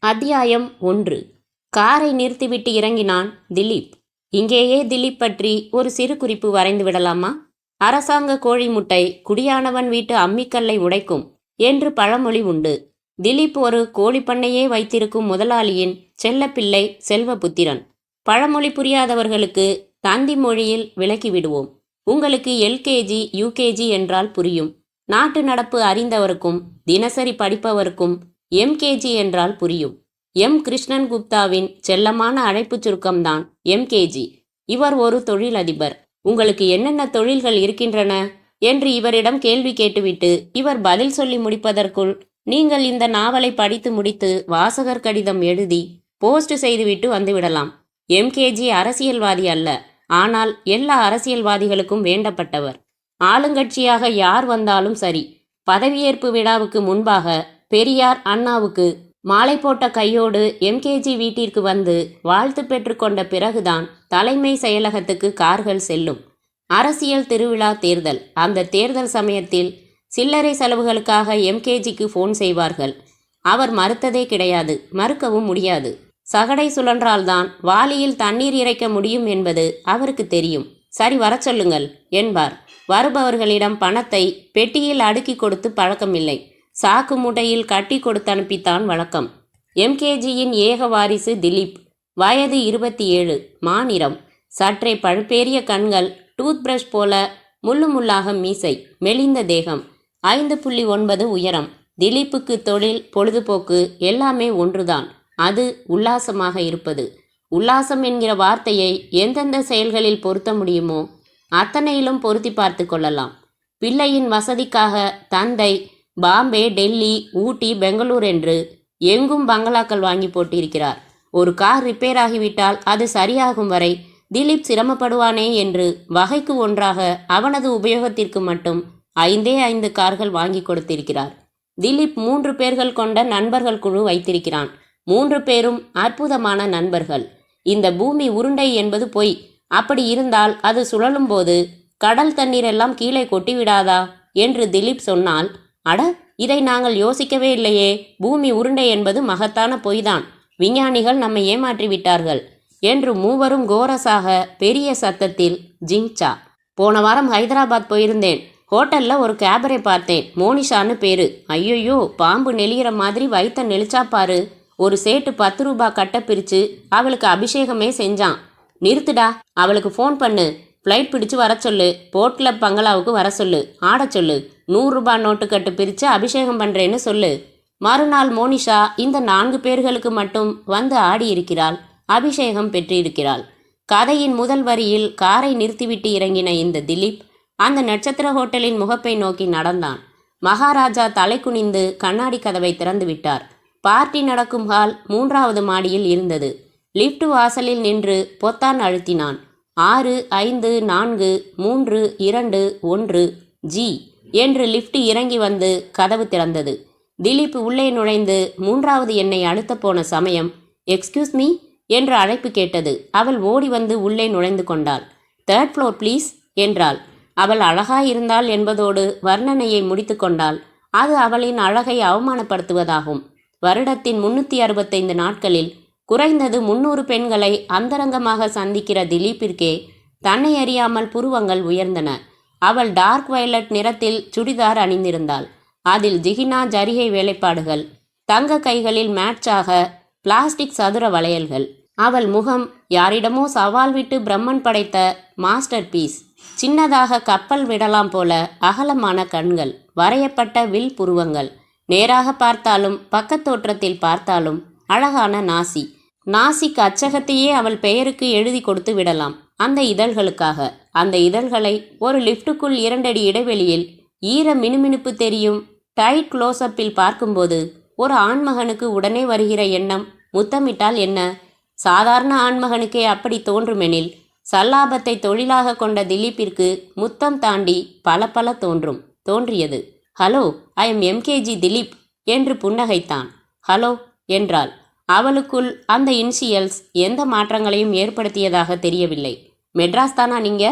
அத்தியாயம் 1. காரை நிறுத்திவிட்டு இறங்கினான் திலீப். இங்கேயே திலீப் பற்றி ஒரு சிறு குறிப்பு வரைந்து விடலாமா? அரசாங்க கோழி முட்டை குடியானவன் வீட்டு அம்மிக்கல்லை உடைக்கும் என்று பழமொழி உண்டு. திலீப் ஒரு கோழிப்பண்ணையே வைத்திருக்கும் முதலாளியின் செல்லப்பிள்ளை செல்வபுத்திரன். பழமொழி புரியாதவர்களுக்கு தந்தி மொழியில் விளக்கிவிடுவோம். உங்களுக்கு எல்கேஜி யூகேஜி என்றால் புரியும். நாட்டு நடப்பு அறிந்தவருக்கும் தினசரி படிப்பவருக்கும் எம்கேஜி என்றால் புரியும். எம் கிருஷ்ணன் குப்தாவின் செல்லமான அழைப்புச் சுருக்கம்தான் எம்கேஜி. இவர் ஒரு தொழிலதிபர். உங்களுக்கு என்னென்ன தொழில்கள் இருக்கின்றன என்று இவரிடம் கேள்வி கேட்டுவிட்டு இவர் பதில் சொல்லி முடிப்பதற்குள் நீங்கள் இந்த நாவலை படித்து முடித்து வாசகர் கடிதம் எழுதி போஸ்ட் செய்துவிட்டு வந்துவிடலாம். எம்கேஜி அரசியல்வாதி அல்ல, ஆனால் எல்லா அரசியல்வாதிகளுக்கும் வேண்டப்பட்டவர். ஆளுங்கட்சியாக யார் வந்தாலும் சரி, பதவியேற்பு விழாவுக்கு முன்பாக பெரியார் அண்ணாவுக்கு மாலை போட்ட கையோடு எம்கேஜி வீட்டிற்கு வந்து வாழ்த்து பெற்று கொண்ட பிறகுதான் தலைமை செயலகத்துக்கு கார்கள் செல்லும். அரசியல் திருவிழா தேர்தல். அந்த தேர்தல் சமயத்தில் சில்லறை செலவுகளுக்காக எம்கேஜிக்கு ஃபோன் செய்வார்கள். அவர் மறுத்ததே கிடையாது, மறுக்கவும் முடியாது. சகடை சுழன்றால்தான் வாளியில் தண்ணீர் இறைக்க முடியும் என்பது அவருக்கு தெரியும். சரி, வர சொல்லுங்கள் என்பார். வருபவர்களிடம் பணத்தை பெட்டியில் அடுக்கி கொடுத்து பழக்கமில்லை. சாக்கு மூட்டையில் கட்டி கொடுத்து அனுப்பித்தான் வழக்கம். எம்கேஜியின் ஏக வாரிசு திலீப். வயது 27. மாநிறம். சற்றே பழுப்பேறிய கண்கள், டூத் பிரஷ் போல முள்ளு முள்ளாக மீசை, மெலிந்த தேகம். 5.9 உயரம். திலீப்புக்கு தொழில், பொழுதுபோக்கு எல்லாமே ஒன்றுதான். அது உல்லாசமாக இருப்பது. உல்லாசம் என்கிற வார்த்தையை எந்தெந்த செயல்களில் பொருத்த முடியுமோ அத்தனையிலும் பொருத்தி பார்த்து கொள்ளலாம். பிள்ளையின் வசதிக்காக தந்தை பாம்பே, டெல்லி, ஊட்டி, பெங்களூர் என்று எங்கும் பங்களாக்கள் வாங்கி போட்டிருக்கிறார். ஒரு கார் ரிப்பேர் ஆகிவிட்டால் அது சரியாகும் வரை திலீப் சிரமப்படுவானே என்று வகைக்கு ஒன்றாக அவனது உபயோகத்திற்கு மட்டும் 5 கார்கள் வாங்கி கொடுத்திருக்கிறார். திலீப் 3 பேர்கள் கொண்ட நண்பர்கள் குழு வைத்திருக்கிறான். 3 பேரும் அற்புதமான நண்பர்கள். இந்த பூமி உருண்டை என்பது பொய். அப்படி இருந்தால் அது சுழலும் போது கடல் தண்ணீர் எல்லாம் கீழே கொட்டிவிடாதா என்று திலீப் சொன்னால், அட, இதை நாங்கள் யோசிக்கவே இல்லையே, பூமி உருண்டை என்பது மகத்தான பொய்தான், விஞ்ஞானிகள் நம்மை ஏமாற்றி விட்டார்கள் என்று மூவரும் கோரஸாக பெரிய சத்தத்தில் ஜிங்சா. போன வாரம் ஹைதராபாத் போயிருந்தேன். ஹோட்டல்ல ஒரு கேபரே பார்த்தேன். மோனிஷான்னு பேரு. ஐயோயோ, பாம்பு நெளிகிற மாதிரி வயிற்ற நெளிச்சா பாரு. ஒரு சேட்டு 10 ரூபாய் கட்ட பிரித்து அவளுக்கு அபிஷேகமே செஞ்சான். நிறுத்துடா, அவளுக்கு ஃபோன் பண்ணு, ஃப்ளைட் பிடிச்சு வர சொல்லு, போட் கிளப் பங்களாவுக்கு வர சொல்லு, ஆட சொல்லு, 100 ரூபாய் நோட்டு கட்டு பிரித்து அபிஷேகம் பண்ணுறேன்னு சொல்லு. மறுநாள் மோனிஷா இந்த 4 பேர்களுக்கு மட்டும் வந்து ஆடியிருக்கிறாள், அபிஷேகம் பெற்றிருக்கிறாள். கதையின் முதல் வரியில் காரை நிறுத்திவிட்டு இறங்கின இந்த திலீப் அந்த நட்சத்திர ஹோட்டலின் முகப்பை நோக்கி நடந்தான். மகாராஜா தலை குனிந்து கண்ணாடி கதவை திறந்து விட்டார். பார்ட்டி நடக்கும் ஹால் 3வது மாடியில் இருந்தது. லிஃப்ட் வாசலில் நின்று பொத்தான் அழுத்தினான். 6, 5, 4, 3, 2, 1 ஜி என்று லிஃப்ட் இறங்கி வந்து கதவு திறந்தது. திலீப் உள்ளே நுழைந்து 3வது எண்ணை அழுத்த போன சமயம் எக்ஸ்கியூஸ் மீ என்று அழைப்பு கேட்டது. அவள் ஓடி வந்து உள்ளே நுழைந்து கொண்டாள். 3rd ஃப்ளோர் ப்ளீஸ் என்றாள். அவள் அழகாயிருந்தாள் என்பதோடு வர்ணனையை முடித்து கொண்டாள். அது அவளின் அழகை அவமானப்படுத்துவதாகும். வருடத்தின் 365 நாட்களில் குறைந்தது 300 பெண்களை அந்தரங்கமாக சந்திக்கிற திலீப்பிற்கே தன்னை அறியாமல் புருவங்கள் உயர்ந்தன. அவள் டார்க் வயலட் நிறத்தில் சுடிதார் அணிந்திருந்தாள். அதில் ஜிகினா ஜரிகை வேலைப்பாடுகள், தங்க கைகளில் மேட்சாக பிளாஸ்டிக் சதுர வளையல்கள். அவள் முகம் யாரிடமோ சவால் விட்டு பிரம்மன் படைத்த மாஸ்டர் பீஸ். சின்னதாக கப்பல் விடலாம் போல அகலமான கண்கள், வரையப்பட்ட வில் புருவங்கள். நேராக பார்த்தாலும் பக்கத்தோற்றத்தில் பார்த்தாலும் அழகான நாசி. நாசிக்கு அச்சகத்தையே அவள் பெயருக்கு எழுதி கொடுத்து விடலாம் அந்த இதழ்களுக்காக. அந்த இதழ்களை ஒரு லிஃப்டுக்குள் 2 அடி இடைவெளியில் ஈர மினுமினுப்பு தெரியும் டைட் க்ளோஸ்அப்பில் பார்க்கும்போது ஒரு ஆண்மகனுக்கு உடனே வருகிற எண்ணம், முத்தமிட்டால் என்ன? சாதாரண ஆண்மகனுக்கே அப்படி தோன்றுமெனில் சல்லாபத்தை தொழிலாக கொண்ட திலீப்பிற்கு முத்தம் தாண்டி பல தோன்றியது. Hello, I am MKG Dilip என்று புன்னகைத்தான். ஹலோ என்றாள். அவளுக்குள் அந்த இன்சியல்ஸ் எந்த மாற்றங்களையும் ஏற்படுத்தியதாக தெரியவில்லை. மெட்ராஸ் தானா நீங்க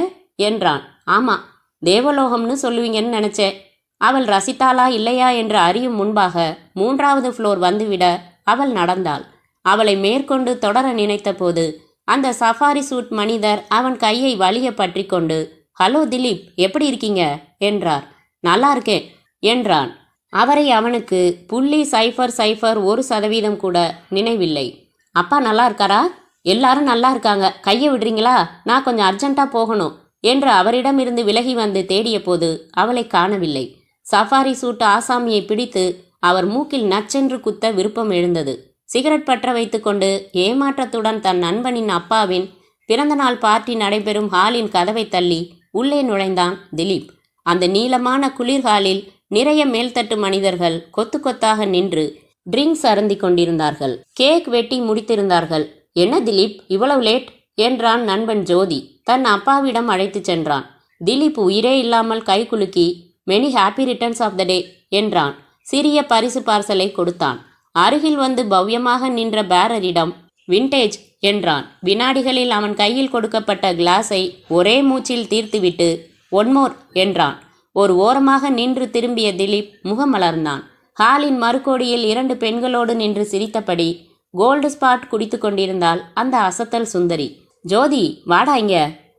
என்றான். ஆமா, தேவலோகம்னு சொல்லுவீங்கன்னு நினச்சேன். அவள் ரசித்தாளா இல்லையா என்று அறியும் முன்பாக 3வது ஃப்ளோர் வந்துவிட அவள் நடந்தாள். அவளை மேற்கொண்டு தொடர நினைத்த போது அந்த சஃபாரி சூட் மனிதர் அவன் கையை வலிய பற்றி கொண்டு, ஹலோ திலீப், எப்படி இருக்கீங்க என்றார். நல்லா இருக்கேன் என்றான். அவரை அவனுக்கு 0.0001% கூட நினைவில்லை. அப்பா நல்லா இருக்காரா? எல்லாரும் நல்லா இருக்காங்க, கையை விடுறீங்களா, நான் கொஞ்சம் அர்ஜென்ட்டாக போகணும் என்று அவரிடமிருந்து விலகி வந்து தேடிய போது அவளை காணவில்லை. சஃபாரி சூட் ஆசாமியை பிடித்து அவர் மூக்கில் நச்சென்று குத்த விருப்பம் எழுந்தது. சிகரெட் பற்ற வைத்துக்கொண்டு ஏமாற்றத்துடன் தன் நண்பனின் அப்பாவின் பிறந்தநாள் பார்ட்டி நடைபெறும் ஹாலின் கதவை தள்ளி உள்ளே நுழைந்தான் திலீப். அந்த நீளமான குளிர்காலில் நிறைய மேல்தட்டு மனிதர்கள் கொத்து கொத்தாக நின்று ட்ரிங்க்ஸ் அருந்தி கொண்டிருந்தார்கள். கேக் வெட்டி முடித்திருந்தார்கள். என்ன திலீப், இவ்வளவு லேட் என்றான் நண்பன் ஜோதி. தன் அப்பாவிடம் அழைத்து சென்றான். திலீப் உயிரே இல்லாமல் கை குலுக்கி many happy returns of the day என்றான். சிறிய பரிசு பார்சலை கொடுத்தான். அருகில் வந்து பவ்யமாக நின்ற பேரரிடம் விண்டேஜ் என்றான். வினாடிகளில் அவன் கையில் கொடுக்கப்பட்ட கிளாஸை ஒரே மூச்சில் தீர்த்துவிட்டு ஒன்மோர் என்றான். ஒரு ஓரமாக நின்று திரும்பிய திலீப் முகமலர்ந்தான். ஹாலின் மறுகோடியில் 2 பெண்களோடு நின்று சிரித்தபடி கோல்டு ஸ்பாட் குடித்து கொண்டிருந்தாள் அந்த அசத்தல் சுந்தரி. ஜோதி, வாடா இங்க.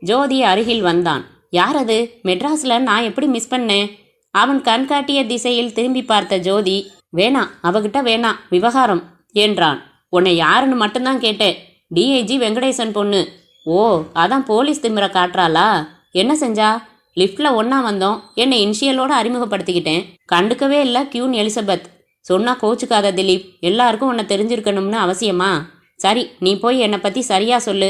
ஜோதி அருகில் வந்தான். யார் அது? மெட்ராஸில் நான் எப்படி மிஸ் பண்ணேன்? அவன் கண்காட்டிய திசையில் திரும்பி பார்த்த ஜோதி, வேணா, அவகிட்ட வேணா, விவகாரம் என்றான். உன்னை யாருன்னு மட்டும்தான் கேட்டேன். டிஐஜி வெங்கடேசன் பொண்ணு. ஓ, அதான் போலீஸ் திமிர காட்டுறாளா? என்ன செஞ்சா? லிஃப்டில் ஒன்றா வந்தோம், என்னை இனிஷியலோடு அறிமுகப்படுத்திக்கிட்டேன். கண்டுக்கவே இல்லை கியூன் எலிசபெத். சொன்னா கோச்சுக்காத திலீப், எல்லாருக்கும் உன்னை தெரிஞ்சிருக்கணும்னு அவசியமா? சரி, நீ போய் என்னை பற்றி சரியாக சொல்லு.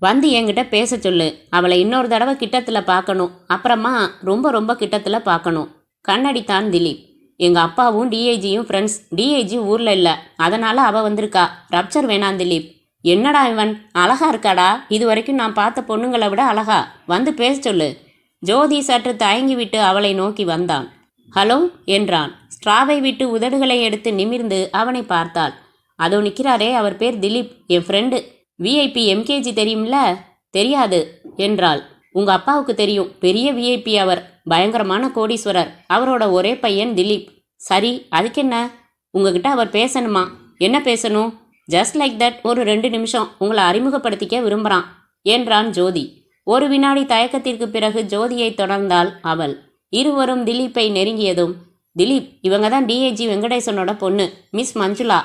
வந்து என்கிட்ட பேச சொல்லு. அவளை இன்னொரு தடவை கிட்டத்தில் பார்க்கணும். அப்புறமா ரொம்ப ரொம்ப கிட்டத்தில் பார்க்கணும். கண்ணடித்தான் திலீப். எங்கள் அப்பாவும் டிஐஜியும் ஃப்ரெண்ட்ஸ். டிஐஜி ஊரில் இல்லை, அதனால் அவள் வந்திருக்கா. ரப்சர் வேணாம் திலீப். என்னடா இவன், அழகா இருக்காடா. இது வரைக்கும் நான் பார்த்த பொண்ணுங்களை விட அழகா. வந்து பேச சொல்லு. ஜோதி சற்று தயங்கிவிட்டு அவளை நோக்கி வந்தான். ஹலோ என்றான். ஸ்ட்ராவை விட்டு உதடுகளை எடுத்து நிமிர்ந்து அவனை பார்த்தாள். அதோ நிற்கிறாரே, அவர் பேர் திலீப், என் ஃப்ரெண்டு. விஐபி எம்கேஜி தெரியும்ல? தெரியாது என்றாள். உங்கள் அப்பாவுக்கு தெரியும், பெரிய விஐபி அவர், பயங்கரமான கோடீஸ்வரர். அவரோட ஒரே பையன் திலீப். சரி, அதுக்கென்ன? உங்ககிட்ட அவர் பேசணுமா? என்ன பேசணும்? ஜஸ்ட் லைக் தட், ஒரு 2 நிமிஷம் உங்களை அறிமுகப்படுத்திக்க விரும்புகிறான் என்றான் ஜோதி. ஒரு வினாடி தயக்கத்திற்கு பிறகு ஜோதியை தொடர்ந்தாள் அவள். இருவரும் திலீப்பை நெருங்கியதும், திலீப், இவங்க தான் டிஐஜி வெங்கடேசனோட பொண்ணு, மிஸ் மஞ்சுளா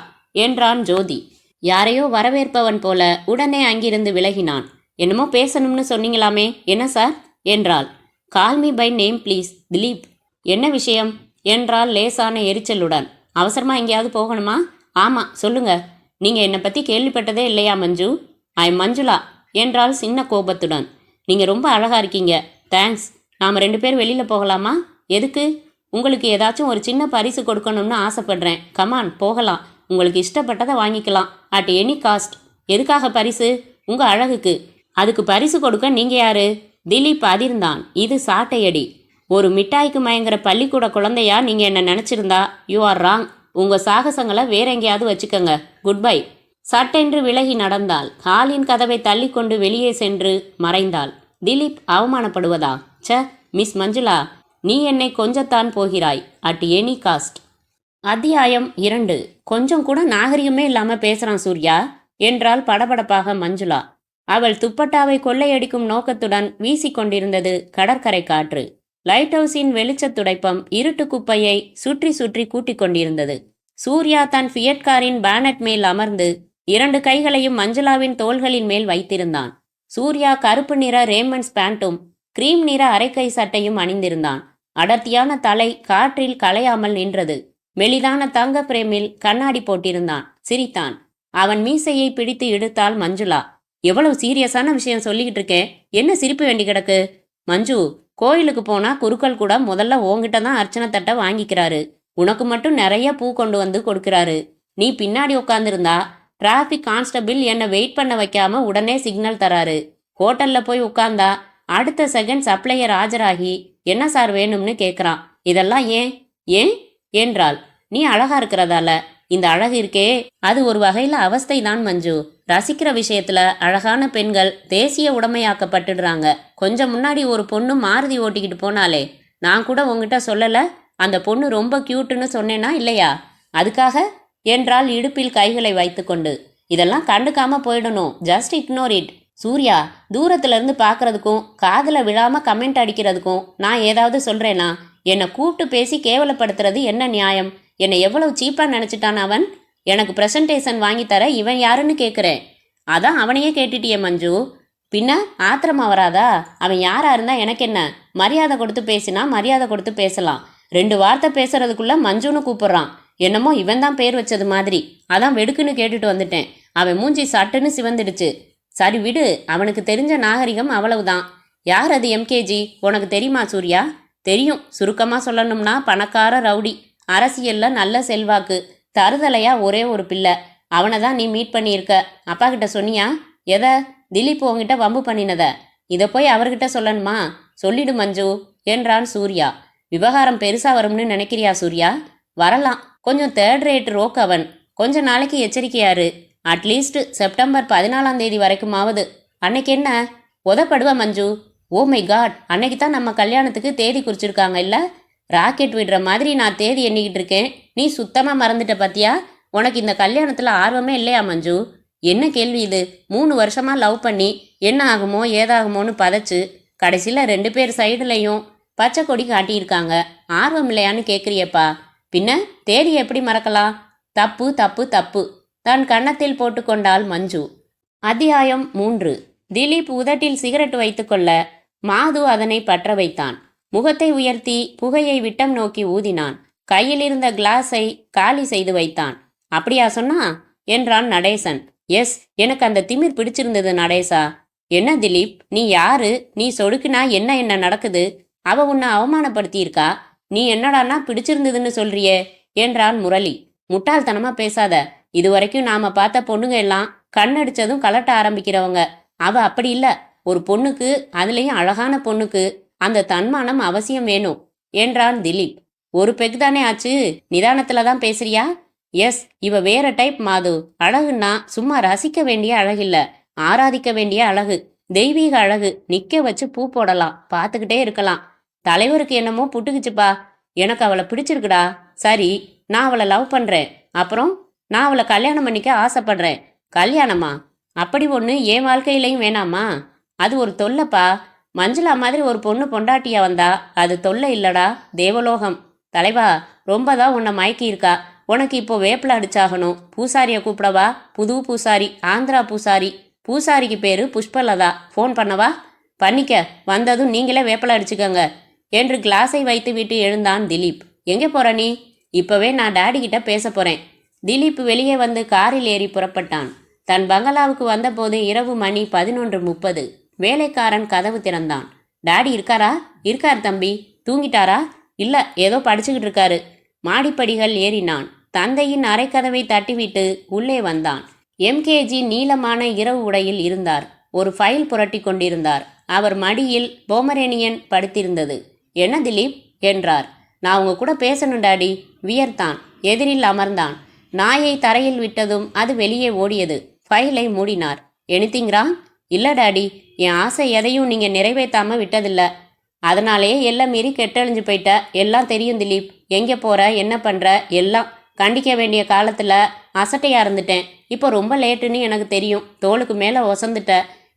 என்றான் ஜோதி. யாரையோ வரவேற்பவன் போல உடனே அங்கிருந்து விலகினான். என்னமோ பேசணும்னு சொன்னீங்களாமே, என்ன சார் என்றாள். Call me by name please, Dilip. என்ன விஷயம் என்றால் லேசான எரிச்சலுடன். அவசரமா எங்கேயாவது போகணுமா? ஆமாம், சொல்லுங்க. நீங்கள் என்னை பற்றி கேள்விப்பட்டதே இல்லையா மஞ்சு? ஐ மஞ்சுளா என்றால் சின்ன கோபத்துடன். நீங்கள் ரொம்ப அழகாக இருக்கீங்க. தேங்க்ஸ். நாம் 2 பேர் வெளியில் போகலாமா? எதுக்கு? உங்களுக்கு ஏதாச்சும் ஒரு சின்ன பரிசு கொடுக்கணும்னு ஆசைப்படுறேன். கமான், போகலாம். உங்களுக்கு இஷ்டப்பட்டதை வாங்கிக்கலாம், அட் எனி காஸ்ட். எதுக்காக பரிசு? உங்கள் அழகுக்கு. அதுக்கு பரிசு கொடுக்க நீங்கள் யாரு? திலீப் அதிர்ந்தான். இது சாட்டையடி. ஒரு மிட்டாய்க்கு மயங்குற பள்ளிக்கூட குழந்தையா நீங்கள் என்ன நினச்சிருந்தா யூ ஆர் ராங். உங்கள் சாகசங்களை வேற எங்கேயாவது வச்சுக்கோங்க. Good bye. சட்டென்று விலகி நடந்தாள். ஹாலின் கதவை தள்ளி கொண்டு வெளியே சென்று மறைந்தாள். திலீப் அவமானப்படுவதா? ச, மிஸ் மஞ்சுளா, நீ என்னை கொஞ்சத்தான் போகிறாய், அட் எனி காஸ்ட். அத்தியாயம் 2. கொஞ்சம் கூட நாகரிகமே இல்லாமல் பேசுகிறான் சூர்யா என்றாள் படபடப்பாக மஞ்சுளா. அவள் துப்பட்டாவை கொள்ளையடிக்கும் நோக்கத்துடன் வீசிக்கொண்டிருந்தது கடற்கரை காற்று. லைட் ஹவுஸின் வெளிச்சத் துடைப்பம் இருட்டு குப்பையை சுற்றி சுற்றி கூட்டிக் கொண்டிருந்தது. சூர்யா தன் ஃபியட் காரின் பேனட் மேல் அமர்ந்து 2 கைகளையும் மஞ்சுளாவின் தோள்களின் மேல் வைத்திருந்தான். சூர்யா கருப்பு நிற ரேமண்ட்ஸ் பேண்ட்டும் கிரீம் நிற அரைக்கை சட்டையும் அணிந்திருந்தான். அடர்த்தியான தலை காற்றில் கலையாமல் நின்றது. மெலிதான தங்க பிரேமில் கண்ணாடி போட்டிருந்தான். சிரித்தான். அவன் மீசையை பிடித்து இழுத்தாள் மஞ்சுளா. எவ்வளவு சீரியஸான விஷயம் சொல்லிக்கிட்டு இருக்கேன், என்ன சிரிப்பு வேண்டி கிடக்கு? மஞ்சு, கோயிலுக்கு போனா குருக்கள் கூட முதல்ல உன்கிட்ட தான் அர்ச்சனை தட்டை வாங்கிக்கிறாரு. உனக்கு மட்டும் நிறைய பூ கொண்டு வந்து கொடுக்கிறாரு. நீ பின்னாடி உட்காந்துருந்தா டிராஃபிக் கான்ஸ்டபிள் என்னை வெயிட் பண்ண வைக்காம உடனே சிக்னல் தராரு. ஹோட்டல்ல போய் உட்கார்ந்தா அடுத்த செகண்ட் சப்ளையர் ஆஜராகி என்ன சார் வேணும்னு கேட்குறான். இதெல்லாம் ஏன் ஏன் என்றாள். நீ அழகா இருக்கிறதால. இந்த அழகு இருக்கே, அது ஒரு வகையில் அவஸ்தை தான் மஞ்சு. ரசிக்கிற விஷயத்துல அழகான பெண்கள் தேசிய உடைமையாக்கப்பட்டுடுறாங்க. கொஞ்சம் முன்னாடி ஒரு பொண்ணு மாருதி ஓட்டிக்கிட்டு போனாலே, நான் கூட உங்ககிட்ட சொல்லல அந்த பொண்ணு ரொம்ப கியூட்டுன்னு சொன்னேனா இல்லையா? அதுக்காக என்றால் இடுப்பில் கைகளை வைத்துக்கொண்டு. இதெல்லாம் கண்டுக்காம போயிடணும். Just ignore it. சூர்யா, தூரத்துல இருந்து பார்க்கறதுக்கும் காதுல விழாம கமெண்ட் அடிக்கிறதுக்கும் நான் ஏதாவது சொல்றேனா? என்னை கூப்பிட்டு பேசி கேவலப்படுத்துறது என்ன நியாயம்? என்னை எவ்வளவு சீப்பா நினைச்சிட்டான் அவன். எனக்கு பிரசன்டேஷன் வாங்கி தர இவன் யாருன்னு கேட்குறேன். அதான் அவனையே கேட்டுட்டியே மஞ்சு. பின்ன ஆத்திரமா வராதா? அவன் யாரா இருந்தா எனக்கு என்ன? மரியாதை கொடுத்து பேசினா மரியாதை கொடுத்து பேசலாம். 2 வார்த்தை பேசுறதுக்குள்ள மஞ்சுன்னு கூப்பிடுறான். என்னமோ இவன் தான் பேர் வச்சது மாதிரி. அதான் வெடுக்குன்னு கேட்டுட்டு வந்துட்டேன். அவன் மூஞ்சி சட்டுன்னு சிவந்துடுச்சு. சரி விடு, அவனுக்கு தெரிஞ்ச நாகரிகம் அவ்வளவுதான். யார் அது எம்கேஜி? உனக்கு தெரியுமா சூர்யா? தெரியும். சுருக்கமாக சொல்லணும்னா பணக்கார ரவுடி, அரசியல்ல நல்ல செல்வாக்கு, தருதலையா ஒரே ஒரு பிள்ளை. அவனை தான் நீ மீட் பண்ணியிருக்க. அப்பா கிட்ட சொன்னியா? எதை? திலீப் உங்ககிட்ட வம்பு பண்ணினத. இதை போய் அவர்கிட்ட சொல்லணுமா? சொல்லிடு மஞ்சு என்றான் சூர்யா. விவகாரம் பெருசா வரும்னு நினைக்கிறியா சூர்யா? வரலாம். கொஞ்சம் 3rd ரேட் ரோக் அவன். கொஞ்ச நாளைக்கு எச்சரிக்கையாரு. அட்லீஸ்ட் செப்டம்பர் 14ஆம் தேதி வரைக்குமாவது. அன்னைக்கு என்ன? உதப்படுவ மஞ்சு. ஓ மை காட், அன்னைக்கு தான் நம்ம கல்யாணத்துக்கு தேதி குறிச்சிருக்காங்க இல்ல? ராக்கெட் விடுற மாதிரி நான் தேதி எண்ணிக்கிட்டு இருக்கேன். நீ சுத்தமா மறந்துட்ட பாத்தியா? உனக்கு இந்த கல்யாணத்துல ஆர்வமே இல்லையா மஞ்சு? என்ன கேள்வி இது? 3 வருஷமா லவ் பண்ணி என்ன ஆகுமோ ஏதாகுமோன்னு பதைச்சு கடைசியில் 2 பேர் சைடுலையும் பச்சை கொடி காட்டியிருக்காங்க. ஆர்வம் இல்லையான்னு கேட்குறியப்பா. பின்ன தேடி எப்படி மறக்கலாம்? தப்பு தப்பு தப்பு. தன் கன்னத்தில் போட்டுக்கொண்டாள் மஞ்சு. அத்தியாயம் 3. திலீப் உதட்டில் சிகரெட் வைத்துக்கொள்ள மாது அதனை பற்ற வைத்தான். முகத்தை உயர்த்தி புகையை விட்டம் நோக்கி ஊதினான். கையில் இருந்த கிளாஸை காலி செய்து வைத்தான். அப்படியா சொன்னா என்றான் நடேசன். எஸ், எனக்கு அந்த திமிர் பிடிச்சிருந்தது நடேசா. என்ன திலீப், நீ யாரு? நீ சொடுக்குனா என்ன என்ன நடக்குது? அவ உன்னை அவமானப்படுத்தியிருக்கா. நீ என்னடானா பிடிச்சிருந்ததுன்னு சொல்றியே என்றான் முரளி. முட்டாள்தனமா பேசாத. இதுவரைக்கும் நாம பார்த்த பொண்ணுங்க எல்லாம் கண்ணடிச்சதும் கலட்ட ஆரம்பிக்கிறவங்க. அவ அப்படி இல்ல. ஒரு பொண்ணுக்கு, அதுலயும் அழகான பொண்ணுக்கு அந்த தன்மானம் அவசியம் வேணும் என்றான் திலீப். ஒரு பெக் தானே ஆச்சு, நிதானத்துல தான் பேசுறியா? எஸ், இவ வேற டைப் மாது. அழகுன்னா சும்மா ரசிக்க வேண்டிய அழகில்ல, ஆராதிக்க வேண்டிய அழகு. தெய்வீக அழகு. நிக்க வச்சு பூ போடலாம், பார்த்துக்கிட்டே இருக்கலாம். தலைவருக்கு என்னமோ புட்டுக்குச்சுப்பா. எனக்கு அவளை பிடிச்சிருக்குடா. சரி, நான் அவளை லவ் பண்றேன். அப்புறம் நான் அவளை கல்யாணம் பண்ணிக்க ஆசைப்படுறேன். கல்யாணமா? அப்படி ஒன்று என் வாழ்க்கையிலையும் வேணாமா? அது ஒரு தொல்லைப்பா. மஞ்சுளா மாதிரி ஒரு பொண்ணு பொண்டாட்டியா வந்தா அது தொல்லை இல்லடா, தேவலோகம். தலைவா, ரொம்ப தான் உன்னை மயக்கி இருக்கா. உனக்கு இப்போ வேப்பில அடிச்சாகணும். பூசாரியை கூப்பிடவா? புது பூசாரி, ஆந்திரா பூசாரி. பூசாரிக்கு பேரு புஷ்பலதா. ஃபோன் பண்ணவா? பண்ணிக்க. வந்ததும் நீங்களே வேப்பில அடிச்சுக்கங்க என்று கிளாஸை வைத்து விட்டு எழுந்தான் திலீப். எங்கே போற நீ? இப்பவே நான் டாடி கிட்ட பேச போறேன். திலீப் வெளியே வந்து காரில் ஏறி புறப்பட்டான். தன் பங்களாவுக்கு வந்தபோது இரவு மணி 11:30. வேலைக்காரன் கதவு திறந்தான். டாடி இருக்காரா? இருக்கார் தம்பி. தூங்கிட்டாரா? இல்ல, ஏதோ படிச்சுக்கிட்டு இருக்காரு. மாடிப்படிகள் ஏறினான். தந்தையின் அரைக்கதவை தட்டிவிட்டு உள்ளே வந்தான். எம்கேஜி நீளமான இரவு உடையில் இருந்தார். ஒரு ஃபைல் புரட்டி கொண்டிருந்தார். அவர் மடியில் போமரேனியன் படுத்திருந்தது. என்ன திலீப் என்றார். நான் உங்க கூட பேசணும் டாடி. வியர்த்தான். எதிரில் அமர்ந்தான். நாயை தரையில் விட்டதும் அது வெளியே ஓடியது. ஃபைலை மூடினார். எனிதிங்கிறா? இல்ல டாடி, என் ஆசை எதையும் நீங்க நிறைவேற்றாம விட்டதில்ல. அதனாலேயே எல்லாம் மீறி கெட்டழிஞ்சு போயிட்ட. எல்லாம் தெரியும் திலீப். எங்கே போற, என்ன பண்ற, எல்லாம். கண்டிக்க வேண்டிய காலத்துல அசட்டையா இருந்துட்டேன். இப்போ ரொம்ப லேட்டுன்னு எனக்கு தெரியும். தோளுக்கு மேல ஒசந்துட்ட.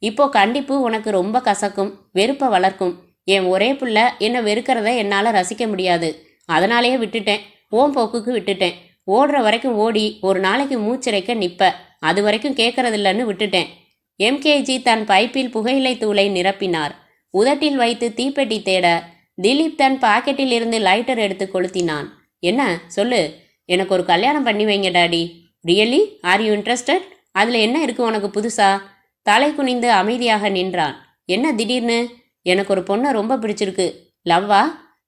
இப்போ கண்டிப்பு உனக்கு ரொம்ப கசக்கும், வெறுப்பை வளர்க்கும். என் ஒரே புள்ள என்னை வெறுக்கிறத என்னால் ரசிக்க முடியாது. அதனாலேயே விட்டுட்டேன். ஓம் போக்குக்கு விட்டுட்டேன். ஓடுற வரைக்கும் ஓடி ஒரு நாளைக்கு மூச்சிறைக்க நிப்ப. அது வரைக்கும் கேட்கறதில்லன்னு விட்டுட்டேன். எம்கேஜி தன் பைப்பில் புகையிலை தூளை நிரப்பினார். உதட்டில் வைத்து தீப்பெட்டி தேட திலீப் தன் பாக்கெட்டில் இருந்து லைட்டர் எடுத்து கொளுத்தினான். என்ன சொல்லு? எனக்கு ஒரு கல்யாணம் பண்ணி வைங்க daddy. Really? Are you interested? அதில் என்ன இருக்கு உனக்கு புதுசா? தலை குனிந்து அமைதியாக நின்றான். என்ன திடீர்னு? எனக்கு ஒரு பொண்ணை ரொம்ப பிடிச்சிருக்கு. லவ்வா?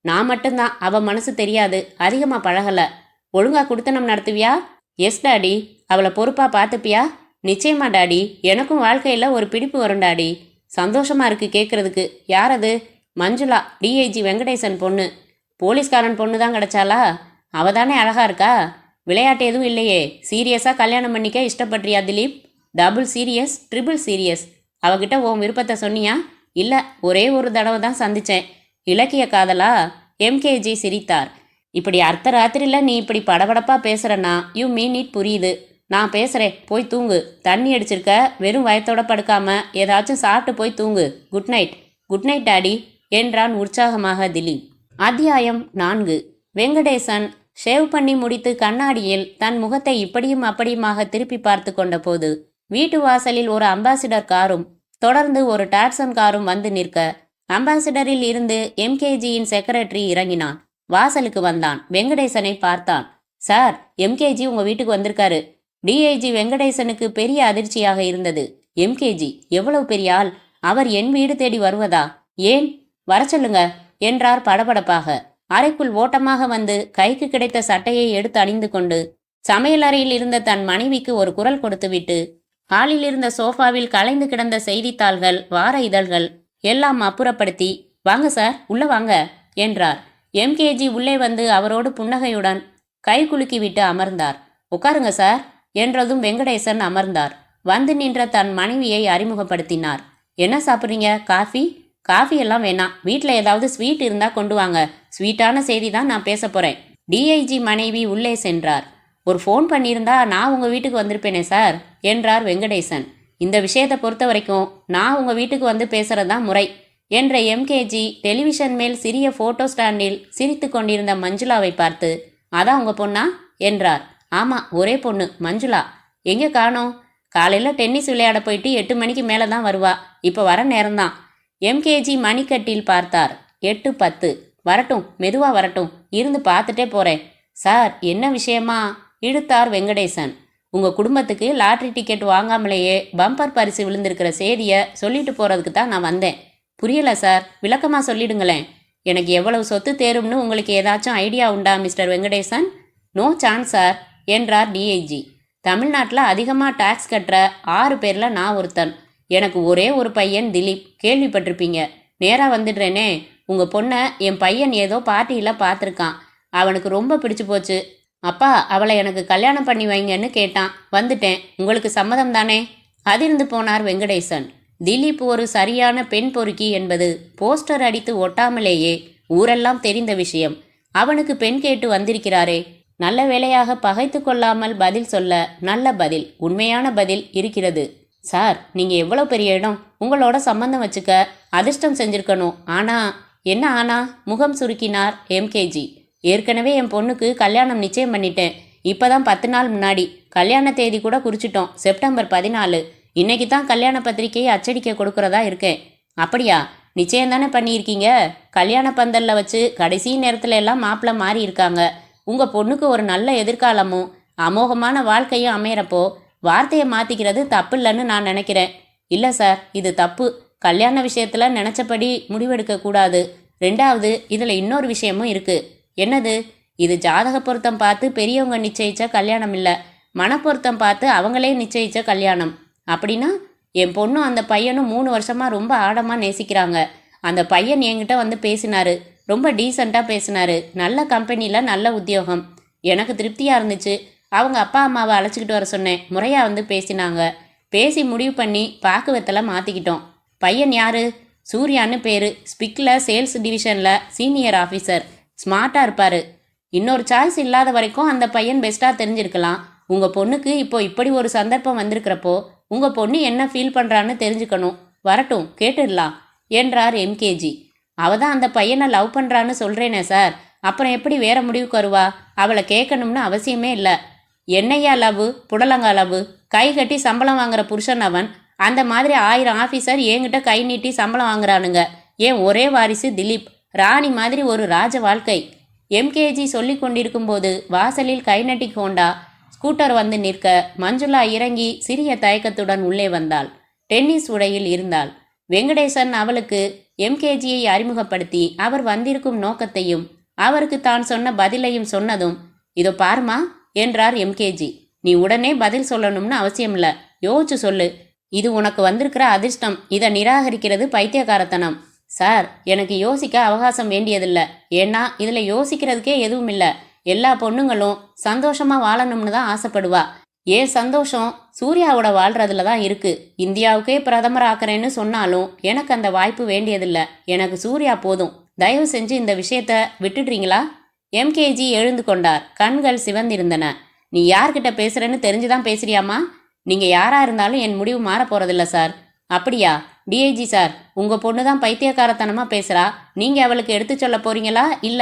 நான் மட்டும்தான். அவ மனசு தெரியாது, அதிகமாக பழகலை. ஒழுங்கா குடுத்தனம் நடத்துவியா? Yes daddy. அவளை பொறுப்பா பார்த்துப்பியா? நிச்சயமா டாடி. எனக்கும் வாழ்க்கையில் ஒரு பிடிப்பு வரும் டாடி. சந்தோஷமா இருக்கு கேட்கறதுக்கு. யார் அது? மஞ்சுளா, டிஐஜி வெங்கடேசன் பொண்ணு. போலீஸ்காரன் பொண்ணு தான் கிடைச்சாளா? அவ தானே அழகா இருக்கா? விளையாட்டு எதுவும் இல்லையே. சீரியஸாக கல்யாணம் பண்ணிக்க இஷ்டப்படுறியா Dilip? Double serious, triple serious. அவகிட்ட உன் விருப்பத்தை சொன்னியா? இல்லை, ஒரே ஒரு தடவை தான் சந்தித்தேன். இலக்கிய காதலா? எம்கேஜி சிரித்தார். இப்படி அர்த்த ராத்திரியில் நீ இப்படி படபடப்பா பேசுறன்னா யூ மீன் இட் புரியுது. நான் பேசுறேன், போய் தூங்கு. தண்ணி அடிச்சிருக்க, வெறும் வயத்தோட படுக்காம ஏதாச்சும் சாப்பிட்டு போய் தூங்கு. Good night. Good night daddy என்றான் உற்சாகமாக திலீப். அத்தியாயம் 4. வெங்கடேசன் ஷேவ் பண்ணி முடித்து கண்ணாடியில் தன் முகத்தை இப்படியும் அப்படியுமாக திருப்பி பார்த்து கொண்ட போது வீட்டு வாசலில் ஒரு அம்பாசிடர் காரும் தொடர்ந்து ஒரு டாட்சன் காரும் வந்து நிற்க, அம்பாசிடரில் இருந்து எம்கேஜியின் செக்ரட்டரி இறங்கினான். வாசலுக்கு வந்தான். வெங்கடேசனை பார்த்தான். சார், எம்கேஜி உங்க வீட்டுக்கு வந்திருக்காரு. டிஐஜி வெங்கடேசனுக்கு பெரிய அதிர்ச்சியாக இருந்தது. எம்கேஜி எவ்வளவு பெரிய ஆள், அவர் என் வீடு தேடி வருவதா? ஏன், வர சொல்லுங்க என்றார் படபடப்பாக. அறைக்குள் ஓட்டமாக வந்து கைக்கு கிடைத்த சட்டையை எடுத்து அணிந்து கொண்டு சமையலறையில் இருந்த தன் மனைவிக்கு ஒரு குரல் கொடுத்துவிட்டு ஹாலில் இருந்த சோஃபாவில் கலைந்து கிடந்த செய்தித்தாள்கள், வார இதழ்கள் எல்லாம் அப்புறப்படுத்தி, வாங்க சார், உள்ள வாங்க என்றார். எம்கேஜி உள்ளே வந்து அவரோடு புன்னகையுடன் கை குலுக்கிவிட்டு அமர்ந்தார். உட்காருங்க சார் என்றதும் வெங்கடேசன் அமர்ந்தார். வந்து நின்ற தன் மனைவியை அறிமுகப்படுத்தினார். என்ன சாப்பிட்றீங்க? காஃபி? காஃபி எல்லாம் வேணாம், வீட்டில் ஏதாவது ஸ்வீட் இருந்தால் கொண்டு வாங்க. ஸ்வீட்டான செய்தி தான் நான் பேச போகிறேன். டிஐஜி மனைவி உள்ளே சென்றார். ஒரு ஃபோன் பண்ணியிருந்தா நான் உங்கள் வீட்டுக்கு வந்திருப்பேனே சார் என்றார் வெங்கடேசன். இந்த விஷயத்தை பொறுத்த வரைக்கும் நான் உங்கள் வீட்டுக்கு வந்து பேசுகிறது தான் முறை என்ற எம்கேஜி டெலிவிஷன் மேல் சிறிய ஃபோட்டோ ஸ்டாண்டில் சிரித்து கொண்டிருந்த மஞ்சுளாவை பார்த்து, அதான் உங்கள் பொண்ணா என்றார். ஆமாம், ஒரே பொண்ணு மஞ்சுளா. எங்கே காணோம்? காலையில் டென்னிஸ் விளையாட போயிட்டு 8 மணிக்கு மேலே தான் வருவா. இப்போ வர நேரம்தான். எம்கேஜி மணிக்கட்டில் பார்த்தார். 8:10. வரட்டும், மெதுவாக வரட்டும், இருந்து பார்த்துட்டே போகிறேன். சார், என்ன விஷயமா இழுத்தார் வெங்கடேசன். உங்கள் குடும்பத்துக்கு லாட்ரி டிக்கெட் வாங்காமலேயே பம்பர் பரிசு விழுந்திருக்கிற செய்தியை சொல்லிட்டு போகிறதுக்கு தான் நான் வந்தேன். புரியலை சார், விளக்கமாக சொல்லிடுங்களேன். எனக்கு எவ்வளவு சொத்து தேரும்னு உங்களுக்கு ஏதாச்சும் ஐடியா உண்டா mister Venkatesan? No chance sir என்றார் டிஐஜி. தமிழ்நாட்டில் அதிகமாக டாக்ஸ் கட்டுற 6 பேரில் நான் ஒருத்தன். எனக்கு ஒரே ஒரு பையன் திலீப், கேள்விப்பட்டிருப்பீங்க. நேராக வந்துடுறேனே. உங்கள் பொண்ணை என் பையன் ஏதோ பார்ட்டியில் பார்த்துருக்கான். அவனுக்கு ரொம்ப பிடிச்சு போச்சு. அப்பா, அவளை எனக்கு கல்யாணம் பண்ணி வைங்கன்னு கேட்டான். வந்துட்டேன். உங்களுக்கு சம்மதம் தானே? அதிர்ந்து போனார் வெங்கடேசன். திலீப் ஒரு சரியான பெண் பொறுக்கி என்பது போஸ்டர் அடித்து ஒட்டாமலேயே ஊரெல்லாம் தெரிந்த விஷயம். அவனுக்கு பெண் கேட்டு வந்திருக்கிறாரே. நல்ல வேளையாக பகைத்து கொள்ளாமல் பதில் சொல்ல நல்ல பதில், உண்மையான பதில் இருக்கிறது. சார், நீங்கள் எவ்வளோ பெரிய இடம், உங்களோட சம்பந்தம் வச்சுக்க அதிர்ஷ்டம் செஞ்சுருக்கணும். என்ன ஆனா? முகம் சுருக்கினார் எம்கேஜி. ஏற்கனவே என் பொண்ணுக்கு கல்யாணம் நிச்சயம் பண்ணிட்டேன். இப்போ தான் 10 நாள் முன்னாடி. கல்யாண தேதி கூட குறிச்சிட்டோம், செப்டம்பர் 14. இன்னைக்கு தான் கல்யாண பத்திரிகையை அச்சடிக்க கொடுக்குறதா இருக்கேன். அப்படியா? நிச்சயம் தானே பண்ணியிருக்கீங்க? கல்யாண பந்தலில் வச்சு கடைசி நேரத்தில் எல்லாம் மாப்பிள்ளை மாறி இருக்காங்க. உங்கள் பொண்ணுக்கு ஒரு நல்ல எதிர்காலமும் அமோகமான வாழ்க்கையும் அமையிறப்போ வார்த்தையை மாற்றிக்கிறது தப்பு இல்லைன்னு நான் நினைக்கிறேன். இல்லை சார், இது தப்பு. கல்யாண விஷயத்தில் நினச்சபடி முடிவெடுக்கக்கூடாது. 2வது, இதில் இன்னொரு விஷயமும் இருக்குது. என்னது? இது ஜாதக பொருத்தம் பார்த்து பெரியவங்க நிச்சயித்த கல்யாணம் இல்லை, மனப்பொருத்தம் பார்த்து அவங்களே நிச்சயித்த கல்யாணம். அப்படின்னா என் பொண்ணும் அந்த பையனும் 3 வருஷமாக ரொம்ப ஆழமாக நேசிக்கிறாங்க. அந்த பையன் என்கிட்ட வந்து பேசினாரு. ரொம்ப டீசெண்டாக பேசினாரு. நல்ல கம்பெனியில் நல்ல உத்தியோகம். எனக்கு திருப்தியாக இருந்துச்சு. அவங்க அப்பா அம்மாவை அழைச்சிக்கிட்டு வர சொன்னேன். முறையாக வந்து பேசினாங்க. பேசி முடிவு பண்ணி பாக்குவத்தில் மாற்றிக்கிட்டோம். பையன் யாரு? சூர்யான்னு பேர். ஸ்பிக்கில் சேல்ஸ் டிவிஷனில் சீனியர் ஆஃபீஸர். ஸ்மார்ட்டாக இருப்பார். இன்னொரு சாய்ஸ் இல்லாத வரைக்கும் அந்த பையன் பெஸ்ட்டாக தெரிஞ்சிருக்கலாம். உங்கள் பொண்ணுக்கு இப்படி ஒரு சந்தர்ப்பம் வந்திருக்கிறப்போ உங்கள் பொண்ணு என்ன ஃபீல் பண்ணுறான்னு தெரிஞ்சுக்கணும். வரட்டும், கேட்டுடலாம் என்றார் எம்கேஜி. அவள் தான் அந்த பையனை லவ் பண்ணுறான்னு சொல்கிறேனே சார், அப்புறம் எப்படி வேற முடிவுக்கு வருவா? அவளை கேட்கணும்னு அவசியமே இல்லை. என்னையா லவ்? புடலங்கா லவ். கை கட்டி சம்பளம் வாங்குற புருஷன் அவன். அந்த மாதிரி 1000 ஆஃபீஸர் என்கிட்ட கை நீட்டி சம்பளம் வாங்குறானுங்க. ஏன் ஒரே வாரிசு திலீப். ராணி மாதிரி ஒரு ராஜ வாழ்க்கை. எம்கேஜி சொல்லி கொண்டிருக்கும்போது வாசலில் கைநட்டி ஹோண்டா ஸ்கூட்டர் வந்து நிற்க மஞ்சுளா இறங்கி சிறிய தயக்கத்துடன் உள்ளே வந்தாள். டென்னிஸ் உடையில் இருந்தாள். வெங்கடேசன் அவளுக்கு எம்கேஜியை அறிமுகப்படுத்தி அவர் வந்திருக்கும் நோக்கத்தையும் அவருக்கு தான் சொன்ன பதிலையும் சொன்னதும், இதோ பாருமா என்றார் எம்கேஜி. நீ உடனே பதில் சொல்லணும்னு அவசியம் இல்லை, யோசிச்சு சொல்லு. இது உனக்கு வந்திருக்கிற அதிர்ஷ்டம். இதை நிராகரிக்கிறது பைத்தியக்காரத்தனம். சார், எனக்கு யோசிக்க அவகாசம் வேண்டியதில்லை. ஏன்னா இதில் யோசிக்கிறதுக்கே எதுவும் இல்லை. எல்லா பொண்ணுங்களும் சந்தோஷமாக வாழணும்னு தான் ஆசைப்படுவா. ஏன் சந்தோஷம் சூர்யாவோட வாழ்றதுல தான் இருக்கு. இந்தியாவுக்கே பிரதமர் ஆக்குறேன்னு சொன்னாலும் எனக்கு அந்த வாய்ப்பு வேண்டியதில்லை. எனக்கு சூர்யா போதும். தயவு செஞ்சு இந்த விஷயத்த விட்டுடுறீங்களா எம்கேஜி எழுந்து கொண்டார். கண்கள் சிவந்திருந்தன. நீ யார்கிட்ட பேசுறேன்னு தெரிஞ்சுதான் பேசுறியாமா? நீங்க யாரா இருந்தாலும் என் முடிவு மாற போறதில்ல சார். அப்படியா? டிஐஜி சார், உங்க பொண்ணு தான் பைத்தியக்காரத்தனமா பேசுறா. நீங்க அவளுக்கு எடுத்து சொல்ல போறீங்களா? இல்ல?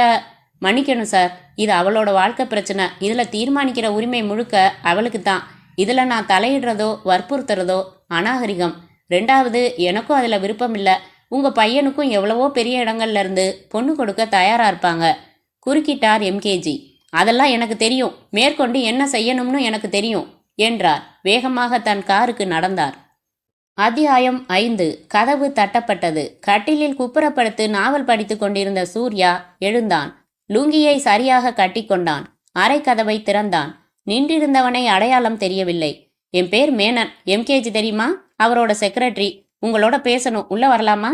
மன்னிக்கணும் சார், இது அவளோட வாழ்க்கை பிரச்சனை. இதுல தீர்மானிக்கிற உரிமை முழுக்க அவளுக்கு தான். இதுல நான் தலையிடுறதோ வற்புறுத்துறதோ அநாகரிகம். ரெண்டாவது, எனக்கும் அதுல விருப்பம் இல்லை. உங்க பையனுக்கும் எவ்வளவோ பெரிய இடங்கள்ல இருந்து பொண்ணு கொடுக்க தயாரா இருப்பாங்க. குறுக்கிட்டார் எம்கேஜி. அதெல்லாம் எனக்கு தெரியும். மேற்கொண்டு என்ன செய்யணும்னு எனக்கு தெரியும் என்றார். வேகமாக தன் காருக்கு நடந்தார். அத்தியாயம் 5. கதவு தட்டப்பட்டது. கட்டிலில் குப்புறப்படுத்து நாவல் படித்து கொண்டிருந்த சூர்யா எழுந்தான். லுங்கியை சரியாக கட்டிக்கொண்டான். அரை கதவை திறந்தான். நின்றிருந்தவனை அடையாளம் தெரியவில்லை. என் பேர் மேனன். எம்கேஜி தெரியுமா? அவரோட செக்ரட்டரி. உங்களோட பேசணும். உள்ள வரலாமா?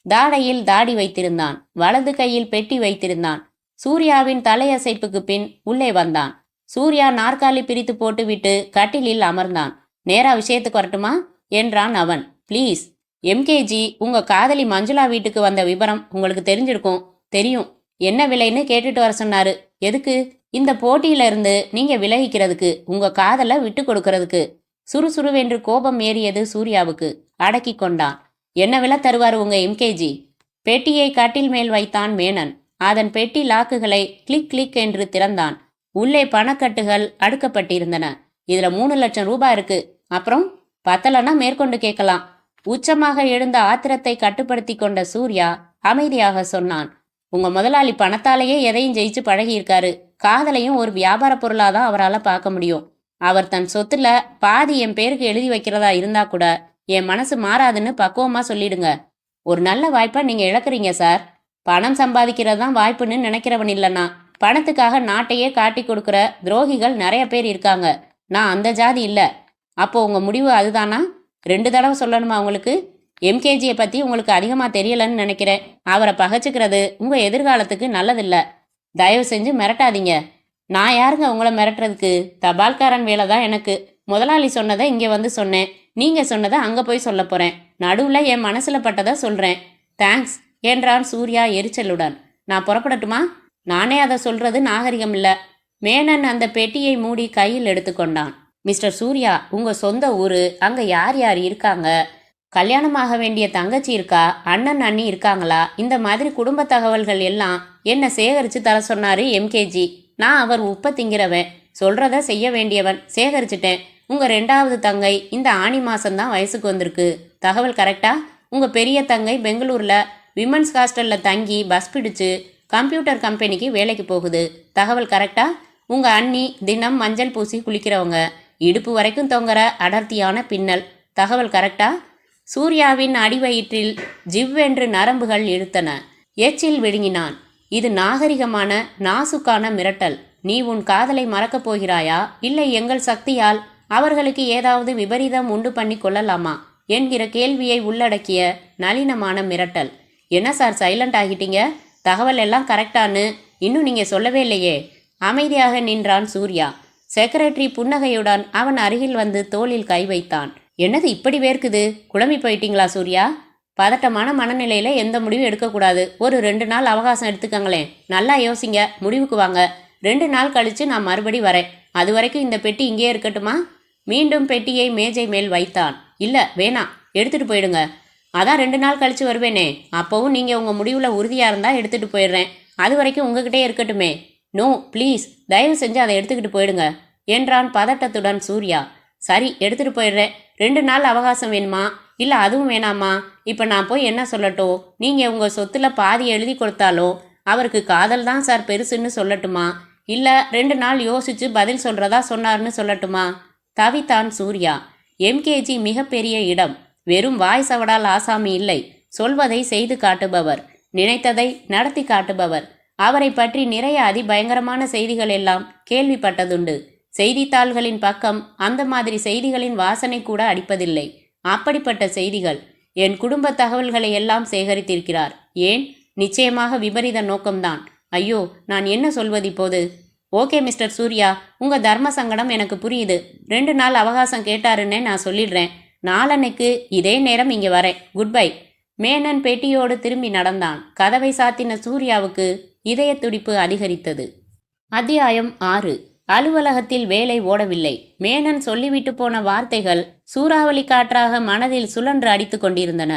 தாடையில் தாடி வைத்திருந்தான். வலது கையில் பெட்டி வைத்திருந்தான். சூர்யாவின் தலையசைப்புக்கு பின் உள்ளே வந்தான். சூர்யா நாற்காலி பிரித்து போட்டுவிட்டு கட்டிலில் அமர்ந்தான். நேரா விஷயத்துக்கு வரட்டுமா என்றான் அவன். ப்ளீஸ். எம்கேஜி, உங்க காதலி மஞ்சுளா வீட்டுக்கு வந்த விவரம் உங்களுக்கு தெரிஞ்சிருக்கும். தெரியும். என்ன விலைன்னு கேட்டுட்டு வர சொன்னாரு. எதுக்கு? இந்த போட்டியில இருந்து நீங்க விலகிக்கிறதுக்கு, உங்க காதலை விட்டு கொடுக்கறதுக்கு. சுறுசுறுவென்று கோபம் ஏறியது சூர்யாவுக்கு. அடக்கி கொண்டான். என்ன விலை தருவார் உங்க எம்கேஜி? பெட்டியை கட்டில் மேல் வைத்தான் மேனன். அதன் பெட்டி லாக்குகளை கிளிக் கிளிக் என்று திறந்தான். உள்ளே பணக்கட்டுகள் அடுக்கப்பட்டிருந்தன. இதுல 3 லட்சம் ரூபாய் இருக்கு. அப்புறம் பத்தலன்னா மேற்கொண்டு கேட்கலாம். உச்சமாக எழுந்த ஆத்திரத்தை கட்டுப்படுத்தி கொண்ட சூர்யா அமைதியாக சொன்னான். உங்க முதலாளி பணத்தாலேயே எதையும் ஜெயிச்சு பழகியிருக்காரு. காதலையும் ஒரு வியாபார பொருளாதான் அவரால் பார்க்க முடியும். அவர் தன் சொத்துல பாதி என் பேருக்கு எழுதி வைக்கிறதா இருந்தா கூட என் மனசு மாறாதுன்னு பக்குவமா சொல்லிடுங்க. ஒரு நல்ல வாய்ப்பை நீங்க இழக்கிறீங்க சார். பணம் சம்பாதிக்கிறதான் வாய்ப்புன்னு நினைக்கிறவன் இல்லைன்னா பணத்துக்காக நாட்டையே காட்டி கொடுக்குற துரோகிகள் நிறைய பேர் இருக்காங்க. நான் அந்த ஜாதி இல்லை. அப்போ உங்க முடிவு அதுதானா? 2 தடவை சொல்லணுமா உங்களுக்கு? எம்கேஜியை பத்தி உங்களுக்கு அதிகமா தெரியலன்னு நினைக்கிறேன். அவரை பகைச்சுக்கிறது உங்க எதிர்காலத்துக்கு நல்லதில்ல. தயவு செஞ்சு மிரட்டாதீங்க. நான் யாருங்க உங்களை மிரட்டுறதுக்கு? தபால்காரன் வேலை தான் எனக்கு. முதலாளி சொன்னதை இங்கே வந்து சொன்னேன். நீங்க சொன்னதை அங்க போய் சொல்ல போறேன். நடுவுல என் மனசுல பட்டதை சொல்றேன். தேங்க்ஸ் என்றான் சூர்யா எரிச்சலுடன். நான் புறப்படட்டுமா? நானே அதை சொல்றது நாகரிகம் இல்ல. மேனன் அந்த பெட்டியை மூடி கையில் எடுத்துக்கொண்டான். மிஸ்டர் சூர்யா, உங்க சொந்த ஊரு, அங்க யார் யார் இருக்காங்க? கல்யாணமாக வேண்டிய தங்கச்சி இருக்கா? அண்ணன் அண்ணி இருக்காங்களா? இந்த மாதிரி குடும்ப தகவல்கள் எல்லாம் என்ன சேகரித்து தர சொன்னாரு எம்கேஜி. நான் அவர் உப்ப திங்கிறவன், சொல்றத செய்ய வேண்டியவன். சேகரிச்சிட்டேன். உங்க 2வது தங்கை இந்த ஆணி மாசம்தான் வயசுக்கு வந்திருக்கு. தகவல் கரெக்டா? உங்க பெரிய தங்கை பெங்களூர்ல விமன்ஸ் ஹாஸ்டல்ல தங்கி பஸ் பிடிச்சு கம்ப்யூட்டர் கம்பெனிக்கு வேலைக்கு போகுது. தகவல் கரெக்டா? உங்க அண்ணி தினம் மஞ்சள் பூசி குளிக்கிறவங்க. இடுப்பு வரைக்கும் தொங்குற அடர்த்தியான பின்னல். தகவல் கரெக்டா? சூர்யாவின் அடிவயிற்றில் ஜிவ்வென்று நரம்புகள் இழுத்தன. எச்சில் விழுங்கினான். இது நாகரிகமான நாசுக்கான மிரட்டல். நீ உன் காதலை மறக்கப் போகிறாயா? இல்லை எங்கள் சக்தியால் அவர்களுக்கு ஏதாவது விபரீதம் உண்டு பண்ணி கொள்ளலாமா என்கிற கேள்வியை உள்ளடக்கிய நளினமான மிரட்டல். என்ன சார் சைலண்ட் ஆகிட்டீங்க? தகவல் எல்லாம் கரெக்டான்னு இன்னும் நீங்க சொல்லவே இல்லையே. அமைதியாக நின்றான் சூர்யா. செக்ரட்டரி புன்னகையுடன் அவன் அருகில் வந்து தோளில் கை வைத்தான். என்னது இப்படி வேர்க்குது? குழம்பி போயிட்டீங்களா சூர்யா? பதட்டமான மனநிலையில எந்த முடிவும் எடுக்கக்கூடாது. ஒரு 2 நாள் அவகாசம் எடுத்துக்கங்களேன். நல்லா யோசிங்க, முடிவுக்கு வாங்க. 2 நாள் கழிச்சு நான் மறுபடி வரேன். அது வரைக்கும் இந்த பெட்டி இங்கே இருக்கட்டுமா? மீண்டும் பெட்டியை மேஜை மேல் வைத்தான். இல்ல வேணாம், எடுத்துட்டு போயிடுங்க. அதான் 2 நாள் கழிச்சு வருவேனே, அப்பவும் நீங்க உங்க முடிவுல உறுதியா இருந்தா எடுத்துட்டு போயிடுறேன். அது வரைக்கும் உங்ககிட்டே இருக்கட்டுமே. நோ ப்ளீஸ், தயவு செஞ்சு அதை எடுத்துக்கிட்டு போயிடுங்க என்றான் பதட்டத்துடன் சூர்யா. சரி, எடுத்துட்டு போயிடுறேன். 2 நாள் அவகாசம் வேணுமா? இல்ல அதுவும் வேணாமா? இப்ப நான் போய் என்ன சொல்லட்டும்? நீங்க உங்க சொத்துல பாதி எழுதி கொடுத்தாலும் அவருக்கு காதல் தான் சார் பெருசுன்னு சொல்லட்டுமா? இல்ல 2 நாள் யோசிச்சு பதில் சொல்றதா சொன்னார்னு சொல்லட்டுமா? தவித்தான் சூர்யா. எம்கேஜி மிகப்பெரிய இடம். வெறும் வாய் சவடால் ஆசாமி இல்லை, சொல்வதை செய்து காட்டுபவர், நினைத்ததை நடத்தி காட்டுபவர். அவரை பற்றி நிறைய அதிபயங்கரமான செய்திகள் எல்லாம் கேள்விப்பட்டதுண்டு. செய்தித்தாள்களின் பக்கம் அந்த மாதிரி செய்திகளின் வாசனை கூட அடிப்பதில்லை. அப்படிப்பட்ட செய்திகள். என் குடும்ப தகவல்களை எல்லாம் சேகரித்திருக்கிறார். ஏன்? நிச்சயமாக விபரீத நோக்கம்தான். ஐயோ, நான் என்ன சொல்வது இப்போது? ஓகே மிஸ்டர் சூர்யா, உங்க தர்ம சங்கடம் எனக்கு புரியுது. 2 நாள் அவகாசம் கேட்டாருன்னே நான் சொல்லிடுறேன். நாளன்னைக்கு இதே நேரம் இங்க வரேன். Good bye. மேனன் பெட்டியோடு திரும்பி நடந்தான். கதவை சாத்தின சூர்யாவுக்கு இதய துடிப்பு அதிகரித்தது. அத்தியாயம் 6. அலுவலகத்தில் வேலை ஓடவில்லை. மேனன் சொல்லிவிட்டு போன வார்த்தைகள் சூறாவளி காற்றாக மனதில் சுழன்று அடித்துக் கொண்டிருந்தன.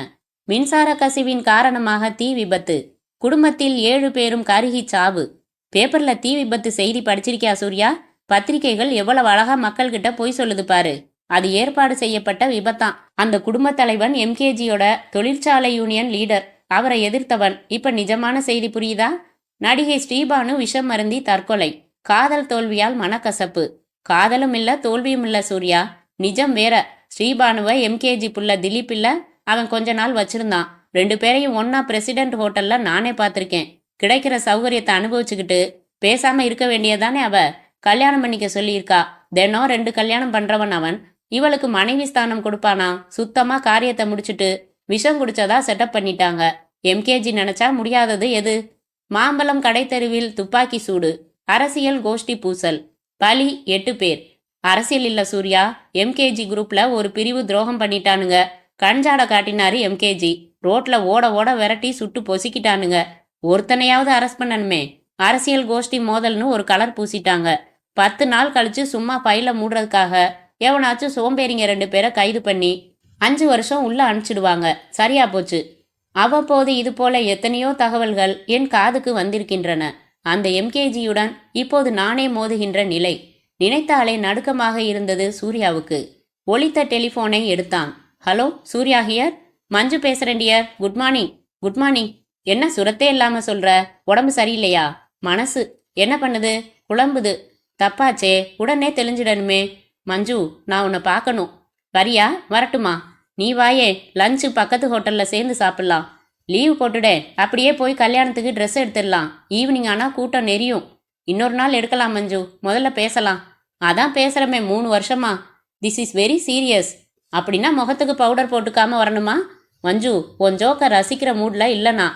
மின்சார கசிவின் காரணமாக தீ விபத்து. குடும்பத்தில் 7 பேரும் கருகி சாவு. பேப்பர்ல தீ விபத்து செய்தி படிச்சிருக்கியா சூர்யா? பத்திரிகைகள் எவ்வளவு அழகா மக்கள்கிட்ட பொய் சொல்லுது பாரு. அது ஏற்பாடு செய்யப்பட்ட விபத்தான். அந்த குடும்ப தலைவன் எம்கேஜியோட தொழிற்சாலை யூனியன் லீடர். அவரை எதிர்த்தவன். இப்ப நிஜமான செய்தி புரியுதா? நடிகை ஸ்ரீபானு விஷம் மருந்தி தற்கொலை. காதல் தோல்வியால் மனக்கசப்பு. காதலும் இல்ல தோல்வியும் இல்ல சூர்யா, நிஜம் வேற. ஸ்ரீபானுவை எம்கேஜி புள்ள திலீப் இல்ல, அவன் கொஞ்ச நாள் வச்சிருந்தான். 2 பேரையும் ஒன்னா பிரசிடென்ட் ஹோட்டல்ல நானே பார்த்திருக்கேன். கிடைக்கிற சௌகரியத்தை அனுபவிச்சுக்கிட்டு பேசாம இருக்க வேண்டியதானே அவ. கல்யாணம் பண்ணிக்க சொல்லியிருக்கா. தினம் 2 கல்யாணம் பண்றவன் அவன். இவளுக்கு மனைவி ஸ்தானம் கொடுப்பானா? சுத்தமா காரியத்தை முடிச்சுட்டு விஷம் குடிச்சதா செட்டப் பண்ணிட்டாங்க. எம்கேஜி நினைச்சா முடியாதது எது? மாம்பழம் கடைத்தெருவில் துப்பாக்கி சூடு. அரசியல் கோஷ்டி பூசல். பலி 8 பேர். அரசியல் இல்ல சூர்யா, எம்கேஜி குரூப்ல ஒரு பிரிவு துரோகம் பண்ணிட்டானுங்க. கஞ்சாட காட்டினாரு எம்கேஜி. ரோட்ல ஓட ஓட விரட்டி சுட்டு பொசிக்கிட்டானுங்க. ஒருத்தனையாவது அரெஸ்ட் பண்ணணுமே. அரசியல் கோஷ்டி மோதல்னு ஒரு கலர் பூசிட்டாங்க. 10 நாள் கழிச்சு சும்மா பையில மூடுறதுக்காக எவனாச்சும் சோம்பேறிங்க 2 பேரை கைது பண்ணி 5 வருஷம் உள்ள அனுப்பிச்சிடுவாங்க. சரியா போச்சு. அவ்வப்போது இது போல எத்தனையோ தகவல்கள் என் காதுக்கு வந்திருக்கின்றன. அந்த எம்கேஜியுடன் இப்போது நானே மோதுகின்ற நிலை. நினைத்தாலே நடுக்கமாக இருந்தது சூர்யாவுக்கு. ஒலித்த டெலிஃபோனை எடுத்தான். Hello, Surya here. மஞ்சு பேசுறேன் dear. Good morning. Good morning. என்ன சுரத்தே இல்லாம சொல்ற? உடம்பு சரியில்லையா? மனசு என்ன பண்ணுது? குழம்புது. தப்பாச்சே, உடனே தெளிஞ்சிடணுமே. மஞ்சு, நான் உன்னை பார்க்கணும். வரியா? வரட்டுமா? நீ வாயே, லஞ்சு பக்கத்து ஹோட்டல்ல சேர்ந்து சாப்பிடலாம். லீவு போட்டுடே, அப்படியே போய் கல்யாணத்துக்கு ட்ரெஸ் எடுத்துடலாம். ஈவினிங் ஆனால் கூட்டம் நெறியும். இன்னொரு நாள் எடுக்கலாம் மஞ்சு, முதல்ல பேசலாம். அதான் பேசுகிறமே 3 வருஷமா. This is very serious. அப்படின்னா முகத்துக்கு பவுடர் போட்டுக்காம வரணுமா? மஞ்சு, உன் ஜோக்கை ரசிக்கிற மூட்ல இல்லைனா.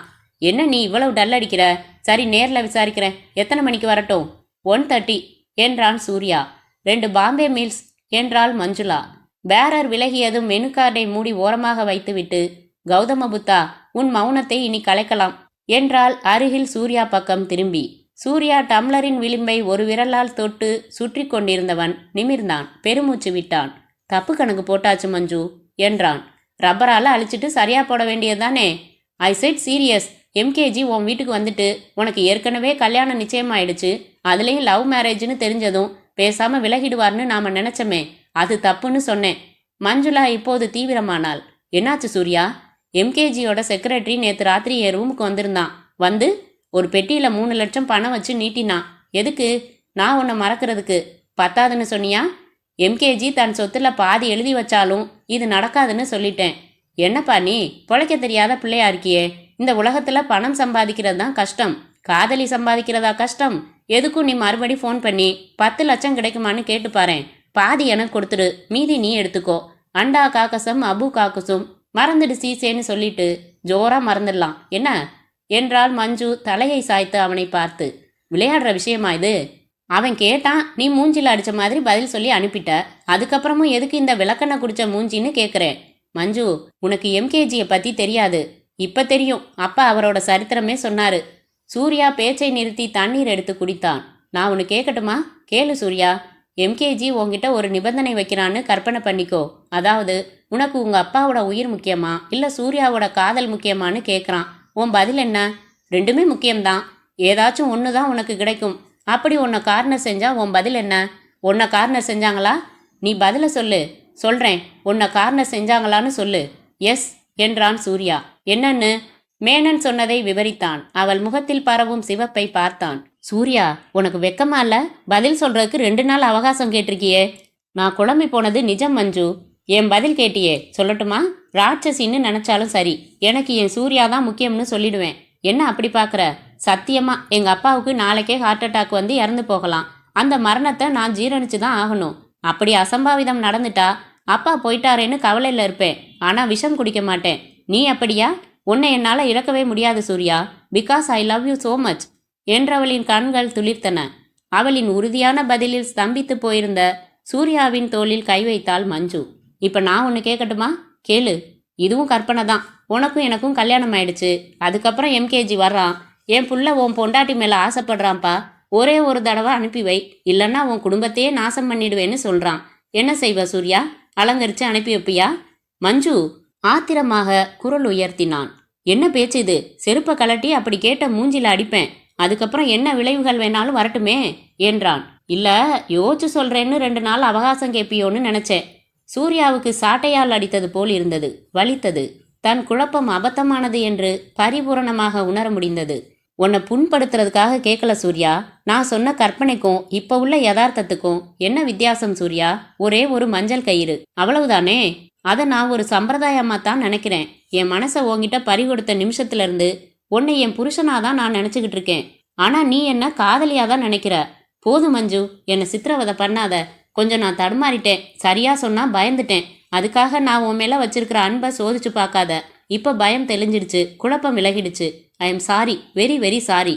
என்ன நீ இவ்வளவு டல் அடிக்கிற? சரி, நேரில் விசாரிக்கிறேன். எத்தனை மணிக்கு வரட்டும்? 1:30 என்றான் சூர்யா. 2 பாம்பே மீல்ஸ் என்றாள் மஞ்சுளா. பேரர் விலகியதும் மெனு கார்டை மூடி ஓரமாக வைத்துவிட்டு, கௌதம புத்தா, உன் மௌனத்தை இனி கலைக்கலாம் என்றாள் அருகில் சூர்யா பக்கம் திரும்பி. சூர்யா டம்ளரின் விளிம்பை ஒரு விரலால் தொட்டு சுற்றி கொண்டிருந்தவன் நிமிர்ந்தான். பெருமூச்சு விட்டான். தப்பு கணக்கு போட்டாச்சு மஞ்சு என்றான். ரப்பரால அழிச்சிட்டு சரியா போட வேண்டியதுதானே? ஐ செட் சீரியஸ். எம்கேஜி உன் வீட்டுக்கு வந்துட்டு உனக்கு ஏற்கனவே கல்யாணம் நிச்சயமாயிடுச்சு. அதுலேயும் லவ் மேரேஜ்னு தெரிஞ்சதும் பேசாம விலகிடுவார்னு நாம நினைச்சோமே, அது தப்புன்னு சொன்னேன். மஞ்சுளா இப்போது தீவிரமானாள். என்னாச்சு சூர்யா? எம்கேஜியோட செக்ரட்டரி நேற்று ராத்திரி என் ரூமுக்கு வந்திருந்தான். வந்து ஒரு பெட்டியில 3 லட்சம் பணம் வச்சு நீட்டினான். எதுக்கு? நான் உன்னை மறக்கிறதுக்கு. பத்தாதுன்னு சொன்னியா? எம்கேஜி தன் சொத்துல பாதி எழுதி வச்சாலும் இது நடக்காதுன்னு சொல்லிட்டேன். என்னப்பா நீ பொழைக்க தெரியாத பிள்ளையா இருக்கியே. இந்த உலகத்துல பணம் சம்பாதிக்கிறது தான் கஷ்டம். காதலி சம்பாதிக்கிறதா கஷ்டம்? எதுக்கும் நீ மறுபடி ஃபோன் பண்ணி 10 லட்சம் கிடைக்குமான்னு கேட்டு பாறேன். பாதி எனக்கு கொடுத்துடு, மீதி நீ எடுத்துக்கோ. அண்டா காக்கசம் அபு காக்கசும் மறந்துடு சீசேன்னு சொல்லிட்டு ஜோரா மறந்துடலாம் என்ன என்றாள் மஞ்சு தலையை சாய்த்து அவனை பார்த்து. விளையாடுற விஷயமா இது? அவன் கேட்டான், நீ மூஞ்சில அடிச்ச மாதிரி பதில் சொல்லி அனுப்பிட்ட. அதுக்கப்புறமும் எதுக்கு இந்த விளக்கெண்ண குடிச்ச மூஞ்சின்னு கேட்குறேன். மஞ்சு, உனக்கு எம்கேஜியை பத்தி தெரியாது. இப்ப தெரியும். அப்பா அவரோட சரித்திரமே சொன்னாரு. சூர்யா பேச்சை நிறுத்தி தண்ணீர் எடுத்து குடித்தான். நான் உன்னை கேட்கட்டுமா? கேளு சூர்யா. எம்கேஜி உன்கிட்ட ஒரு நிபந்தனை வைக்கிறான்னு கற்பனை பண்ணிக்கோ. அதாவது, உனக்கு உங்க அப்பாவோட உயிர் முக்கியமா இல்ல சூர்யாவோட காதல் முக்கியமான்னு கேட்குறான். உன் பதில் என்ன? 2மே முக்கியம்தான். ஏதாச்சும் ஒன்று தான் உனக்கு கிடைக்கும். அப்படி உன்னை கார்னர் செஞ்சா உன் பதில் என்ன? உன்னை கார்னர் செஞ்சாங்களா? நீ பதில சொல்லு. சொல்றேன், உன்னை கார்னர் செஞ்சாங்களான்னு சொல்லு. எஸ் என்றான் சூர்யா. என்னன்னு? மேனன் சொன்னதை விவரித்தான். அவள் முகத்தில் பரவும் சிவப்பை பார்த்தான். சூர்யா, உனக்கு வெக்கமா இல்ல? பதில் சொல்றதுக்கு 2 நாள் அவகாசம் கேட்டிருக்கியே. நான் குழம்பி போனது நிஜம் மஞ்சு. என் பதில் கேட்டியே, சொல்லட்டுமா? ராட்சசின்னு நினைச்சாலும் சரி, எனக்கு என் சூர்யா தான் முக்கியம்னு சொல்லிடுவேன். என்ன அப்படி பார்க்குற? சத்தியமா எங்க அப்பாவுக்கு நாளைக்கே ஹார்ட் அட்டாக் வந்து இறந்து போகலாம். அந்த மரணத்தை நான் ஜீரணிச்சு தான் ஆகணும். அப்படி அசம்பாவிதம் நடந்துட்டா அப்பா போயிட்டாரேன்னு கவலையில் இருப்பேன். ஆனா விஷம் குடிக்க மாட்டேன். நீ அப்படியா? உன்னை என்னால் இழக்கவே முடியாது Surya. Because I love you so much என்றவளின் கண்கள் துளிர்த்தன. அவளின் உறுதியான பதிலில் ஸ்தம்பித்து போயிருந்த சூர்யாவின் தோளில் கை வைத்தாள் மஞ்சு. இப்ப நான் ஒன்று கேட்கட்டுமா? கேளு. இதுவும் கற்பனை தான். உனக்கும் எனக்கும் கல்யாணம் ஆயிடுச்சு. அதுக்கப்புறம் எம்கேஜி வர்றான். என் புள்ள உன் பொண்டாட்டி மேல ஆசைப்படுறான்ப்பா. ஒரே ஒரு தடவை அனுப்பி வை, இல்லைன்னா உன் குடும்பத்தையே நாசம் பண்ணிடுவேன்னு சொல்றான். என்ன செய்வ சூர்யா? அலங்கரிச்சு அனுப்பி வைப்பியா? மஞ்சு ஆத்திரமாக குரல் உயர்த்தினான். என்ன பேச்சு இது? செருப்பை கலட்டி அப்படி கேட்ட மூஞ்சில அடிப்பேன். அதுக்கப்புறம் என்ன விளைவுகள் வேணாலும் வரட்டுமே என்றான். இல்ல, யோசிச்சு சொல்றேன்னு 2 நாள் அவகாசம் கேட்பியோன்னு நினைச்சேன். சூர்யாவுக்கு சாட்டையால் அடித்தது போல் இருந்தது. வலித்தது. தன் குழப்பம் அபத்தமானது என்று பரிபூரணமாக உணர முடிந்தது. உன்னை புண்படுத்துறதுக்காக கேட்கல சூர்யா. நான் சொன்ன கற்பனைக்கும் இப்ப உள்ள யதார்த்தத்துக்கும் என்ன வித்தியாசம் சூர்யா? ஒரே ஒரு மஞ்சள் கயிறு, அவ்வளவுதானே. அதை நான் ஒரு சம்பிரதாயமா தான் நினைக்கிறேன். என் மனசை உன்கிட்ட பறி கொடுத்த நிமிஷத்துல இருந்து உன்னை என் புருஷனாதான் நான் நினைச்சுக்கிட்டு இருக்கேன். ஆனா நீ என்ன காதலியாதான் நினைக்கிற. போதும் மஞ்சு, என்னை சித்திரவதை பண்ணாத. கொஞ்சம் நான் தடுமாறிட்டேன். சரியா சொன்னா பயந்துட்டேன். அதுக்காக நான் உன் மேல வச்சிருக்கிற அன்பை சோதிச்சு பார்க்காத. இப்ப பயம் தெளிஞ்சிடுச்சு, குழப்பம் விலகிடுச்சு. I am sorry, very very sorry.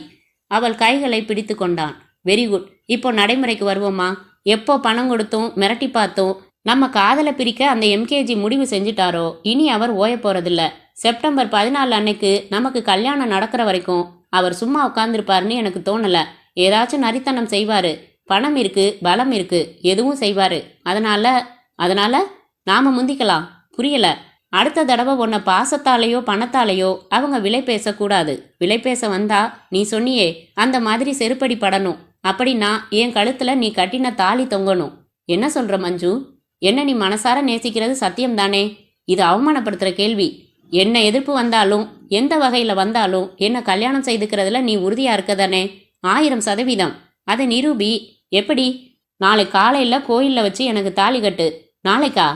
அவள் கைகளை பிடித்து கொண்டான். Very good. இப்போ நடைமுறைக்கு வருவோமா? எப்போ பணம் கொடுத்தோம், மிரட்டி பார்த்தோம், நம்ம காதலை பிரிக்க அந்த எம்கேஜி முடிவு செஞ்சுட்டாரோ இனி அவர் ஓய போறதில்ல. செப்டம்பர் 14 அன்னைக்கு நமக்கு கல்யாணம் நடக்கிற வரைக்கும் அவர் சும்மா உட்கார்ந்துருப்பாருன்னு எனக்கு தோணல. ஏதாச்சும் நரித்தனம் செய்வாரு. பணம் இருக்கு, பலம் இருக்கு, எதுவும் செய்வாரு. அதனால நாம முந்திக்கலாம். புரியல? அடுத்த தடவை உன்னை பாசத்தாலேயோ பணத்தாலேயோ அவங்க விலை பேசக்கூடாது. விலை பேச வந்தா நீ சொன்னியே அந்த மாதிரி செருப்படி படணும். அப்படின்னா என் கழுத்துல நீ கட்டின தாலி தொங்கணும். என்ன சொல்ற மஞ்சு? என்ன நீ மனசார நேசிக்கிறது சத்தியம்தானே? இது அவமானப்படுத்துற கேள்வி. என்ன எதிர்ப்பு வந்தாலும் எந்த வகையில வந்தாலும் என்ன கல்யாணம் செய்துக்கிறதுல நீ உறுதியா இருக்கதானே? 1000%. அதை நிரூபி. எப்படி? நாளை காலையில கோயில்ல வச்சு எனக்கு தாலி கட்டு. நாளைக்கா?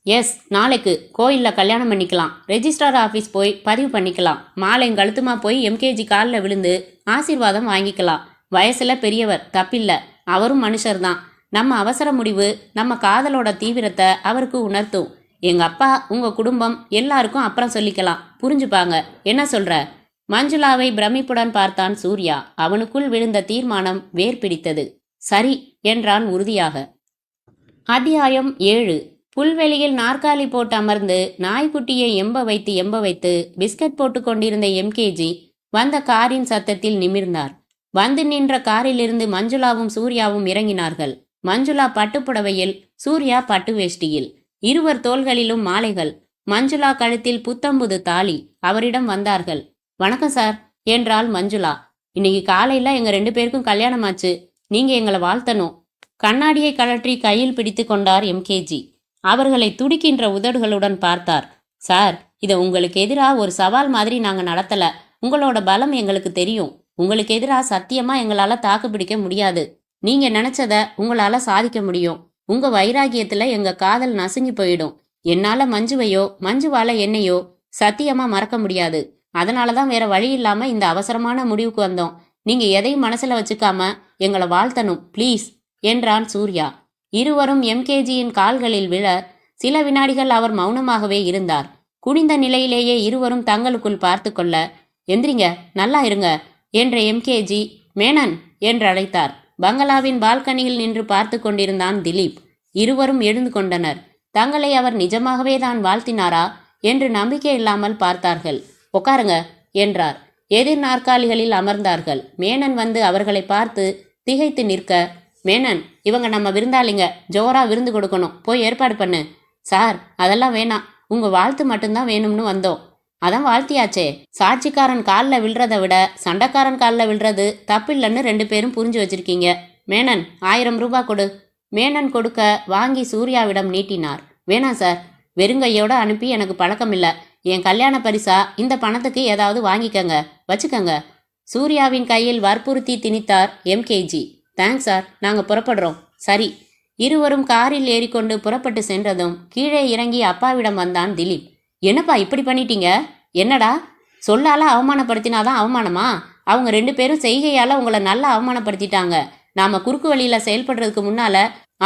எஸ், நாளைக்கு கோயில்ல கல்யாணம் பண்ணிக்கலாம். ரெஜிஸ்ட்ரார் ஆஃபீஸ் போய் பதிவு பண்ணிக்கலாம். மாலையும் கழுத்துமா போய் எம்கேஜி காலில் விழுந்து ஆசீர்வாதம் வாங்கிக்கலாம். வயசுல பெரியவர், தப்பில்ல. அவரும் மனுஷர்தான். நம்ம அவசர முடிவு நம்ம காதலோட தீவிரத்தை அவருக்கு உணர்த்தும். எங்க அப்பா, உங்க குடும்பம் எல்லாருக்கும் அப்புறம் சொல்லிக்கலாம். புரிஞ்சுப்பாங்க. என்ன சொல்ற? மஞ்சுளாவை பிரமிப்புடன் பார்த்தான் சூர்யா. அவனுக்குள் விழுந்த தீர்மானம் வேர் பிடித்தது. சரி என்றான் உறுதியாக. அத்தியாயம் 7. புல்வெளியில் நாற்காலி போட்டு அமர்ந்து நாய்க்குட்டியை எம்ப வைத்து பிஸ்கட் போட்டு கொண்டிருந்த எம்கேஜி வந்த காரின் சத்தத்தில் நிமிர்ந்தார். வந்து நின்ற காரிலிருந்து மஞ்சுளாவும் சூர்யாவும் இறங்கினார்கள். மஞ்சுளா பட்டுப்புடவையில், சூர்யா பட்டு வேஷ்டியில். இருவர் தோள்களிலும் மாலைகள். மஞ்சுளா கழுத்தில் புத்தம்புது தாலி. அவரிடம் வந்தார்கள். வணக்கம் சார் என்றாள் மஞ்சுளா. இன்னைக்கு காலையில எங்க 2 பேருக்கும் கல்யாணம் ஆச்சு. நீங்க எங்களை வாழ்த்தணும். கண்ணாடியை கழற்றி கையில் பிடித்து கொண்டார் எம்கேஜி. அவர்களை துடிக்கின்ற உதடுகளுடன் பார்த்தார். சார், இதை உங்களுக்கு எதிராக ஒரு சவால் மாதிரி நாங்க நடத்தல. உங்களோட பலம் எங்களுக்கு தெரியும். உங்களுக்கு எதிராக சத்தியமா எங்களால தாக்கு பிடிக்க முடியாது. நீங்க நினைச்சத உங்களால சாதிக்க முடியும். உங்க வைராகியத்துல எங்க காதல் நசுங்கி போயிடும். என்னால மஞ்சுவையோ மஞ்சுவால என்னையோ சத்தியமா மறக்க முடியாது. அதனாலதான் வேற வழி இல்லாம இந்த அவசரமான முடிவுக்கு வந்தோம். நீங்க எதையும் மனசுல வச்சுக்காம எங்களை வாழ்த்தணும் ப்ளீஸ் என்றான் சூர்யா. இருவரும் எம்கேஜியின் கால்களில் விழ சில வினாடிகள் அவர் மௌனமாகவே இருந்தார். குனிந்த நிலையிலேயே இருவரும் தங்களுக்குள் பார்த்து கொள்ள, எந்திரிங்க, நல்லா இருங்க என்ற எம்கேஜி மேனன் என்று அழைத்தார். பங்களாவின் பால்கனியில் நின்று பார்த்து கொண்டிருந்தான் திலீப். இருவரும் எழுந்து கொண்டனர். தங்களை அவர் நிஜமாகவே தான் வாழ்த்தினாரா என்று நம்பிக்கை இல்லாமல் பார்த்தார்கள். உட்காருங்க என்றார். எதிர் நாற்காலிகளில் அமர்ந்தார்கள். மேனன் வந்து அவர்களை பார்த்து திகைத்து நிற்க, மேனன், இவங்க நம்ம விருந்தாளிங்க, ஜோரா விருந்து கொடுக்கணும், போய் ஏற்பாடு பண்ணு. சார், அதெல்லாம் வேணாம், உங்க வாழ்த்து மட்டும்தான் வேணும்னு வந்தோம். அதான் வாழ்த்தியாச்சே. சாட்சிக்காரன் காலில் விழுறதை விட சண்டைக்காரன் காலில் விழுறது தப்பில்லைன்னு 2 பேரும் புரிஞ்சு வச்சிருக்கீங்க. மேனன், 1000 ரூபாய் கொடு. மேனன் கொடுக்க வாங்கி சூர்யாவிடம் நீட்டினார். வேணாம் சார், வெறுங்கையோட அனுப்பி எனக்கு பழக்கம் இல்லை. என் கல்யாண பரிசா இந்த பணத்துக்கு ஏதாவது வாங்கிக்கங்க, வச்சுக்கங்க. சூர்யாவின் கையில் வற்புறுத்தி திணித்தார் எம்கேஜி. தேங்க்ஸ் சார், நாங்கள் புறப்படுறோம். சரி. இருவரும் காரில் ஏறிக்கொண்டு புறப்பட்டு சென்றதும் கீழே இறங்கி அப்பாவிடம் வந்தான் திலீப். என்னப்பா இப்படி பண்ணிட்டீங்க? என்னடா, சொல்லால அவமானப்படுத்தினாதான் அவமானமா? அவங்க 2 பேரும் செய்கையால உங்களை நல்லா அவமானப்படுத்திட்டாங்க. நாம குறுக்கு வழியில செயல்படுறதுக்கு முன்னால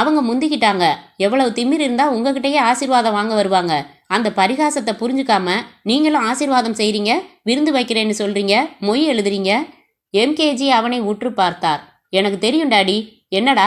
அவங்க முந்திக்கிட்டாங்க. எவ்வளவு திமிர் இருந்தா உங்ககிட்டயே ஆசீர்வாதம் வாங்க வருவாங்க. அந்த பரிகாசத்தை புரிஞ்சுக்காம நீங்களும் ஆசீர்வாதம் செய்றீங்க, விருந்து வைக்கிறேன்னு சொல்றீங்க, மொய் எழுதுறீங்க. எம்கேஜி அவனை உற்று பார்த்தார். எனக்கு தெரியும் டாடி. என்னடா,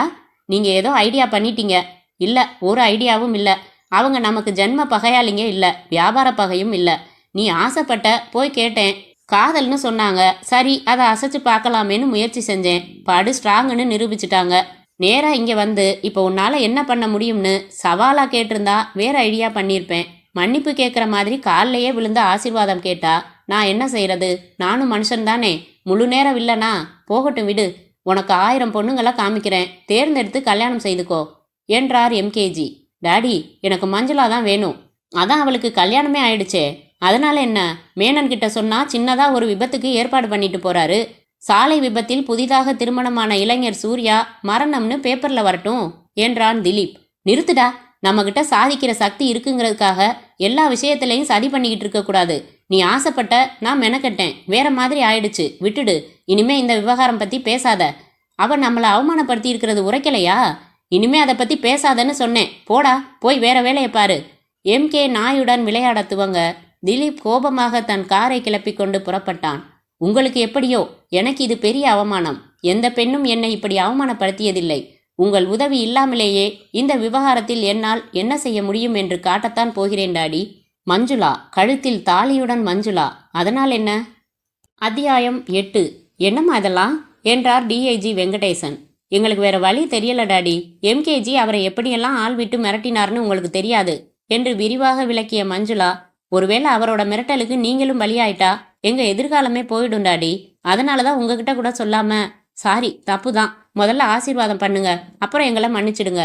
நீங்க ஏதோ ஐடியா பண்ணிட்டீங்க. இல்ல, ஒரு ஐடியாவும் இல்ல. அவங்க நமக்கு ஜென்ம பகையாளிங்க இல்ல, வியாபார பகையும் இல்ல. நீ ஆசைப்பட்ட, போய் கேட்டேன். காதல்னு சொன்னாங்க. சரி, அதை அசைச்சு பார்க்கலாமேன்னு முயற்சி செஞ்சேன். படு ஸ்ட்ராங்குன்னு நிரூபிச்சிட்டாங்க. நேரா இங்க வந்து இப்போ உன்னால என்ன பண்ண முடியும்னு சவாலா கேட்டிருந்தா வேற ஐடியா பண்ணியிருப்பேன். மன்னிப்பு கேட்குற மாதிரி காலிலேயே விழுந்து ஆசீர்வாதம் கேட்டா நான் என்ன செய்யறது? நானும் மனுஷன்தானே. முழு நேரம் இல்லனா போகட்டும் விடு. உனக்கு 1000 பொண்ணுங்களை காமிக்கிறேன். தேர்ந்தெடுத்து கல்யாணம் செய்துக்கோ என்றார் எம்கேஜி. டாடி, எனக்கு மஞ்சுளா தான் வேணும். அதான் அவளுக்கு கல்யாணமே ஆயிடுச்சே. அதனால என்ன? மேனன் கிட்ட சொன்னா சின்னதா ஒரு விபத்துக்கு ஏற்பாடு பண்ணிட்டு போறாரு. சாலை விபத்தில் புதிதாக திருமணமான இளைஞர் சூர்யா மரணம்னு பேப்பர்ல வரட்டும் என்றான் திலீப். நிறுத்துடா. நம்மகிட்ட சாதிக்கிற சக்தி இருக்குங்கிறதுக்காக எல்லா விஷயத்திலையும் சதி பண்ணிக்கிட்டு இருக்க கூடாது. நீ ஆசைப்பட்ட, நான் மெனக்கட்டேன். வேற மாதிரி ஆயிடுச்சு, விட்டுடு. இனிமே இந்த விவகாரம் பத்தி பேசாத. அவ நம்மளை அவமானப்படுத்தி இருக்கிறது உரைக்கலையா? இனிமே அதை பத்தி பேசாதன்னு சொன்னேன். போடா, போய் வேற வேலையை பாரு. எம்கே நாயுடன் விளையாட துவங்க திலீப் கோபமாக தன் காரை கிளப்பி கொண்டு புறப்பட்டான். உங்களுக்கு எப்படியோ, எனக்கு இது பெரிய அவமானம். எந்த பெண்ணும் என்னை இப்படி அவமானப்படுத்தியதில்லை. உங்கள் உதவி இல்லாமலேயே இந்த விவகாரத்தில் என்னால் என்ன செய்ய முடியும் என்று காட்டத்தான் போகிறேன் டாடி. மஞ்சுளா, கழுத்தில் தாலியுடன் மஞ்சுளா. அதனால் என்ன? அத்தியாயம் 8. என்னம்மா அதெல்லாம் என்றார் டிஐஜி வெங்கடேசன். எங்களுக்கு வேற வழி தெரியல டாடி. எம்கேஜி அவரை எப்படியெல்லாம் ஆள் விட்டு மிரட்டினார்னு உங்களுக்கு தெரியாது என்று விரிவாக விளக்கிய மஞ்சுளா, ஒருவேளை அவரோட மிரட்டலுக்கு நீங்களும் பலியாயிட்டா எங்க எதிர்காலமே போயிடும் டாடி. அதனாலதான் உங்ககிட்ட கூட சொல்லாம, சாரி, தப்பு தான். முதல்ல ஆசீர்வாதம் பண்ணுங்க, அப்புறம் எங்களை மன்னிச்சிடுங்க.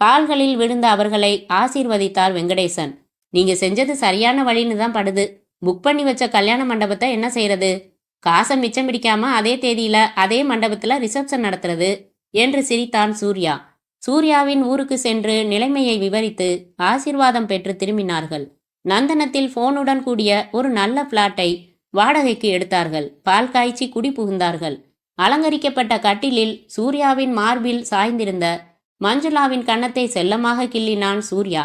கால்களில் விழுந்த அவர்களை ஆசீர்வதித்தார் வெங்கடேசன். நீங்க செஞ்சது சரியான வழின்னு தான் படுது. புக் பண்ணி வச்ச கல்யாண மண்டபத்தை என்ன செய்யறது? காசை மிச்சம் பிடிக்காம அதே தேதியில அதே மண்டபத்துல ரிசப்ஷன் நடத்துறது என்று சிரித்தான் சூர்யா. சூர்யாவின் ஊருக்கு சென்று நிலைமையை விவரித்து ஆசீர்வாதம் பெற்று திரும்பினார்கள். நந்தனத்தில் போனுடன் கூடிய ஒரு நல்ல பிளாட்டை வாடகைக்கு எடுத்தார்கள். பால் காய்ச்சி குடி புகுந்தார்கள். அலங்கரிக்கப்பட்ட கட்டிலில் சூர்யாவின் மார்பில் சாய்ந்திருந்த மஞ்சுளாவின் கன்னத்தை செல்லமாக கிள்ளினான் சூர்யா.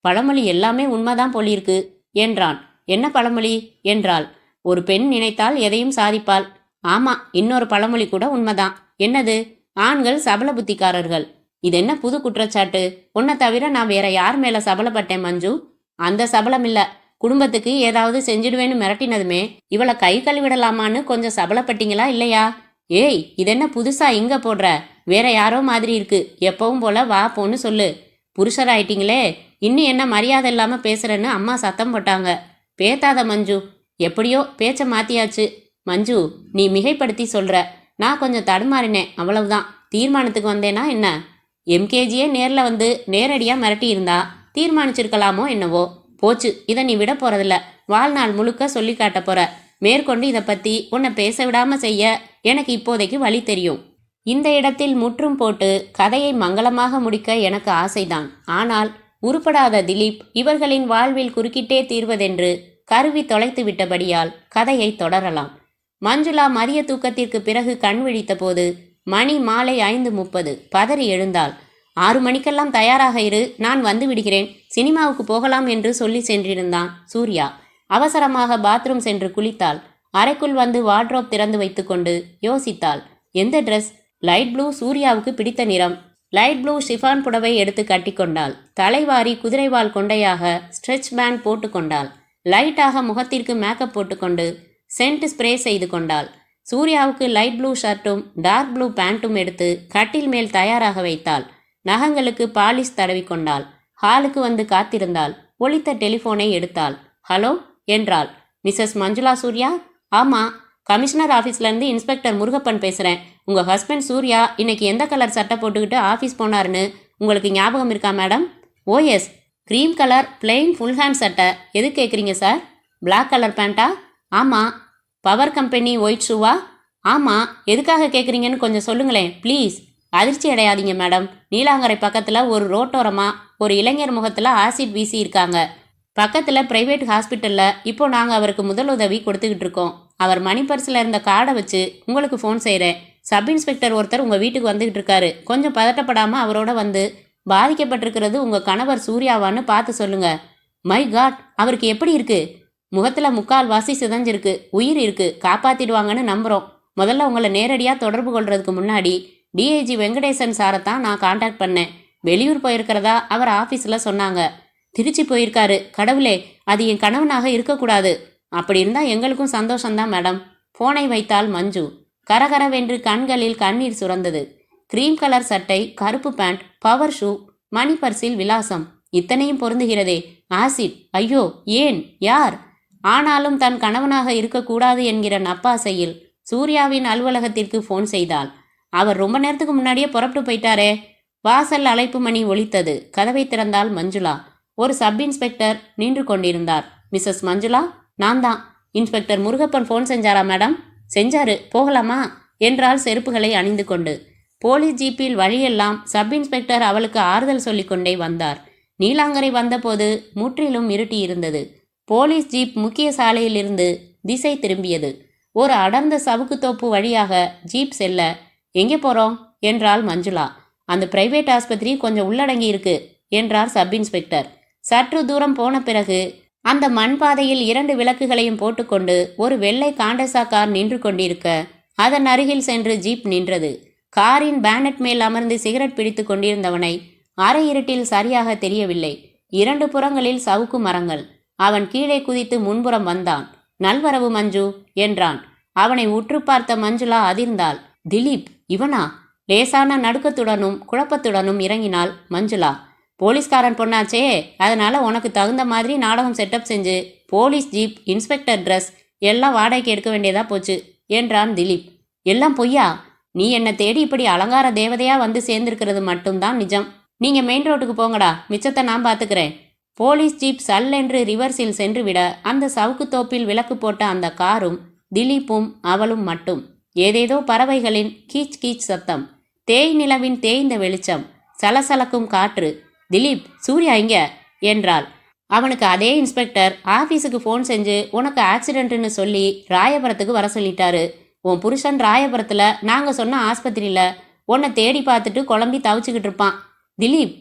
பழமொழி எல்லாமே உண்மைதான் போலிருக்கு என்றான். என்ன பழமொழி என்றாள். ஒரு பெண் நினைத்தால் எதையும் சாதிப்பாள். ஆமா, இன்னொரு பழமொழி கூட உண்மைதான். என்னது? ஆண்கள் சபல புத்திக்காரர்கள். இது என்ன புது குற்றச்சாட்டு? உன்னை தவிர நான் வேற யார் மேல சபலப்பட்டேன் மஞ்சு? அந்த சபலம் இல்ல. குடும்பத்துக்கு ஏதாவது செஞ்சிடுவேன்னு மிரட்டினதுமே இவளை கை கழுவிடலாமான்னு கொஞ்சம் சபலப்பட்டீங்களா இல்லையா? ஏய், இதென்ன புதுசா இங்க போடுற? வேற யாரோ மாதிரி இருக்கு. எப்பவும் போல வா போன்னு சொல்லு. புருஷராயிட்டீங்களே, இன்னும் என்ன மரியாதை இல்லாம பேசுறேன்னு அம்மா சத்தம் போட்டாங்க. பேத்தாத மஞ்சு. எப்படியோ பேச்ச மாத்தியாச்சு. மஞ்சு, நீ மிகைப்படுத்தி சொல்ற. நான் கொஞ்சம் தடுமாறினேன், அவ்வளவுதான். தீர்மானத்துக்கு வந்தேனா என்ன? எம்கேஜியே நேர்ல வந்து நேரடியா மிரட்டி இருந்தா தீர்மானிச்சிருக்கலாமோ என்னவோ. போச்சு, இதை நீ விட போறதில்ல. வாழ்நாள் முழுக்க சொல்லி காட்ட போற. மேற்கொண்டு இதை பத்தி உன்னை பேச விடாம செய்ய எனக்கு இப்போதைக்கு வழி தெரியும். இந்த இடத்தில் முற்றும் போட்டு கதையை மங்களமாக முடிக்க எனக்கு ஆசைதான். ஆனால் உருப்படாத திலீப் இவர்களின் வாழ்வில் குறுக்கிட்டே தீர்வதென்று கருவி தொலைத்து விட்டபடியால் கதையை தொடரலாம். மஞ்சுளா மதிய தூக்கத்திற்கு பிறகு கண் விழித்த போது மணி மாலை 5:30. பதறி எழுந்தாள். 6 மணிக்கெல்லாம் தயாராக இரு, நான் வந்து விடுகிறேன். சினிமாவுக்கு போகலாம் என்று சொல்லி சென்றிருந்தான் சூர்யா. அவசரமாக பாத்ரூம் சென்று குளித்தாள். அறைக்குள் வந்து வார்ட்ரோப் திறந்து வைத்துக்கொண்டு யோசித்தாள். எந்த ட்ரெஸ்? லைட் ப்ளூ சூர்யாவுக்கு பிடித்த நிறம். லைட் ப்ளூ ஷிஃபான் புடவை எடுத்து கட்டிக்கொண்டாள். தலைவாரி குதிரைவால் கொண்டையாக ஸ்ட்ரெச் பேண்ட் போட்டுக்கொண்டாள். லைட்டாக முகத்திற்கு மேக்கப் போட்டுக்கொண்டு சென்ட் ஸ்ப்ரே செய்து கொண்டாள். சூர்யாவுக்கு லைட் ப்ளூ ஷர்ட்டும் டார்க் ப்ளூ பேண்ட்டும் எடுத்து கட்டில் மேல் தயாராக வைத்தாள். நகங்களுக்கு பாலிஷ் தடவி கொண்டாள். ஹாலுக்கு வந்து காத்திருந்தாள். ஒலித்த டெலிஃபோனை எடுத்தாள். ஹலோ என்றாள். மிஸ்ஸஸ் மஞ்சுளா சூர்யா? ஆமா, கமிஷனர் ஆஃபீஸ்லேருந்து இன்ஸ்பெக்டர் முருகப்பன் பேசுகிறேன். உங்கள் ஹஸ்பண்ட் சூர்யா இன்னைக்கு எந்த கலர் சட்டை போட்டுக்கிட்டு ஆஃபீஸ் போனாருன்னு உங்களுக்கு ஞாபகம் இருக்கா madam? Oh yes, cream colour plain full hand சட்டை. எது கேட்குறீங்க சார்? பிளாக் கலர் பேண்ட்டா? ஆமாம். பவர் கம்பெனி ஒயிட் ஷூவா? ஆமாம். எதுக்காக கேட்குறீங்கன்னு கொஞ்சம் சொல்லுங்களேன் ப்ளீஸ். அதிர்ச்சி அடையாதீங்க மேடம். நீலாங்கரை பக்கத்தில் ஒரு ரோட்டோரமாக ஒரு இளைஞர் முகத்தில் ஆசிட் வீசி இருக்காங்க. பக்கத்தில் ப்ரைவேட் ஹாஸ்பிட்டலில் இப்போ நாங்கள் அவருக்கு முதலுதவி கொடுத்துக்கிட்டு இருக்கோம். அவர் மணி பர்ஸில் இருந்த கார்டை வச்சு உங்களுக்கு ஃபோன் செய்கிறேன். சப் இன்ஸ்பெக்டர் ஒருத்தர் உங்கள் வீட்டுக்கு வந்துக்கிட்டு இருக்காரு. கொஞ்சம் பதட்டப்படாமல் அவரோட வந்து பாதிக்கப்பட்டிருக்கிறது உங்கள் கணவர் சூர்யாவான்னு பார்த்து சொல்லுங்க. மை காட், அவருக்கு எப்படி இருக்கு? முகத்தில் 3/4 சிதஞ்சிருக்கு. உயிர் இருக்கு, காப்பாற்றிடுவாங்கன்னு நம்புகிறோம். முதல்ல உங்களை நேரடியாக தொடர்பு கொள்றதுக்கு முன்னாடி டிஐஜி வெங்கடேசன் சாரைத்தான் நான் காண்டாக்ட் பண்ணேன். வெளியூர் போயிருக்கிறதா அவர் ஆஃபீஸில் சொன்னாங்க. திருச்சி போயிருக்காரு. கடவுளே, அது என் கணவனாக இருக்கக்கூடாது. அப்படி இருந்தா எங்களுக்கும் சந்தோஷம்தான் மேடம். போனை வைத்தாள் மஞ்சு. கரகரவென்று கண்களில் கண்ணீர் சுரந்தது. கிரீம் கலர் சட்டை, கருப்பு பேண்ட், பவர் ஷூ, மணி பர்சில் விலாசம், இத்தனையும் பொருந்துகிறதே. ஆசிட்! ஐயோ, ஏன்? யார்? ஆனாலும் தன் கணவனாக இருக்கக்கூடாது என்கிற நப்பாசையில் சூர்யாவின் அலுவலகத்திற்கு போன் செய்தாள். அவர் ரொம்ப நேரத்துக்கு முன்னாடியே புறப்பட்டு போயிட்டாரே. வாசல் அழைப்பு மணி ஒலித்தது. கதவை திறந்தாள் மஞ்சுளா. ஒரு சப் இன்ஸ்பெக்டர் நின்று கொண்டிருந்தார். மிஸ்ஸஸ் மஞ்சுளா, நான் தான். இன்ஸ்பெக்டர் முருகப்பன் போன் செஞ்சாரா மேடம்? செஞ்சாரு, போகலாமா என்றால் செருப்புகளை அணிந்து கொண்டு. போலீஸ் ஜீப்பில் வழியெல்லாம் சப் இன்ஸ்பெக்டர் அவளுக்கு ஆறுதல் சொல்லிக்கொண்டே வந்தார். நீலாங்கரை வந்தபோது முற்றிலும் இருட்டியிருந்தது. போலீஸ் ஜீப் முக்கிய சாலையிலிருந்து திசை திரும்பியது. ஒரு அடர்ந்த சவுக்கு தோப்பு வழியாக ஜீப் செல்ல, எங்கே போறோம் என்றாள் மஞ்சுளா. அந்த பிரைவேட் ஆஸ்பத்திரி கொஞ்சம் உள்ளடங்கி இருக்கு என்றார் சப் இன்ஸ்பெக்டர். சற்று தூரம் போன பிறகு அந்த மண் பாதையில் 2 விளக்குகளையும் போட்டுக்கொண்டு ஒரு வெள்ளை காண்டசா கார் நின்று கொண்டிருக்க அதன் அருகில் சென்று ஜீப் நின்றது. காரின் பேனட் மேல் அமர்ந்து சிகரெட் பிடித்து கொண்டிருந்தவனை அரை இருட்டில் சரியாக தெரியவில்லை. 2 புறங்களில் சவுக்கு மரங்கள். அவன் கீழே குதித்து முன்புறம் வந்தான். நல்வரவு மஞ்சு என்றான். அவனை உற்று பார்த்த மஞ்சுளா அதிர்ந்தாள். திலீப், இவனா? லேசான நடுக்கத்துடனும் குழப்பத்துடனும் இறங்கினாள் மஞ்சுளா. போலீஸ்காரன் பொண்ணாச்சே, அதனால உனக்கு தகுந்த மாதிரி நாடகம் செட்டப் செஞ்சு போலீஸ் ஜீப், இன்ஸ்பெக்டர் ட்ரெஸ் எல்லாம் வாடகைக்கு எடுக்க வேண்டியதா போச்சு என்றான் திலீப். எல்லாம் பொய்யா? நீ என்னை தேடி இப்படி அலங்கார தேவதையா வந்து சேர்ந்திருக்கிறது மட்டும்தான் நிஜம். நீங்க மெயின் ரோட்டுக்கு போங்கடா, மிச்சத்தை நான் பார்த்துக்கிறேன். போலீஸ் ஜீப் சல்லென்று ரிவர்ஸில் சென்றுவிட அந்த சவுக்கு தோப்பில் விளக்கு போட்ட அந்த காரும் திலீப்பும் அவளும் மட்டும். ஏதேதோ பறவைகளின் கீச் கீச் சத்தம், தேய் நிலவின் தேய்ந்த வெளிச்சம், சலசலக்கும் காற்று. திலீப், சூர்யா இங்க என்றாள். அவனுக்கு அதே இன்ஸ்பெக்டர் ஆஃபீஸுக்கு ஃபோன் செஞ்சு உனக்கு ஆக்சிடென்ட்னு சொல்லி ராயபுரத்துக்கு வர சொல்லிட்டாரு. உன் புருஷன் ராயபுரத்தில் நாங்கள் சொன்ன ஆஸ்பத்திரியில் உன்னை தேடி பார்த்துட்டு குழம்பி தவிச்சுக்கிட்டு இருப்பான். திலீப்,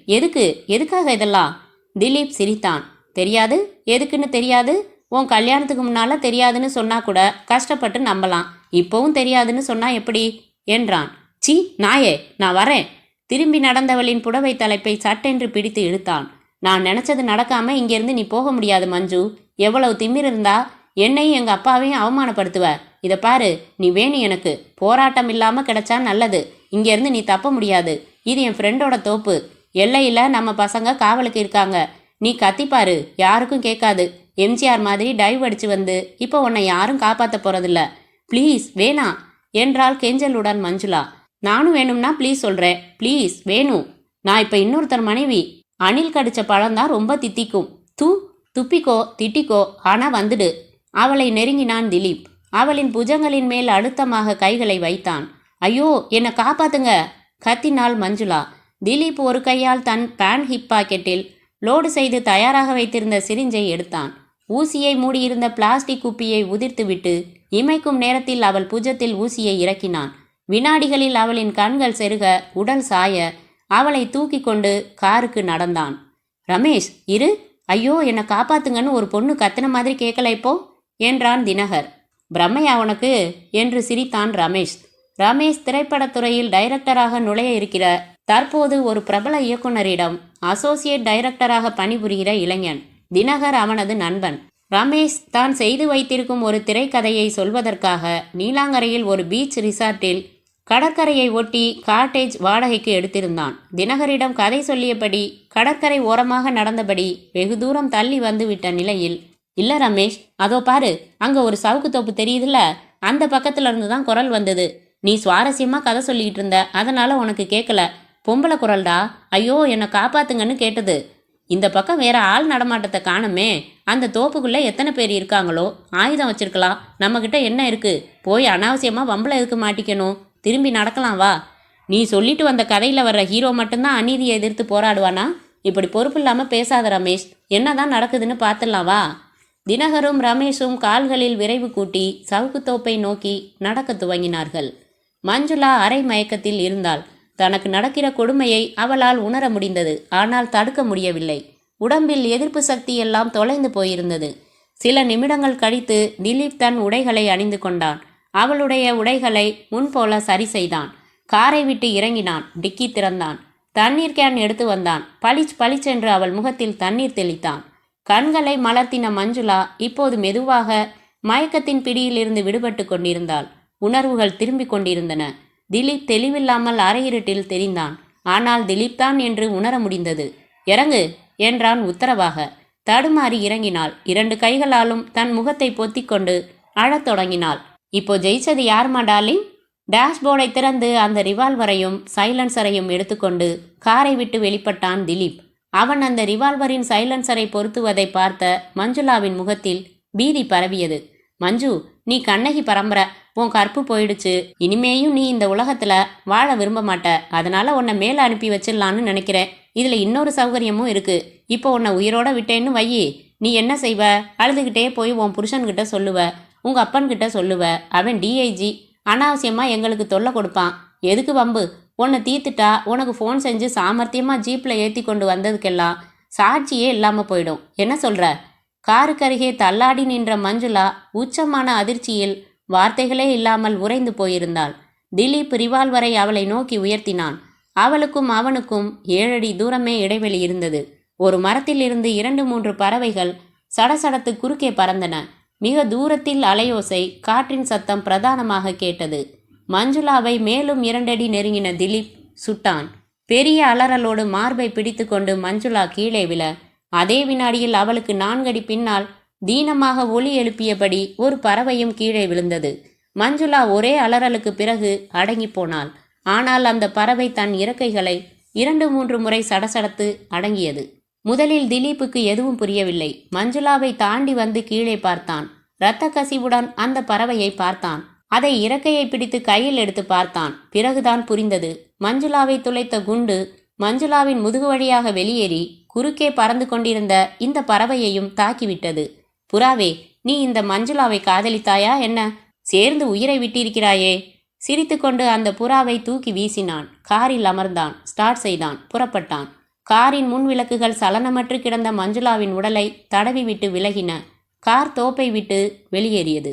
எதுக்காக இதெல்லாம்? திலீப் சிரித்தான். தெரியாது, எதுக்குன்னு தெரியாது. உன் கல்யாணத்துக்கு முன்னால் தெரியாதுன்னு சொன்னா கூட கஷ்டப்பட்டு நம்பலாம். இப்போவும் தெரியாதுன்னு சொன்னா எப்படி என்றான். சி நாயே, நான் வரேன். திரும்பி நடந்தவளின் புடவை தலைப்பை சட்டென்று பிடித்து இழுத்தான். நான் நினச்சது நடக்காம இங்கேருந்து நீ போக முடியாது மஞ்சு. எவ்வளவு திமிர் இருந்தா என்னையும் எங்கள் அப்பாவையும் அவமானப்படுத்துவ. இதை பாரு, நீ வேணும் எனக்கு. போராட்டம் இல்லாமல் கிடைச்சா நல்லது. இங்கேருந்து நீ தப்ப முடியாது. இது என் ஃப்ரெண்டோட தோப்பு. எல்லையில் நம்ம பசங்க காவலுக்கு இருக்காங்க. நீ கத்திப்பாரு, யாருக்கும் கேட்காது. எம்ஜிஆர் மாதிரி டைவ் அடிச்சு வந்து இப்போ உன்னை யாரும் காப்பாற்ற போகிறதில்ல. ப்ளீஸ் வேணாம் என்றாள் கெஞ்சலுடன் மஞ்சுளா. நானும் வேணும்னா ப்ளீஸ் சொல்கிறேன். ப்ளீஸ் வேணும். நான் இப்போ இன்னொருத்தர் மனைவி. அணில் கடிச்ச பழம்தான் ரொம்ப தித்திக்கும். துப்பிக்கோ திட்டிக்கோ, ஆனால் வந்துடு. அவளை நெருங்கினான் திலீப். அவளின் புஜங்களின் மேல் அழுத்தமாக கைகளை வைத்தான். ஐயோ, என்னை காப்பாத்துங்க கத்தினாள் மஞ்சுளா. திலீப் ஒரு கையால் தன் பேண்ட் ஹிப் பாக்கெட்டில் லோடு செய்து தயாராக வைத்திருந்த சிரிஞ்சை எடுத்தான். ஊசியை மூடியிருந்த பிளாஸ்டிக் குப்பியை உதிர்த்துவிட்டு இமைக்கும் நேரத்தில் அவள் புஜத்தில் ஊசியை இறக்கினான். வினாடிகளில் அவளின் கண்கள் செருக, உடல் சாய, அவளை தூக்கி கொண்டு காருக்கு நடந்தான். ரமேஷ், இரு. ஐயோ, என்னை காப்பாத்துங்கன்னு ஒரு பொண்ணு கத்தின மாதிரி கேட்கல இப்போ என்றான் தினகர். பிரம்மையா உனக்கு என்று சிரித்தான் ரமேஷ். ரமேஷ் திரைப்படத்துறையில் டைரக்டராக நுழைய இருக்கிற தற்போது ஒரு பிரபல இயக்குனரிடம் அசோசியேட் டைரக்டராக பணிபுரிகிற இளைஞன். தினகர் அவனது நண்பன். ரமேஷ் தான் செய்து வைத்திருக்கும் ஒரு திரைக்கதையை சொல்வதற்காக நீலாங்கரையில் ஒரு பீச் ரிசார்ட்டில் கடற்கரையை ஒட்டி காட்டேஜ் வாடகைக்கு எடுத்திருந்தான். தினகரிடம் கதை சொல்லியபடி கடற்கரை ஓரமாக நடந்தபடி வெகு தூரம் தள்ளி வந்துவிட்ட நிலையில், இல்லை ரமேஷ், அதோ பாரு, அங்கே ஒரு சவுக்கு தோப்பு தெரியுதுல்ல, அந்த பக்கத்துல இருந்து தான் குரல் வந்தது. நீ சுவாரஸ்யமாக கதை சொல்லிக்கிட்டு இருந்த, அதனால உனக்கு கேட்கல. பொம்பளை குரல்டா. ஐயோ, என்னை காப்பாத்துங்கன்னு கேட்டது. இந்த பக்கம் வேற ஆள் நடமாட்டத்தை காணுமே. அந்த தோப்புக்குள்ளே எத்தனை பேர் இருக்காங்களோ. ஆயுதம் வச்சிருக்கலாம். நம்மக்கிட்ட என்ன இருக்கு? போய் அனாவசியமாக வம்பளை எதுக்கு மாட்டிக்கணும்? திரும்பி நடக்கலாம் வா. நீ சொல்லிட்டு வந்த கதையில் வர்ற ஹீரோ மட்டும்தான் அநீதியை எதிர்த்து போராடுவானா? இப்படி பொறுப்பு இல்லாமல் பேசாத ரமேஷ். என்னதான் நடக்குதுன்னு பார்த்துடலாம் வா. தினகரும் ரமேஷும் கால்களில் விரைவு கூட்டி சவுக்குத்தோப்பை நோக்கி நடக்க துவங்கினார்கள். மஞ்சுளா அரை மயக்கத்தில் இருந்தாள். தனக்கு நடக்கிற கொடுமையை அவளால் உணர முடிந்தது. ஆனால் தடுக்க முடியவில்லை. உடம்பில் எதிர்ப்பு சக்தி எல்லாம் தொலைந்து போயிருந்தது. சில நிமிடங்கள் கழித்து திலீப் தன் உடைகளை அணிந்து கொண்டான். அவளுடைய உடைகளை முன்போல சரி செய்தான். காரை விட்டு இறங்கினான். டிக்கி திறந்தான். தண்ணீர் கேன் எடுத்து வந்தான். பளிச்சென்று அவள் முகத்தில் தண்ணீர் தெளித்தான். கண்களை மலர்த்தின மஞ்சுளா இப்போது மெதுவாக மயக்கத்தின் பிடியிலிருந்து விடுபட்டு கொண்டிருந்தாள். உணர்வுகள் திரும்பிக் கொண்டிருந்தன. திலீப் தெளிவில்லாமல் அரையிருட்டில் தெரிந்தான். ஆனால் திலீப் தான் என்று உணர முடிந்தது. இறங்கு என்றான் உத்தரவாக. தடுமாறி இறங்கினாள். 2 கைகளாலும் தன் முகத்தை பொத்திக்கொண்டு அழத் தொடங்கினாள். இப்போ ஜெயிச்சது யாருமா டார்லிங்? டேஷ்போர்டை திறந்து அந்த ரிவால்வரையும் சைலன்சரையும் எடுத்துக்கொண்டு காரை விட்டு வெளிப்பட்டான் திலீப். அவன் அந்த ரிவால்வரின் சைலன்சரை பொருத்துவதை பார்த்த மஞ்சுளாவின் முகத்தில் பீதி பரவியது. மஞ்சு, நீ கண்ணகி பரம்பரை, உன் கற்பு போயிடுச்சு. இனிமேயும் நீ இந்த உலகத்துல வாழ விரும்ப மாட்ட. அதனால உன்னை மேல அனுப்பி வச்சிடலான்னு நினைக்கிறேன். இதுல இன்னொரு சௌகரியமும் இருக்கு. இப்போ உன்னை உயிரோட விட்டேன்னு வையி, நீ என்ன செய்வ? அழுதுகிட்டே போய் உன் புருஷன்கிட்ட சொல்லுவ, உங்க அப்பன்கிட்ட சொல்லுவ. அவன் டிஐஜி, அனாவசியமா எங்களுக்கு தொல்லை கொடுப்பான். எதுக்கு வம்பு? உன்னை தீர்த்துட்டா உனக்கு ஃபோன் செஞ்சு சாமர்த்தியமா ஜீப்ல ஏற்றி கொண்டு வந்ததுக்கெல்லாம் சாட்சியே இல்லாம போயிடும். என்ன சொல்ற? காருக்கருகே தள்ளாடி நின்ற மஞ்சுளா உச்சமான அதிர்ச்சியில் வார்த்தைகளே இல்லாமல் உறைந்து போயிருந்தாள். திலீப் ரிவால்வரை அவளை நோக்கி உயர்த்தினான். அவளுக்கும் அவனுக்கும் 7 அடி தூரமே இடைவெளி இருந்தது. ஒரு மரத்தில் இருந்து 2-3 பறவைகள் சடசடத்து குறுக்கே பறந்தன. மிக தூரத்தில் அலையோசை, காற்றின் சத்தம் பிரதானமாக கேட்டது. மஞ்சுளாவை மேலும் 2 அடி நெருங்கின திலீப் சுட்டான். பெரிய அலறலோடு மார்பை பிடித்து கொண்டு மஞ்சுளா கீழே விழ, அதே வினாடியில் அவளுக்கு 4 அடி பின்னால் தீனமாக ஒலி எழுப்பியபடி ஒரு பறவையும் கீழே விழுந்தது. மஞ்சுளா ஒரே அலறலுக்கு பிறகு அடங்கி போனாள். ஆனால் அந்த பறவை தன் இறக்கைகளை 2-3 முறை சடசடத்து அடங்கியது. முதலில் திலீப்புக்கு எதுவும் புரியவில்லை. மஞ்சுளாவை தாண்டி வந்து கீழே பார்த்தான். இரத்த கசிவுடன் அந்த பறவையை பார்த்தான். அதை இறக்கையை பிடித்து கையில் எடுத்து பார்த்தான். பிறகுதான் புரிந்தது. மஞ்சுளாவை துளைத்த குண்டு மஞ்சுளாவின் முதுகு வழியாக வெளியேறி குறுக்கே பறந்து கொண்டிருந்த இந்த பறவையையும் தாக்கிவிட்டது. புறாவே, நீ இந்த மஞ்சுளாவை காதலித்தாயா என்ன? சேர்ந்து உயிரை விட்டிருக்கிறாயே. சிரித்துக்கொண்டு அந்த புறாவை தூக்கி வீசினான். காரில் அமர்ந்தான். ஸ்டார்ட் செய்தான். புறப்பட்டான். காரின் முன் விளக்குகள் சலனமற்று கிடந்த மஞ்சுளாவின் உடலை தடவி விட்டு விலகின. கார் தோப்பை விட்டு வெளியேறியது.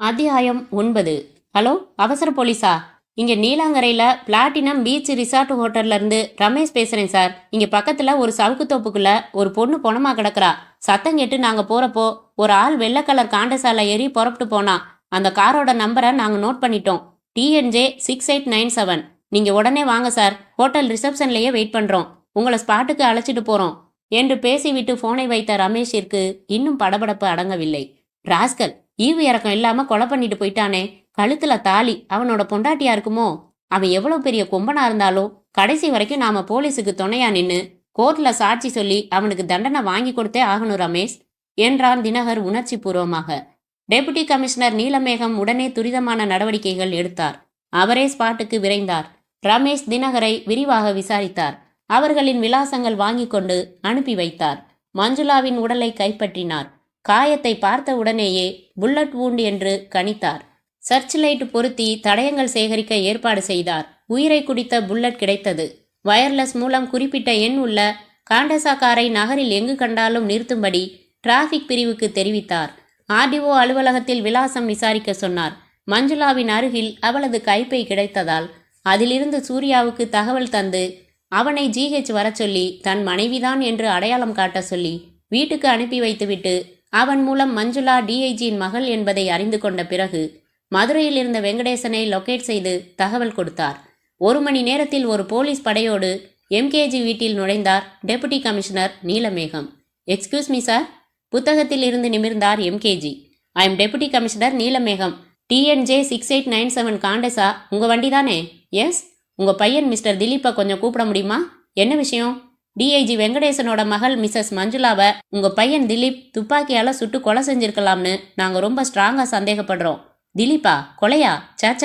அத்தியாயம் 9. ஹலோ, அவசர போலீஸா? இங்கே நீலாங்கரையில் பிளாட்டினம் பீச் ரிசார்ட் ஹோட்டல்லேருந்து ரமேஷ் பேசுகிறேன் சார். இங்கே பக்கத்தில் ஒரு சவுக்கு தோப்புக்குள்ளே ஒரு பொண்ணு பொணமாக கிடக்கிறா. சத்தம் கேட்டு நாங்கள் போகிறப்போ ஒரு ஆள் வெள்ளை கலர் காண்டசாலை ஏறி புறப்பட்டு போனான். அந்த காரோட நம்பரை நாங்கள் நோட் பண்ணிட்டோம். TNJ 6897. நீங்கள் உடனே வாங்க சார். ஹோட்டல் ரிசப்ஷன்லேயே வெயிட் பண்ணுறோம். உங்களை ஸ்பாட்டுக்கு அழைச்சிட்டு போகிறோம் என்று பேசிவிட்டு ஃபோனை வைத்த ரமேஷிற்கு இன்னும் படபடப்பு அடங்கவில்லை. ராஸ்கல், ஈவு இறக்கம் இல்லாமல் கொலை பண்ணிட்டு போயிட்டானே. கழுத்துல தாலி அவனோட பொண்டாட்டியா இருக்குமோ? அவன் எவ்வளவு பெரிய கொம்பனா இருந்தாலும் கடைசி வரைக்கும் நாம போலீஸுக்கு துணையா நின்று கோர்ட்ல சாட்சி சொல்லி அவனுக்கு தண்டனை வாங்கி கொடுத்தே ஆகணும் ரமேஷ் என்றான் தினகர் உணர்ச்சி பூர்வமாக. டெபுட்டி கமிஷனர் நீலமேகம் உடனே துரிதமான நடவடிக்கைகள் எடுத்தார். அவரே ஸ்பாட்டுக்கு விரைந்தார். ரமேஷ் தினகரை விரிவாக விசாரித்தார். அவர்களின் விலாசங்கள் வாங்கி கொண்டு அனுப்பி வைத்தார். மஞ்சுளாவின் உடலை கைப்பற்றினார். காயத்தை பார்த்த உடனேயே புல்லட் வூண்ட் என்று கணித்தார். சர்ச் லைட் பொருத்தி தடயங்கள் சேகரிக்க ஏற்பாடு செய்தார். உயிரை குடித்த புல்லட் கிடைத்தது. வயர்லெஸ் மூலம் குறிப்பிட்ட எண் உள்ள காண்டசா காரை நகரில் எங்கு கண்டாலும் நிறுத்தும்படி டிராஃபிக் பிரிவுக்கு தெரிவித்தார். RDO அலுவலகத்தில் விலாசம் விசாரிக்க சொன்னார். மஞ்சுளாவின் அருகில் அவளது கைப்பை கிடைத்ததால் அதிலிருந்து சூர்யாவுக்கு தகவல் தந்து அவனை GH வர சொல்லி தன் மனைவிதான் என்று அடையாளம் காட்ட சொல்லி வீட்டுக்கு அனுப்பி வைத்துவிட்டு அவன் மூலம் மஞ்சுளா DIGயின் மகள் என்பதை அறிந்து கொண்ட பிறகு மதுரையில் இருந்த வெங்கடேசனை லொக்கேட் செய்து தகவல் கொடுத்தார். 1 மணி நேரத்தில் ஒரு போலீஸ் படையோடு MKG வீட்டில் நுழைந்தார் deputy commissioner Neelamegam. Excuse me sir. புத்தகத்தில் இருந்து நிமிர்ந்தார் MKG. I am deputy commissioner Neelamegam. TNJ 6897 காண்டசா உங்க வண்டி தானே? எஸ். உங்க பையன் மிஸ்டர் திலீப்பை கொஞ்சம் கூப்பிட முடியுமா? என்ன விஷயம்? DIG வெங்கடேசனோட மகள் மிஸ்ஸஸ் மஞ்சுளாவை உங்க பையன் திலீப் துப்பாக்கியால சுட்டு கொலை செஞ்சிருக்கலாம்னு நாங்க ரொம்ப ஸ்ட்ராங்கா சந்தேகப்படுறோம். திலீப்பா? கொலையா? சாச்ச,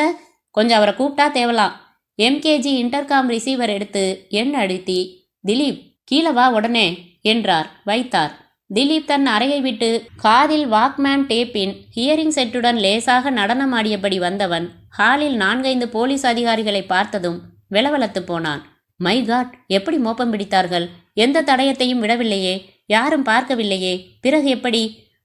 கொஞ்சம் அவரை கூப்பிட்டா தேவலாம். MKG இன்டர்காம் ரிசீவர் எடுத்து எண் அழுத்தி, திலீப் கீழே வா உடனே என்றார். வைத்தார். திலீப் தன் அறையை விட்டு காதில் வாக்மேன் டேப்பின் ஹியரிங் செட்டுடன் லேசாக நடனமாடியபடி வந்தவன் ஹாலில் 4-5 போலீஸ் அதிகாரிகளை பார்த்ததும் வெலவெலத்து போனான். மை காட், எப்படி மோப்பம் பிடித்தார்கள்? எந்த தடயத்தையும் விடவில்லையே, யாரும் பார்க்கவில்லையே, பிறகு எப்படி?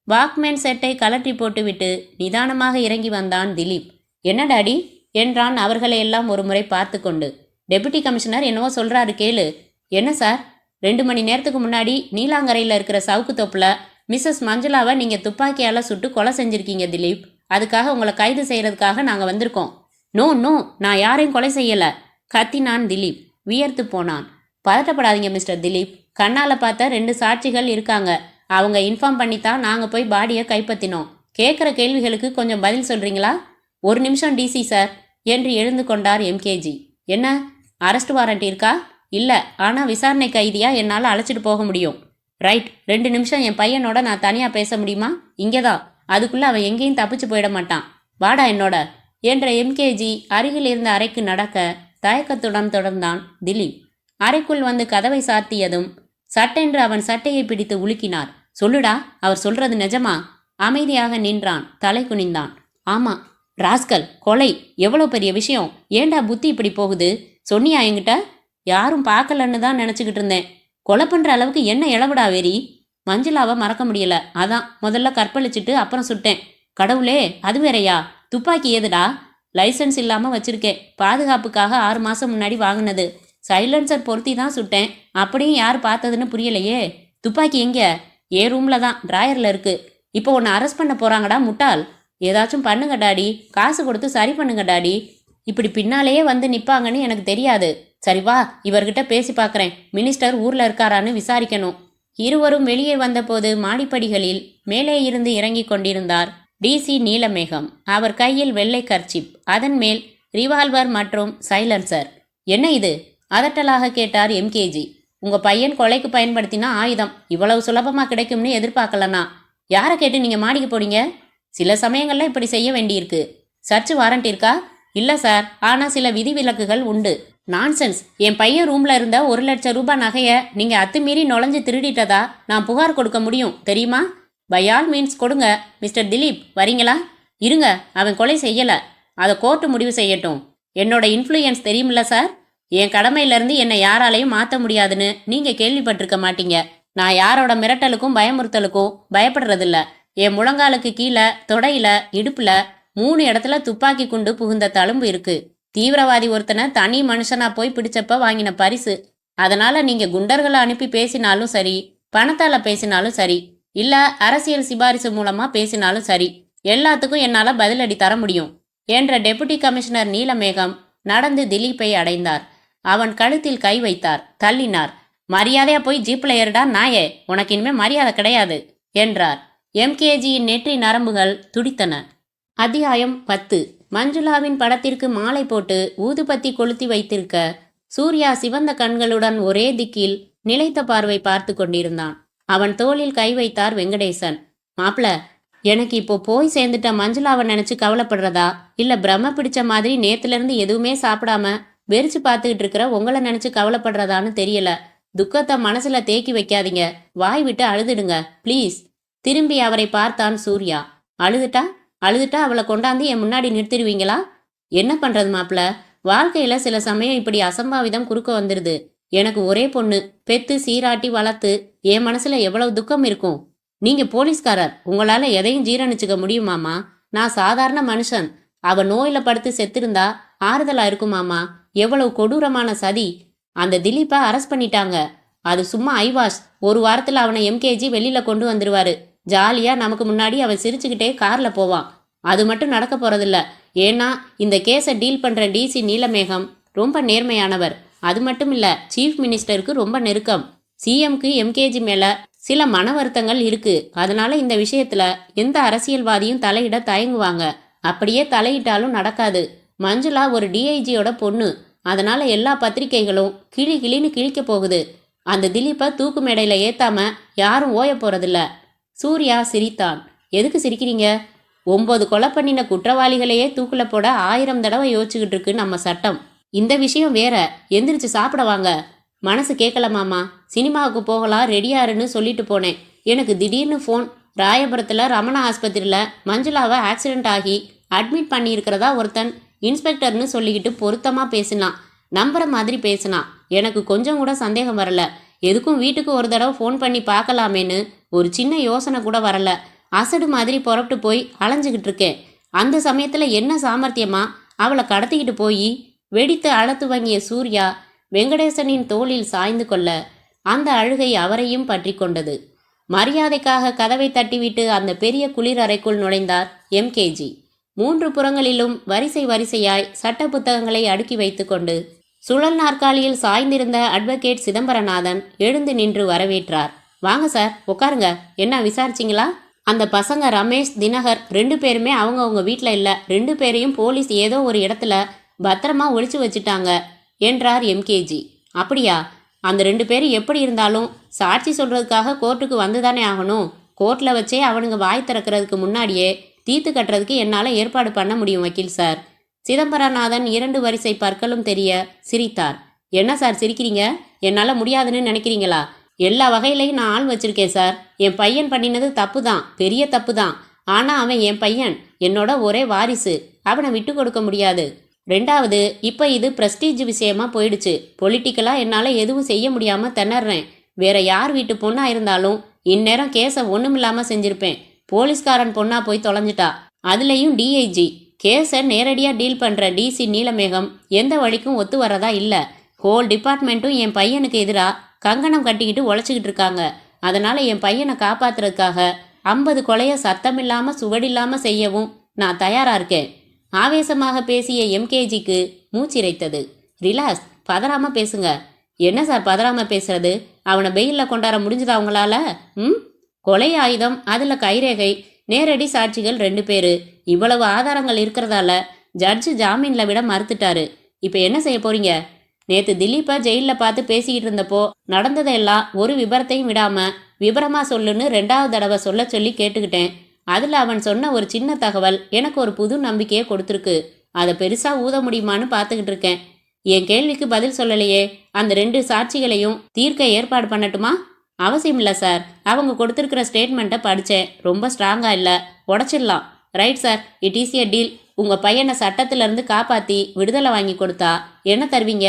வாக்மேன் செட்டை கலற்றி போட்டுவிட்டு நிதானமாக இறங்கி வந்தான் திலீப். என்ன டாடி என்றான் அவர்களை எல்லாம் ஒரு முறை பார்த்து கொண்டு. டெபுட்டி கமிஷனர் என்னவோ சொல்றாரு கேளு. என்ன சார்? 2 மணி நேரத்துக்கு முன்னாடி நீலாங்கரையில் இருக்கிற சவுக்கு தோப்புல மிஸ்ஸஸ் மஞ்சுளாவை நீங்கள் துப்பாக்கியால் சுட்டு கொலை செஞ்சுருக்கீங்க திலீப். அதுக்காக உங்களை கைது செய்கிறதுக்காக நாங்கள் வந்திருக்கோம். நோ நோ, நான் யாரையும் கொலை செய்யலை கத்தினான் திலீப். வியர்த்து போனான். பதட்டப்படாதீங்க மிஸ்டர் திலீப். கண்ணால் பார்த்த 2 சாட்சிகள் இருக்காங்க. அவங்க இன்ஃபார்ம் பண்ணித்தான் நாங்கள் போய் பாடியை கைப்பற்றினோம். கேட்குற கேள்விகளுக்கு கொஞ்சம் பதில் சொல்கிறீங்களா? 1 நிமிஷம் டிசி சார் என்று எழுந்து கொண்டார் எம்கேஜி. என்ன, அரெஸ்ட் வாரண்ட் இருக்கா? இல்லை, ஆனால் விசாரணை கைதியாக என்னால் அழைச்சிட்டு போக முடியும். ரைட், 2 நிமிஷம் என் பையனோட நான் தனியாக பேச முடியுமா? இங்கே தான். அதுக்குள்ளே அவன் எங்கேயும் தப்பிச்சு போயிட மாட்டான். வாடா என்னோட என்ற எம்கேஜி அருகில் இருந்த அறைக்கு நடக்க தயக்கத்துடன் தொடர்ந்தான் திலீப். அறைக்குள் வந்து கதவை சாத்தியதும் சட்டென்று அவன் சட்டையை பிடித்து உலுக்கினார். சொல்லுடா, அவர் சொல்றது நிஜமா? அமைதியாக நின்றான். தலை குனிந்தான். ஆமா ராஸ்கல், கொலை. எவ்வளோ பெரிய விஷயம். ஏண்டா புத்தி இப்படி போகுது? சொன்னியா என்கிட்ட? யாரும் பார்க்கலன்னு தான் நினச்சிக்கிட்டு இருந்தேன். கொலை பண்ணுற அளவுக்கு என்ன இளவுடா வெறி? மஞ்சுளாவை மறக்க முடியல, அதான் முதல்ல கற்பழிச்சிட்டு அப்புறம் சுட்டேன். கடவுளே, அது வேறையா? துப்பாக்கி ஏதுடா? லைசன்ஸ் இல்லாமல் வச்சிருக்கேன். பாதுகாப்புக்காக 6 மாதம் முன்னாடி வாங்கினது. சைலன்சர் பொருத்தி தான் சுட்டேன். அப்படியும் யார் பார்த்ததுன்னு புரியலையே. துப்பாக்கி எங்கே? என் ரூமில் தான், ட்ராயரில் இருக்கு. இப்போ உன்னை அரெஸ்ட் பண்ண போகிறாங்கடா முட்டாள். ஏதாச்சும் பண்ணுங்க டாடி, காசு கொடுத்து சரி பண்ணுங்க டாடி. இப்படி பின்னாலேயே வந்து நிற்பாங்கன்னு எனக்கு தெரியாது. சரி வா, இவர்கிட்ட பேசி பார்க்குறேன். மினிஸ்டர் ஊரில் இருக்காரான்னு விசாரிக்கணும். இருவரும் வெளியே வந்தபோது மாடிப்படிகளில் மேலே இருந்து இறங்கி கொண்டிருந்தார் டிசி நீலமேகம். அவர் கையில் வெள்ளை கர்ச்சிப், அதன் மேல் ரிவால்வர் மற்றும் சைலன்சர். என்ன இது? அதட்டலாக கேட்டார் எம்கேஜி. உங்கள் பையன் கொலைக்கு பயன்படுத்தினா ஆயுதம் இவ்வளவு சுலபமாக கிடைக்கும்னு எதிர்பார்க்கலண்ணா. யாரை கேட்டு நீங்கள் மாடிக்கு போனீங்க? சில சமயங்களில் இப்படி செய்ய வேண்டியிருக்கு. சர்ச் வாரண்ட் இருக்கா? இல்லை சார், ஆனால் சில விதிவிலக்குகள் உண்டு. நான்சென்ஸ். என் பையன் ரூமில் இருந்த 1 லட்சம் ரூபாய் நகையை நீங்கள் அத்துமீறி நுழைஞ்சு திருடிட்டதா நான் புகார் கொடுக்க முடியும், தெரியுமா? பை ஆல் மீன்ஸ் கொடுங்க. மிஸ்டர் திலீப் வரீங்களா? இருங்க, அவன் கொலை செய்யலை. அதை கோர்ட்டு முடிவு செய்யட்டும். என்னோட இன்ஃப்ளூயன்ஸ் தெரியுமில்ல சார்? என் கடமையிலேருந்து என்னை யாராலையும் மாற்ற முடியாதுன்னு நீங்கள் கேள்விப்பட்டிருக்க மாட்டீங்க. நான் யாரோட மிரட்டலுக்கும் பயமுறுத்தலுக்கும் பயப்படுறதில்ல. என் முழங்காலுக்கு கீழே, தொடையில, இடுப்புல 3 இடத்துல துப்பாக்கி குண்டு புகுந்த தழும்பு இருக்கு. தீவிரவாதி ஒருத்தனை தனி மனுஷனா போய் பிடிச்சப்ப வாங்கின பரிசு. அதனால நீங்க குண்டர்களை அனுப்பி பேசினாலும் சரி, பணத்தால பேசினாலும் சரி, இல்ல அரசியல் சிபாரிசு மூலமா பேசினாலும் சரி, எல்லாத்துக்கும் என்னால பதிலடி தர முடியும் என்ற டெபுட்டி கமிஷனர் நீலமேகம் நடந்து திலீப்பை அடைந்தார். அவன் கழுத்தில் கை வைத்தார். தள்ளினார். மரியாதையா போய் ஜீப்ல ஏறுடா நாயே, உனக்கு இனிமே மரியாதை கிடையாது என்றார். எம்கேஜியின் நெற்றி நரம்புகள் துடித்தன. அத்தியாயம் 10. மஞ்சுளாவின் படத்திற்கு மாலை போட்டு ஊதுபத்தி கொளுத்தி வைத்திருக்க சூர்யா சிவந்த கண்களுடன் ஒரே திக்கில் நிலைத்த பார்வை பார்த்து கொண்டிருந்தான். அவன் தோளில் கை வைத்தார் வெங்கடேசன். மாப்ள, எனக்கு இப்போ போய் சேர்ந்துட்ட மஞ்சுளாவை நினைச்சு கவலைப்படுறதா, இல்ல பிரம்ம பிடிச்ச மாதிரி நேத்துல எதுவுமே சாப்பிடாம வெறிச்சு பார்த்துக்கிட்டு இருக்கிற உங்களை நினைச்சு கவலைப்படுறதான்னு தெரியல. துக்கத்தை மனசுல தேக்கி வைக்காதீங்க. வாய் விட்டு அழுதுடுங்க ப்ளீஸ். திரும்பி அவரை பார்த்தான் சூர்யா. அழுதுட்டா அவளை கொண்டாந்து என் முன்னாடி நிறுத்திடுவீங்களா? என்ன பண்றது மாப்ள, வாழ்க்கையில சில சமயம் இப்படி அசம்பாவிதம் குறுக்க வந்துடுது. எனக்கு ஒரே பொண்ணு, பெத்து சீராட்டி வளர்த்து என் மனசுல எவ்வளவு துக்கம் இருக்கும். நீங்க போலீஸ்காரர், உங்களால எதையும் ஜீரணிச்சுக்க முடியுமாமா? நான் சாதாரண மனுஷன். அவ நோயில படுத்து செத்திருந்தா ஆறுதலா இருக்குமாமா? எவ்வளவு கொடூரமான சதி. அந்த திலீப்பை அரெஸ்ட் பண்ணிட்டாங்க. அது சும்மா ஐவாஷ். 1 வாரத்துல அவனை எம்கேஜி வெளியில கொண்டு வந்துருவாரு. ஜாலியா நமக்கு முன்னாடி அவன் சிரிச்சுக்கிட்டே கார்ல போவான். அது மட்டும் நடக்க போறதில்ல. ஏன்னா இந்த கேஸை டீல் பண்ற டிசி நீலமேகம் ரொம்ப நேர்மையானவர். அது மட்டும் இல்ல, சீஃப் மினிஸ்டருக்கு ரொம்ப நெருக்கம். சிஎம்க்கு எம்கேஜி மேல சில மன வருத்தங்கள் இருக்கு. அதனால இந்த விஷயத்துல எந்த அரசியல்வாதியும் தலையிட தயங்குவாங்க. அப்படியே தலையிட்டாலும் நடக்காது. மஞ்சுளா ஒரு டிஐஜியோட பொண்ணு. அதனால எல்லா பத்திரிகைகளும் கிளின்னு கிழிக்க போகுது. அந்த திலீப்பை தூக்கு மேடையில ஏத்தாம யாரும் ஓய போறதில்ல. சூர்யா சிரித்தான். எதுக்கு சிரிக்கிறீங்க? 9 கொலை பண்ணின குற்றவாளிகளையே தூக்குல போட 1000 தடவை யோசிச்சுக்கிட்டு இருக்கு நம்ம சட்டம். இந்த விஷயம் வேற. எந்திரிச்சு சாப்பிட வாங்க. மனசு கேட்கலமாமா. சினிமாவுக்கு போகலாம், ரெடியாருன்னு சொல்லிட்டு போனேன். எனக்கு திடீர்னு ஃபோன். ராயபுரத்தில் ரமணா ஆஸ்பத்திரியில் மஞ்சுளாவை ஆக்சிடென்ட் ஆகி அட்மிட் பண்ணியிருக்கிறதா ஒருத்தன் இன்ஸ்பெக்டர்னு சொல்லிக்கிட்டு பொருத்தமாக பேசினான். நம்புற மாதிரி பேசினான். எனக்கு கொஞ்சம் கூட சந்தேகம் வரல. எதுக்கும் வீட்டுக்கு ஒரு தடவை ஃபோன் பண்ணி பார்க்கலாமேன்னு ஒரு சின்ன யோசனை கூட வரல. அசடு மாதிரி புறப்பட்டு போய் அலைஞ்சிக்கிட்டு இருக்கேன். அந்த சமயத்தில் என்ன சாமர்த்தியமா அவளை கடத்திக்கிட்டு போய் வெடித்து அழத்து வாங்கிய சூர்யா வெங்கடேசனின் தோளில் சாய்ந்து கொள்ள அந்த அழுகை அவரையும் பற்றி கொண்டது. மரியாதைக்காக கதவை தட்டிவிட்டு அந்த பெரிய குளிர் அறைக்குள் நுழைந்தார் எம்கேஜி. 3 புறங்களிலும் வரிசை வரிசையாய் சட்ட புத்தகங்களை அடுக்கி வைத்துக்கொண்டு சுழல் நாற்காலியில் சாய்ந்திருந்த அட்வொகேட் சிதம்பரநாதன் எழுந்து நின்று வரவேற்றார். வாங்க சார், உட்காருங்க. என்ன விசாரிச்சிங்களா? அந்த பசங்க ரமேஷ், தினகர் 2 பேருமே அவங்கவுங்க வீட்டில் இல்லை. 2 பேரையும் போலீஸ் ஏதோ ஒரு இடத்துல பத்திரமா ஒளிச்சு வச்சுட்டாங்க என்றார் எம்கேஜி. அப்படியா? அந்த 2 பேரும் எப்படி இருந்தாலும் சாட்சி சொல்றதுக்காக கோர்ட்டுக்கு வந்துதானே ஆகணும். கோர்ட்டில் வச்சே அவனுங்க வாய் திறக்கிறதுக்கு முன்னாடியே தீர்த்து கட்டுறதுக்கு என்னால் ஏற்பாடு பண்ண முடியும் வக்கீல் சார். சிதம்பரநாதன் 2 வரிசை பற்களும் தெரிய சிரித்தார். என்ன சார் சிரிக்கிறீங்க? என்னால் முடியாதுன்னு நினைக்கிறீங்களா? எல்லா வகையிலையும் நான் ஆள் வச்சிருக்கேன் சார். என் பையன் பண்ணினது தப்பு தான், பெரிய தப்பு தான். ஆனால் அவன் என் பையன், என்னோட ஒரே வாரிசு. அவனை விட்டு கொடுக்க முடியாது. 2வது, இப்போ இது ப்ரெஸ்டீஜ் விஷயமா போயிடுச்சு. பொலிட்டிக்கலாக என்னால் எதுவும் செய்ய முடியாமல் திணறேன். வேற யார் வீட்டு பொண்ணா இருந்தாலும் இந்நேரம் கேஸை ஒன்றுமில்லாமல் செஞ்சிருப்பேன். போலீஸ்காரன் பொண்ணா போய் தொலைஞ்சிட்டா. அதுலேயும் டிஐஜி. கேஸை நேரடியாக டீல் பண்ணுற டிசி நீலமேகம் எந்த வழிக்கும் ஒத்து வரதா இல்லை. ஹோல் டிபார்ட்மெண்ட்டும் என் பையனுக்கு எதிராக கங்கணம் கட்டிக்கிட்டு உழைச்சிக்கிட்டு இருக்காங்க. அதனால் என் பையனை காப்பாற்றுறதுக்காக 50 கொலையை சத்தமில்லாமல் சுவடில்லாமல் செய்யவும் நான் தயாராக இருக்கேன். ஆவேசமாக பேசிய எம்கேஜிக்கு மூச்சிரைத்தது. ரிலாக்ஸ், பதறாமல் பேசுங்க. என்ன சார் பதறாமல் பேசுறது? அவனை பெயிலில் கொண்டாட முடிஞ்சதா அவங்களால? கொலை ஆயுதம், அதில் கைரேகை, நேரடி சாட்சிகள் 2 பேர். இவ்வளவு ஆதாரங்கள் இருக்கிறதால ஜட்ஜு ஜாமீனில் விட மறுத்துட்டாரு. இப்போ என்ன செய்ய போறீங்க? நேற்று திலீப்பை ஜெயிலில் பார்த்து பேசிக்கிட்டு இருந்தப்போ நடந்ததையெல்லாம் ஒரு விபரத்தையும் விடாமல் விபரமாக சொல்லுன்னு 2வது தடவை சொல்ல சொல்லி கேட்டுக்கிட்டேன். அதில் அவன் சொன்ன ஒரு சின்ன தகவல் எனக்கு ஒரு புது நம்பிக்கையை கொடுத்துருக்கு. அதை பெருசாக ஊத முடியுமான்னு பார்த்துக்கிட்டு இருக்கேன். என் கேள்விக்கு பதில் சொல்லலையே. அந்த 2 சாட்சிகளையும் தீர்க்க ஏற்பாடு பண்ணட்டுமா? அவசியம் இல்லை சார். அவங்க கொடுத்துருக்கிற ஸ்டேட்மெண்ட்டை படித்தேன். ரொம்ப ஸ்ட்ராங்காக இல்லை, உடச்சிடலாம். Right sir, it is a deal. உங்கள் பையனை சட்டத்திலிருந்து காப்பாற்றி விடுதலை வாங்கி கொடுத்தா என்ன தருவீங்க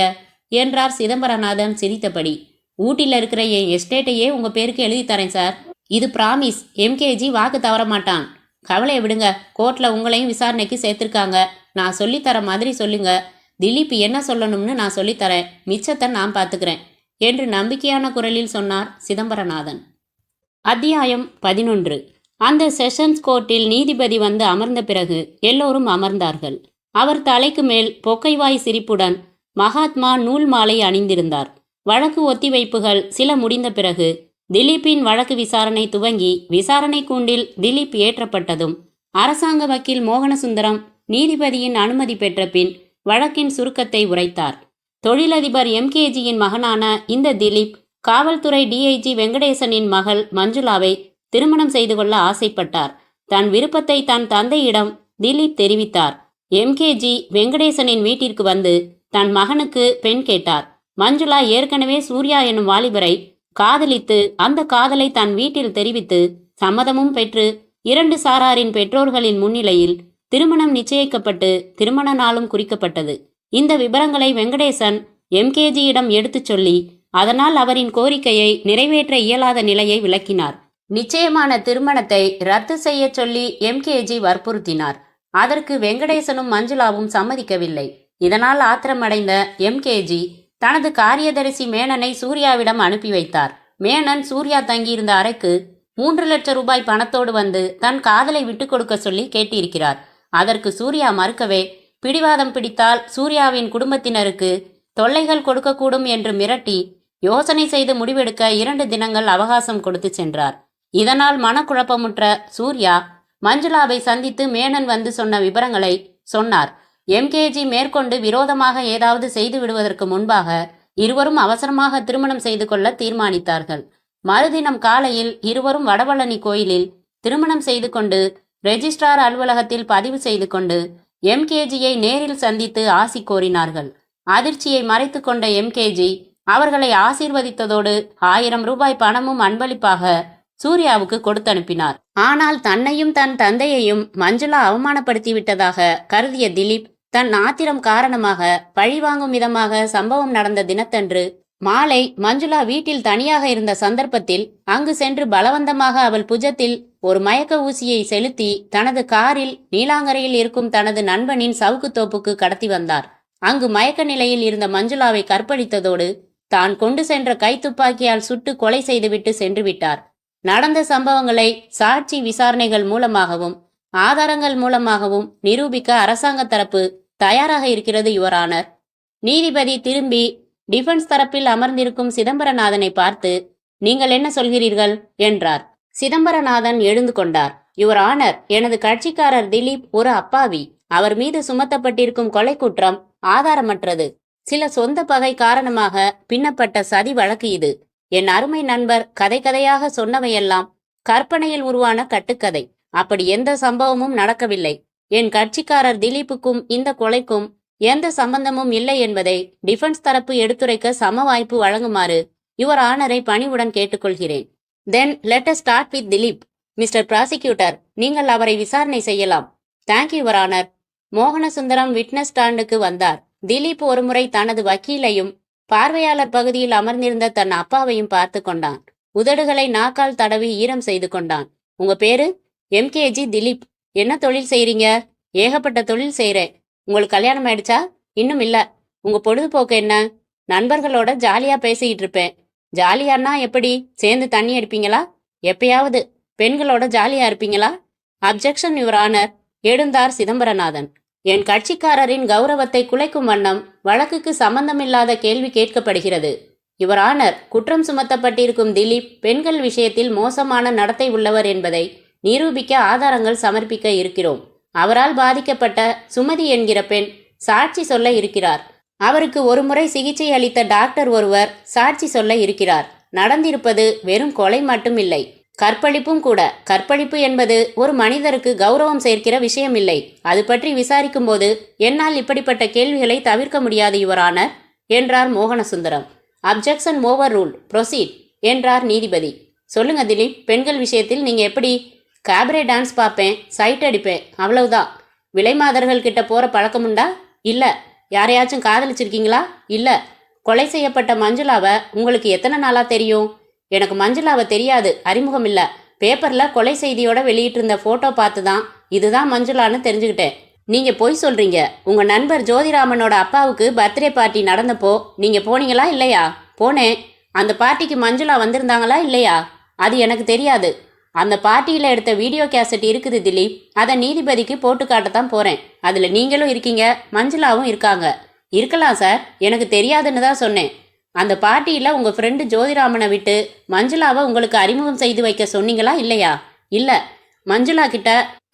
என்றார் சிதம்பரநாதன் சிரித்தபடி. ஊட்டியில் இருக்கிற என் எஸ்டேட்டையே உங்கள் பேருக்கு எழுதி தரேன் சார். இது ப்ராமிஸ். எம்கேஜி வாக்கு தவற மாட்டான். கவலையை விடுங்க. கோர்ட்டில் உங்களையும் விசாரணைக்கு சேர்த்துருக்காங்க. நான் சொல்லித்தர மாதிரி சொல்லுங்க. திலீப் என்ன சொல்லணும்னு நான் சொல்லித்தரேன். மிச்சத்தை நான் பார்த்துக்கிறேன் என்று நம்பிக்கையான குரலில் சொன்னார் சிதம்பரநாதன். அத்தியாயம் 11. அந்த செஷன்ஸ் கோர்ட்டில் நீதிபதி வந்து அமர்ந்த பிறகு எல்லோரும் அமர்ந்தார்கள். அவர் தலைக்கு மேல் பொக்கைவாய் சிரிப்புடன் மகாத்மா நூல் மாலை அணிந்திருந்தார். வழக்கு ஒத்திவைப்புகள் சில முடிந்த பிறகு திலீப்பின் வழக்கு விசாரணை துவங்கி விசாரணை கூண்டில் திலீப் ஏற்றப்பட்டதும் அரசாங்க வக்கீல் மோகனசுந்தரம் நீதிபதியின் அனுமதி பெற்ற பின் வழக்கின் சுருக்கத்தை உரைத்தார். தொழிலதிபர் எம்கேஜியின் மகனான இந்த திலீப் காவல்துறை டிஐஜி வெங்கடேசனின் மகள் மஞ்சுளாவை திருமணம் செய்து கொள்ள ஆசைப்பட்டார். தன் விருப்பத்தை தன் தந்தையிடம் திலீப் தெரிவித்தார். எம்கேஜி வெங்கடேசனின் வீட்டிற்கு வந்து தன் மகனுக்கு பெண் கேட்டார். மஞ்சுளா ஏற்கனவே சூர்யா எனும் வாலிபரை காதலித்து அந்த காதலை தன் வீட்டில் தெரிவித்து சம்மதமும் பெற்று 2 சாராரின் பெற்றோர்களின் முன்னிலையில் திருமணம் நிச்சயிக்கப்பட்டு திருமண நாளும் குறிக்கப்பட்டது. இந்த விபரங்களை வெங்கடேசன் எம்கேஜியிடம் எடுத்துச் சொல்லி அதனால் அவரின் கோரிக்கையை நிறைவேற்ற இயலாத நிலையை விளக்கினார். நிச்சயமான திருமணத்தை ரத்து செய்ய சொல்லி எம்கேஜி வற்புறுத்தினார். அதற்கு வெங்கடேசனும் மஞ்சுளாவும் சம்மதிக்கவில்லை. இதனால் ஆத்திரமடைந்த எம்கேஜி தனது காரியதரிசி மேனனை சூர்யாவிடம் அனுப்பி வைத்தார். மேனன் சூர்யா தங்கியிருந்த அறைக்கு 3 லட்சம் ரூபாய் பணத்தோடு வந்து தன் காதலை விட்டு கொடுக்க சொல்லி கேட்டிருக்கிறார். அதற்கு சூர்யா மறுக்கவே பிடிவாதம் பிடித்தால் சூர்யாவின் குடும்பத்தினருக்கு தொல்லைகள் கொடுக்கக்கூடும் என்று மிரட்டி யோசனை செய்து முடிவெடுக்க 2 தினங்கள் அவகாசம் கொடுத்து சென்றார். இதனால் மனக்குழப்பமுற்ற சூர்யா மஞ்சுளாவை சந்தித்து மேனன் வந்து சொன்ன விபரங்களை சொன்னார். எம்கேஜி மேற்கொண்டு விரோதமாக ஏதாவது செய்து விடுவதற்கு முன்பாக இருவரும் அவசரமாக திருமணம் செய்து கொள்ள தீர்மானித்தார்கள். மறுதினம் காலையில் இருவரும் வடபழனி கோயிலில் திருமணம் செய்து கொண்டு ரெஜிஸ்ட்ரார் அலுவலகத்தில் பதிவு செய்து கொண்டு எம்கேஜியை நேரில் சந்தித்து ஆசி கோரினார்கள். அதிர்ச்சியை மறைத்து கொண்ட எம்கேஜி அவர்களை ஆசீர்வதித்ததோடு 1000 ரூபாய் பணமும் அன்பளிப்பாக சூர்யாவுக்கு கொடுத்தனுப்பினார். ஆனால் தன்னையும் தன் தந்தையையும் மஞ்சுளா அவமானப்படுத்தி விட்டதாக கருதிய திலீப் தன் ஆத்திரம் காரணமாக பழிவாங்கும் விதமாக சம்பவம் நடந்த தினத்தன்று மாலை மஞ்சுளா வீட்டில் தனியாக இருந்த சந்தர்ப்பத்தில் அங்கு சென்று பலவந்தமாக அவள் புஜத்தில் ஒரு மயக்க ஊசியை செலுத்தி தனது காரில் நீலாங்கரையில் இருக்கும் தனது நண்பனின் சவுக்கு தோப்புக்கு கடத்தி வந்தார். அங்கு மயக்க நிலையில் இருந்த மஞ்சுளாவை கற்பழித்ததோடு தான் கொண்டு சென்ற கைத்துப்பாக்கியால் சுட்டு கொலை செய்துவிட்டு சென்று விட்டார். நடந்த சம்பவங்களை சாட்சி விசாரணைகள் மூலமாகவும் ஆதாரங்கள் மூலமாகவும் நிரூபிக்க அரசாங்க தரப்பு தயாராக இருக்கிறது யுவர் ஆனர். நீதிபதி திரும்பி டிஃபென்ஸ் தரப்பில் அமர்ந்திருக்கும் சிதம்பரநாதனை பார்த்து, நீங்கள் என்ன சொல்கிறீர்கள் என்றார். சிதம்பரநாதன் எழுந்து கொண்டார். யுவர் ஆனர், எனது கட்சிக்காரர் திலீப் ஒரு அப்பாவி. அவர் மீது சுமத்தப்பட்டிருக்கும் கொலை குற்றம் ஆதாரமற்றது. சில சொந்த பகை காரணமாக பின்னப்பட்ட சதி வழக்கு இது. என் அருமை நண்பர் கதை கதையாக சொன்னவையெல்லாம் கற்பனையில் உருவான கட்டுக்கதை. அப்படி எந்த சம்பவமும் நடக்கவில்லை. என் கட்சிக்காரர் திலீப்புக்கும் இந்த கொலைக்கும் எந்த சம்பந்தமும் இல்லை என்பதை டிஃபென்ஸ் தரப்பு எடுத்துரைக்க சம வாய்ப்பு வழங்குமாறு யுவர் ஆனரை பணிவுடன் கேட்டுக்கொள்கிறேன். Then let us start with Dilip. Mister prosecutor, நீங்கள் அவரை விசாரணை செய்யலாம். Thank you your honour. Mohanasundaram witness ஸ்டாண்டுக்கு வந்தார். திலீப் ஒருமுறை தனது வக்கீலையும் பார்வையாளர் பகுதியில் அமர்ந்திருந்த தன் அப்பாவையும் பார்த்து கொண்டான். உதடுகளை நாக்கால் தடவி ஈரம் செய்து கொண்டான். உங்க பேரு? MKG திலீப். என்ன தொழில் செய்றீங்க? ஏகப்பட்ட தொழில் செய்றேன். உங்களுக்கு கல்யாணம் ஆயிடுச்சா? இன்னும் இல்ல. உங்க பொழுதுபோக்கு என்ன? நண்பர்களோட ஜாலியா பேசிக்கிட்டு இருப்பேன். ஜாலியானா எப்படி? சேர்ந்து தண்ணி அடிப்பீங்களா? எப்பயாவது. பெண்களோட ஜாலியா இருப்பீங்களா? Objection your honour. எழுந்தார் சிதம்பரநாதன். என் கட்சிக்காரரின் கௌரவத்தை குலைக்கும் வண்ணம் வழக்குக்கு சம்பந்தமில்லாத கேள்வி கேட்கப்படுகிறது. யுவர் ஆனர், குற்றம் சுமத்தப்பட்டிருக்கும் திலீப் பெண்கள் விஷயத்தில் மோசமான நடத்தை உள்ளவர் என்பதை நிரூபிக்க ஆதாரங்கள் சமர்ப்பிக்க இருக்கிறோம். அவரால் பாதிக்கப்பட்ட சுமதி என்கிற பெண் சாட்சி சொல்ல இருக்கிறார். அவருக்கு ஒருமுறை சிகிச்சை அளித்த டாக்டர் ஒருவர் சாட்சி சொல்ல இருக்கிறார். நடந்திருப்பது வெறும் கொலை மட்டும் இல்லை, கற்பழிப்பும் கூட. கற்பழிப்பு என்பது ஒரு மனிதருக்கு கௌரவம் சேர்க்கிற விஷயம் இல்லை. அது பற்றி விசாரிக்கும் போது என்னால் இப்படிப்பட்ட கேள்விகளை தவிர்க்க முடியாது யுவர் ஆனர் என்றார் Mohanasundaram. Objection over rule. Proceed என்றார் நீதிபதி. சொல்லுங்க திலீப், பெண்கள் விஷயத்தில் நீங்க எப்படி? கேபரே டான்ஸ் பார்ப்பேன், சைட் அடிப்பேன், அவ்வளவுதான். விலைமாதர்கள் கிட்ட போற பழக்கமுண்டா? இல்ல. யாரையாச்சும் காதலிச்சிருக்கீங்களா? இல்ல. கொலை செய்யப்பட்ட மஞ்சுளாவை உங்களுக்கு எத்தனை நாளா தெரியும்? எனக்கு மஞ்சுளாவை தெரியாது, அறிமுகம் இல்ல. பேப்பர்ல கொலை செய்தியோட வெளியிட்டிருந்த போட்டோ பார்த்து தான் இதுதான் மஞ்சுளான்னு தெரிஞ்சுக்கிட்டேன். நீங்க பொய் சொல்றீங்க. உங்க நண்பர் ஜோதிராமனோட அப்பாவுக்கு பர்த்டே பார்ட்டி நடந்தப்போ நீங்க போனீங்களா இல்லையா? போனேன். அந்த பார்ட்டிக்கு மஞ்சுளா வந்திருந்தாங்களா இல்லையா? அது எனக்கு தெரியாது. அந்த பார்ட்டியில எடுத்த வீடியோ கேசட் இருக்குது திலீப். அதை நீதிபதிக்கு போட்டு காட்டத்தான் போறேன். அதுல நீங்களும் இருக்கீங்க, மஞ்சுளாவும் இருக்காங்க. இருக்கலாம் சார், எனக்கு தெரியாதுன்னு தான் சொன்னேன். அந்த பார்ட்டியில் உங்கள் ஃப்ரெண்டு ஜோதிராமனை விட்டு மஞ்சுளாவை உங்களுக்கு அறிமுகம் செய்து வைக்க சொன்னீங்களா இல்லையா? இல்லை. மஞ்சுளா கிட்ட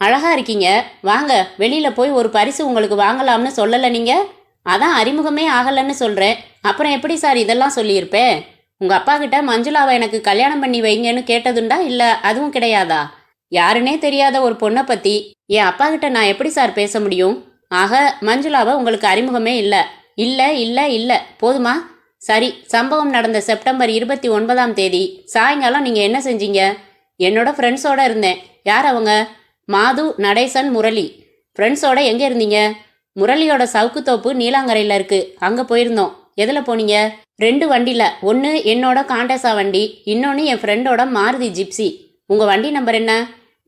அழகா இருக்கீங்க, வாங்க வெளியில் போய் ஒரு பரிசு உங்களுக்கு வாங்கலாம்னு சொல்லலை நீங்கள்? அதான் அறிமுகமே ஆகலைன்னு சொல்கிறேன். அப்புறம் எப்படி சார் இதெல்லாம் சொல்லியிருப்பேன்? உங்கள் அப்பா கிட்ட மஞ்சுளாவை எனக்கு கல்யாணம் பண்ணி வைங்கன்னு கேட்டதுண்டா? இல்லை அதுவும் கிடையாதா? யாருன்னே தெரியாத ஒரு பொண்ணை பற்றி என் அப்பா கிட்ட நான் எப்படி சார் பேச முடியும்? ஆக மஞ்சுளாவை உங்களுக்கு அறிமுகமே இல்லை. இல்லை இல்லை இல்லை, போதுமா? சரி, சம்பவம் நடந்த செப்டம்பர் 29ஆம் தேதி சாயங்காலம் நீங்கள் என்ன செஞ்சீங்க? என்னோட ஃப்ரெண்ட்ஸோட இருந்தேன். யார் அவங்க? மாது, நடேசன், முரளி. ஃப்ரெண்ட்ஸோட எங்கே இருந்தீங்க? முரளியோட சவுக்குத்தோப்பு நீலாங்கரையில் இருக்குது, அங்கே போயிருந்தோம். எதில் போனீங்க? 2 வண்டியில். ஒன்று என்னோட காண்டஸா வண்டி, இன்னொன்று என் ஃப்ரெண்டோட மாருதி ஜிப்சி. உங்கள் வண்டி நம்பர் என்ன?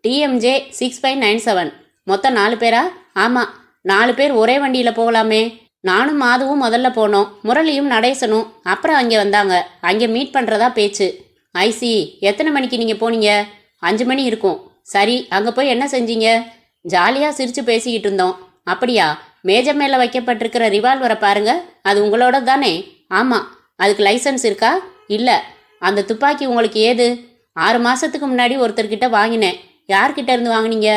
TMJ 6597. மொத்தம் 4 பேரா? ஆமாம், 4 பேர் ஒரே வண்டியில் போகலாமே. நானும் மாதுவும் முதல்ல போனோம், முரளியும் நடேசனும் அப்புறம் அங்கே வந்தாங்க. அங்கே மீட் பண்ணுறதா பேச்சு. ஐசி. எத்தனை மணிக்கு நீங்கள் போனீங்க? 5 மணி இருக்கும். சரி, அங்கே போய் என்ன செஞ்சீங்க? ஜாலியாக சிரித்து பேசிக்கிட்டு இருந்தோம். அப்படியா? மேஜை மேலே வைக்கப்பட்டிருக்கிற ரிவால்வரை பாருங்க, அது உங்களோட தானே? ஆமாம். அதுக்கு லைசன்ஸ் இருக்கா? இல்லை. அந்த துப்பாக்கி உங்களுக்கு ஏது? 6 மாதத்துக்கு முன்னாடி ஒருத்தர்கிட்ட வாங்கினேன். யார்கிட்ட இருந்து வாங்கினீங்க?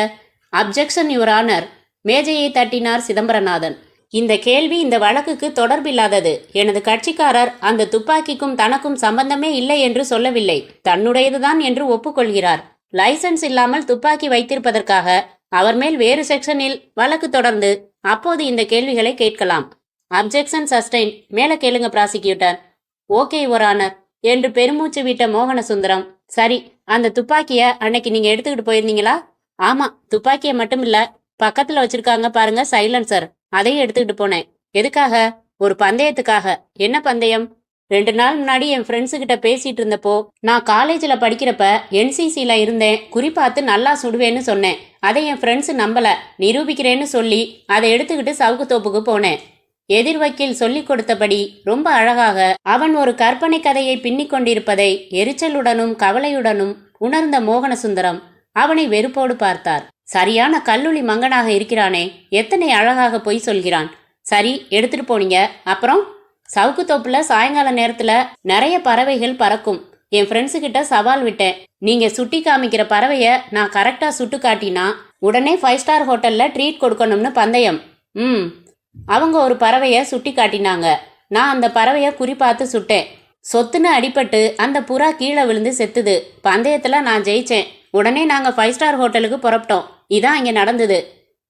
Objection your honour. மேஜையை தட்டினார் சிதம்பரநாதன். இந்த கேள்வி இந்த வழக்குக்கு தொடர்பில்லாதது. எனது கட்சிக்காரர் அந்த துப்பாக்கிக்கும் தனக்கும் சம்பந்தமே இல்லை என்று சொல்லவில்லை, தன்னுடையதுதான் என்று ஒப்புக்கொள்கிறார். லைசன்ஸ் இல்லாமல் துப்பாக்கி வைத்திருப்பதற்காக அவர் மேல் வேறு செக்ஷனில் வழக்கு தொடர்ந்து அப்போது இந்த கேள்விகளை கேட்கலாம். Objection sustain. மேலே கேளுங்க ப்ராசிக்யூட்டர். ஓகே யுவர் ஆனர் என்று பெருமூச்சு விட்ட மோகனசுந்தரம். சரி, அந்த துப்பாக்கியை அன்னைக்கு நீங்க எடுத்துக்கிட்டு போயிருந்தீங்களா? ஆமா, துப்பாக்கியை மட்டும் இல்ல, பக்கத்துல வச்சிருக்காங்க பாருங்க சைலன்சர், அதையும் எடுத்துக்கிட்டு போனேன். எதுக்காக? ஒரு பந்தயத்துக்காக. என்ன பந்தயம்? 2 நாள் முன்னாடி என் ஃப்ரெண்ட்ஸு கிட்ட பேசிட்டு இருந்தப்போ, நான் காலேஜில் படிக்கிறப்ப NCCல இருந்தேன், குறிப்பாத்து நல்லா சுடுவேன்னு சொன்னேன். அதை என் ஃப்ரெண்ட்ஸு நம்பல, நிரூபிக்கிறேன்னு சொல்லி அதை எடுத்துக்கிட்டு சவுக்குத்தோப்புக்கு போனேன். எதிர் வக்கீல் சொல்லிக் கொடுத்தபடி ரொம்ப அழகாக அவன் ஒரு கற்பனை கதையை பின்னிக் கொண்டிருப்பதை எரிச்சலுடனும் கவலையுடனும் உணர்ந்த மோகனசுந்தரம் அவனை வெறுப்போடு பார்த்தார். சரியான கல்லுளி மங்கனாக இருக்கிறானே, எத்தனை அழகாக பொய் சொல்கிறான். சரி, எடுத்துட்டு போனீங்க, அப்புறம்? சவுக்கு தோப்புல சாயங்கால நேரத்துல நிறைய பறவைகள் பறக்கும். என் ஃப்ரெண்ட்ஸு கிட்ட சவால் விட்டேன். நீங்க சுட்டி காமிக்கிற பறவைய நான் கரெக்டா சுட்டு காட்டினா உடனே 5 ஸ்டார் ஹோட்டல்ல ட்ரீட் கொடுக்கணும்னு பந்தயம். அவங்க ஒரு பறவைய சுட்டி காட்டினாங்க. நான் அந்த பறவைய குறிப்பாத்து சுட்டேன். சொத்துன்னு அடிபட்டு அந்த புறா கீழே விழுந்து செத்துது. பந்தயத்துல நான் ஜெயிச்சேன். உடனே நாங்க 5 ஸ்டார் ஹோட்டலுக்கு புறப்பட்டோம். இதான் இங்க நடந்தது.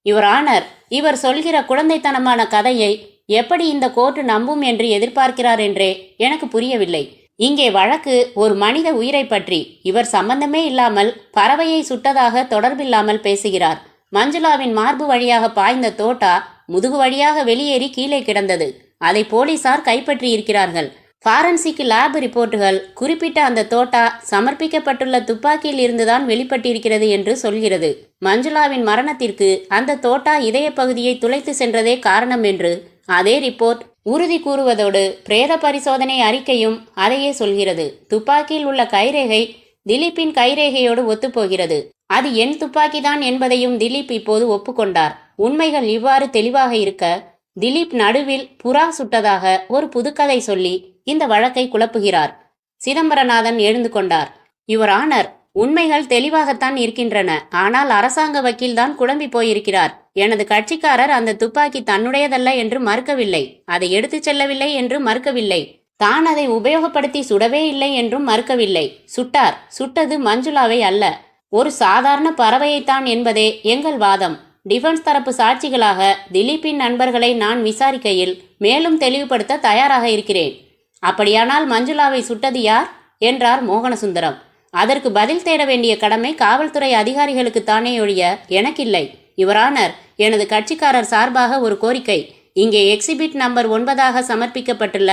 யுவர் ஆனர், இவர் சொல்கிற குழந்தைத்தனமான கதையை எப்படி இந்த கோர்ட்டு நம்பும் என்று எதிர்பார்க்கிறார் என்றே எனக்கு புரியவில்லை. இங்கே வழக்கு ஒரு மனித உயிரை பற்றி. இவர் சம்பந்தமே இல்லாமல் பறவையை சுட்டதாக தொடர்பில்லாமல் பேசுகிறார். மஞ்சுளாவின் மார்பு வழியாக பாய்ந்த தோட்டா முதுகு வழியாக வெளியேறி கீழே கிடந்தது. அதை போலீசார் கைப்பற்றி இருக்கிறார்கள். ஃபாரன்சிக் லேப் ரிப்போர்ட்டுகள் குறிப்பிட்ட அந்த தோட்டா சமர்ப்பிக்கப்பட்டுள்ள துப்பாக்கியில் இருந்துதான் வெளிப்பட்டிருக்கிறது என்று சொல்கிறது. மஞ்சுளாவின் மரணத்திற்கு அந்த தோட்டா இதய பகுதியை துளைத்து சென்றதே காரணம் என்று அதே ரிப்போர்ட் உறுதி கூறுவதோடு பிரேத பரிசோதனை அறிக்கையும் அதையே சொல்கிறது. துப்பாக்கியில் உள்ள கைரேகை திலீப்பின் கைரேகையோடு ஒத்துப்போகிறது. அது என் துப்பாக்கிதான் என்பதையும் திலீப் இப்போது ஒப்புக்கொண்டார். உண்மைகள் இவ்வாறு தெளிவாக இருக்க திலீப் நடுவில் புறா சுட்டதாக ஒரு புதுக்கதை சொல்லி இந்த வழக்கை குழப்புகிறார். சிதம்பரநாதன் எழுந்து கொண்டார். யுவர் ஆனர், உண்மைகள் தெளிவாகத்தான் இருக்கின்றன. ஆனால் அரசாங்க வக்கீல்தான் குழம்பி போயிருக்கிறார். எனது கட்சிக்காரர் அந்த துப்பாக்கி தன்னுடையதல்ல என்று மறுக்கவில்லை. அதை எடுத்துச் செல்லவில்லை என்று மறுக்கவில்லை. தான் அதை உபயோகப்படுத்தி சுடவே இல்லை என்றும் மறுக்கவில்லை. சுட்டார். சுட்டது மஞ்சுளாவை அல்ல, ஒரு சாதாரண பறவையைத்தான் என்பதே எங்கள் வாதம். டிஃபென்ஸ் தரப்பு சாட்சிகளாக திலீப்பின் நண்பர்களை நான் விசாரிக்கையில் மேலும் தெளிவுபடுத்த தயாராக இருக்கிறேன். அப்படியானால் மஞ்சுளாவை சுட்டது யார் என்றார் மோகனசுந்தரம். அதற்கு பதில் தேட வேண்டிய கடமை காவல்துறை அதிகாரிகளுக்குத்தானே ஒழிய எனக்கில்லை. யுவர் ஆனர், எனது கட்சிக்காரர் சார்பாக ஒரு கோரிக்கை. இங்கே எக்ஸிபிட் நம்பர் 9 சமர்ப்பிக்கப்பட்டுள்ள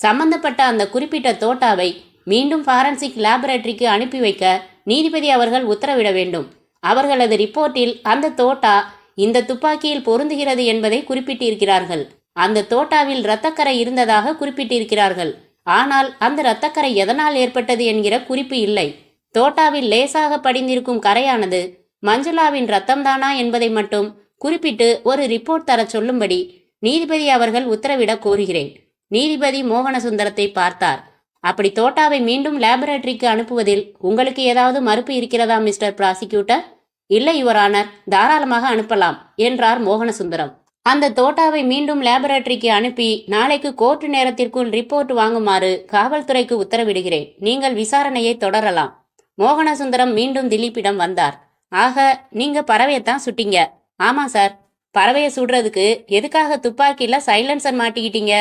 சம்பந்தப்பட்ட அந்த குறிப்பிட்ட தோட்டாவை மீண்டும் ஃபாரன்சிக் லேபரேட்டரிக்கு அனுப்பி வைக்க நீதிபதி அவர்கள் உத்தரவிட வேண்டும். அவர்களது ரிப்போர்ட்டில் அந்த தோட்டா இந்த துப்பாக்கியில் பொருந்துகிறது என்பதை குறிப்பிட்டிருக்கிறார்கள். அந்த தோட்டாவில் இரத்தக்கரை இருந்ததாக குறிப்பிட்டிருக்கிறார்கள். ஆனால் அந்த இரத்தக்கரை எதனால் ஏற்பட்டது என்கிற குறிப்பு இல்லை. தோட்டாவில் லேசாக படிந்திருக்கும் கரையானது மஞ்சுளாவின் ரத்தம்தானா என்பதை மட்டும் குறிப்பிட்டு ஒரு ரிப்போர்ட் தர சொல்லும்படி நீதிபதி அவர்கள் உத்தரவிட கோருகிறேன். நீதிபதி மோகனசுந்தரத்தை பார்த்தார். அப்படி தோட்டாவை மீண்டும் லேபரேட்டரிக்கு அனுப்புவதில் உங்களுக்கு ஏதாவது மறுப்பு இருக்கிறதா மிஸ்டர் ப்ராசிக்யூட்டர்? இல்லை யுவர் ஆனர், தாராளமாக அனுப்பலாம் என்றார் மோகனசுந்தரம். அந்த தோட்டாவை மீண்டும் லேபரேட்டரிக்கு அனுப்பி நாளைக்கு கோர்ட்டு நேரத்திற்குள் ரிப்போர்ட் வாங்குமாறு காவல்துறைக்கு உத்தரவிடுகிறேன். நீங்கள் விசாரணையை தொடரலாம். மோகனசுந்தரம் மீண்டும் திலீப்பிடம் வந்தார். ஆக, நீங்க பறவையத்தான் சுட்டீங்க? ஆமா சார். பறவையை சுடுறதுக்கு எதுக்காக துப்பாக்கியில சைலன்சர் மாட்டிக்கிட்டீங்க?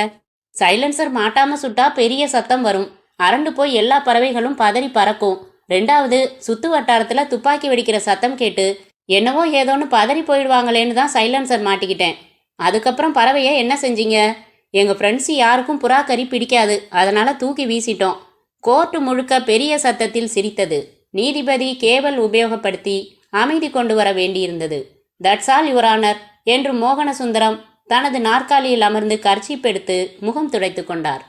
சைலன்சர் மாட்டாம சுட்டா பெரிய சத்தம் வரும். அரண்டு போய் எல்லா பறவைகளும் பதறி பறக்கும். 2வது, சுத்து வட்டாரத்துல துப்பாக்கி வெடிக்கிற சத்தம் கேட்டு என்னவோ ஏதோன்னு பதறி போயிடுவாங்களேன்னு தான் சைலன்சர் மாட்டிக்கிட்டேன். அதுக்கப்புறம் பறவையை என்ன செஞ்சீங்க? எங்க ஃப்ரெண்ட்ஸ் யாருக்கும் புறாக்கறி பிடிக்காது, அதனால தூக்கி வீசிட்டோம். கோர்ட்டு முழுக்க பெரிய சத்தத்தில் சிரித்தது. நீதிபதி கேவல் உபயோகப்படுத்தி அமைதி கொண்டு வர வேண்டியிருந்தது. தட்ஸ் ஆல் யுவர் ஆனர் என்று மோகனசுந்தரம் தனது நாற்காலியில் அமர்ந்து கர்ச்சீப் எடுத்து முகம் துடைத்து கொண்டார்.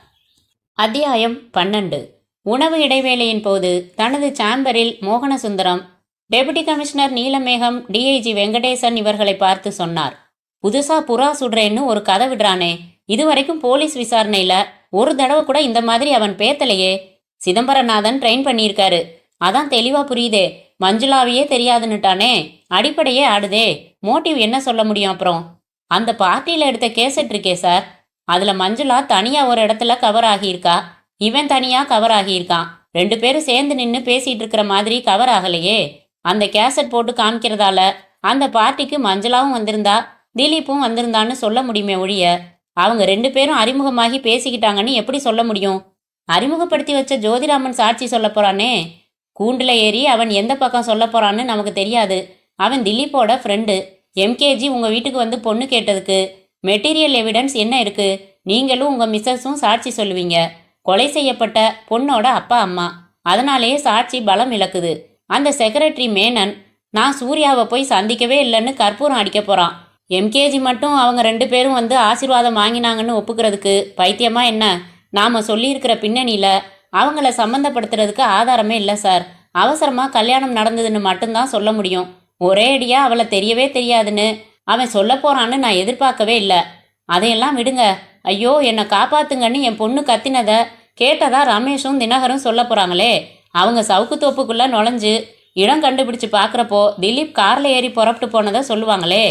அத்தியாயம் 12. உணவு இடைவேளையின் போது தனது சாம்பரில் Mohanasundaram deputy commissioner Neelamegam, DIG Venkatesan இவர்களை பார்த்து சொன்னார். புதுசா புறா சுடுறேன்னு ஒரு கதை விடுறானே, இதுவரைக்கும் போலீஸ் விசாரணையில ஒரு தடவை கூட இந்த மாதிரி அவன் பேத்தலையே. சிதம்பரநாதன் ட்ரெயின் பண்ணியிருக்காரு. அதான் தெளிவா புரியுதே. மஞ்சுளாவையே தெரியாதுன்னுட்டானே. அடிப்படையே ஆடுதே. மோட்டிவ் என்ன சொல்ல முடியும்? அப்புறம் அந்த பார்ட்டியில எடுத்த கேசட் இருக்கே சார், அதுல மஞ்சுளா தனியா ஒரு இடத்துல கவர் ஆகியிருக்கா, இவன் தனியா கவர் ஆகியிருக்கான். 2 பேரும் சேர்ந்து நின்று பேசிட்டு இருக்கிற மாதிரி கவர் ஆகலையே. அந்த கேசட் போட்டு காமிக்கிறதால அந்த பார்ட்டிக்கு மஞ்சுளாவும் வந்திருந்தா திலீப்பும் வந்திருந்தான்னு சொல்ல முடியுமே ஒழிய அவங்க 2 பேரும் அறிமுகமாகி பேசிக்கிட்டாங்கன்னு எப்படி சொல்ல முடியும்? அறிமுகப்படுத்தி வச்ச ஜோதிராமன் சாட்சி சொல்ல போறானே. கூண்டுல ஏறி அவன் எந்த பக்கம் சொல்ல போறான்னு நமக்கு தெரியாது. அவன் திலீப்போட ஃப்ரெண்டு. எம்கேஜி உங்க வீட்டுக்கு வந்து பொண்ணு கேட்டதுக்கு மெட்டீரியல் எவிடன்ஸ் என்ன இருக்கு? நீங்களும் உங்க மிஸ்ஸஸும் சாட்சி சொல்லுவீங்க. கொலை செய்யப்பட்ட பொண்ணோட அப்பா அம்மா. அதனாலேயே சாட்சி பலம் இழக்குது. அந்த செக்ரட்டரி மேனன் நான் சூர்யாவை போய் சந்திக்கவே இல்லைன்னு கற்பூரம் அடிக்க போறான். எம்கேஜி மட்டும் அவங்க 2 பேரும் வந்து ஆசீர்வாதம் வாங்கினாங்கன்னு ஒப்புக்கிறதுக்கு பைத்தியமா என்ன? நாம சொல்லியிருக்கிற பின்னணியில அவங்கள சம்மந்தப்படுத்துறதுக்கு ஆதாரமே இல்லை சார். அவசரமாக கல்யாணம் நடந்ததுன்னு மட்டும்தான் சொல்ல முடியும். ஒரே அடியா அவளை தெரியவே தெரியாதுன்னு அவன் சொல்ல போறான்னு நான் எதிர்பார்க்கவே இல்லை. அதையெல்லாம் விடுங்க. ஐயோ என்னை காப்பாத்துங்கன்னு என் பொண்ணு கத்தினதை கேட்டதா ரமேஷும் தினகரும் சொல்ல போகிறாங்களே. அவங்க சவுக்கு தோப்புக்குள்ளே நுழைஞ்சு இடம் கண்டுபிடிச்சு பார்க்குறப்போ திலீப் காரில் ஏறி புறப்பட்டு போனதை சொல்லுவாங்களே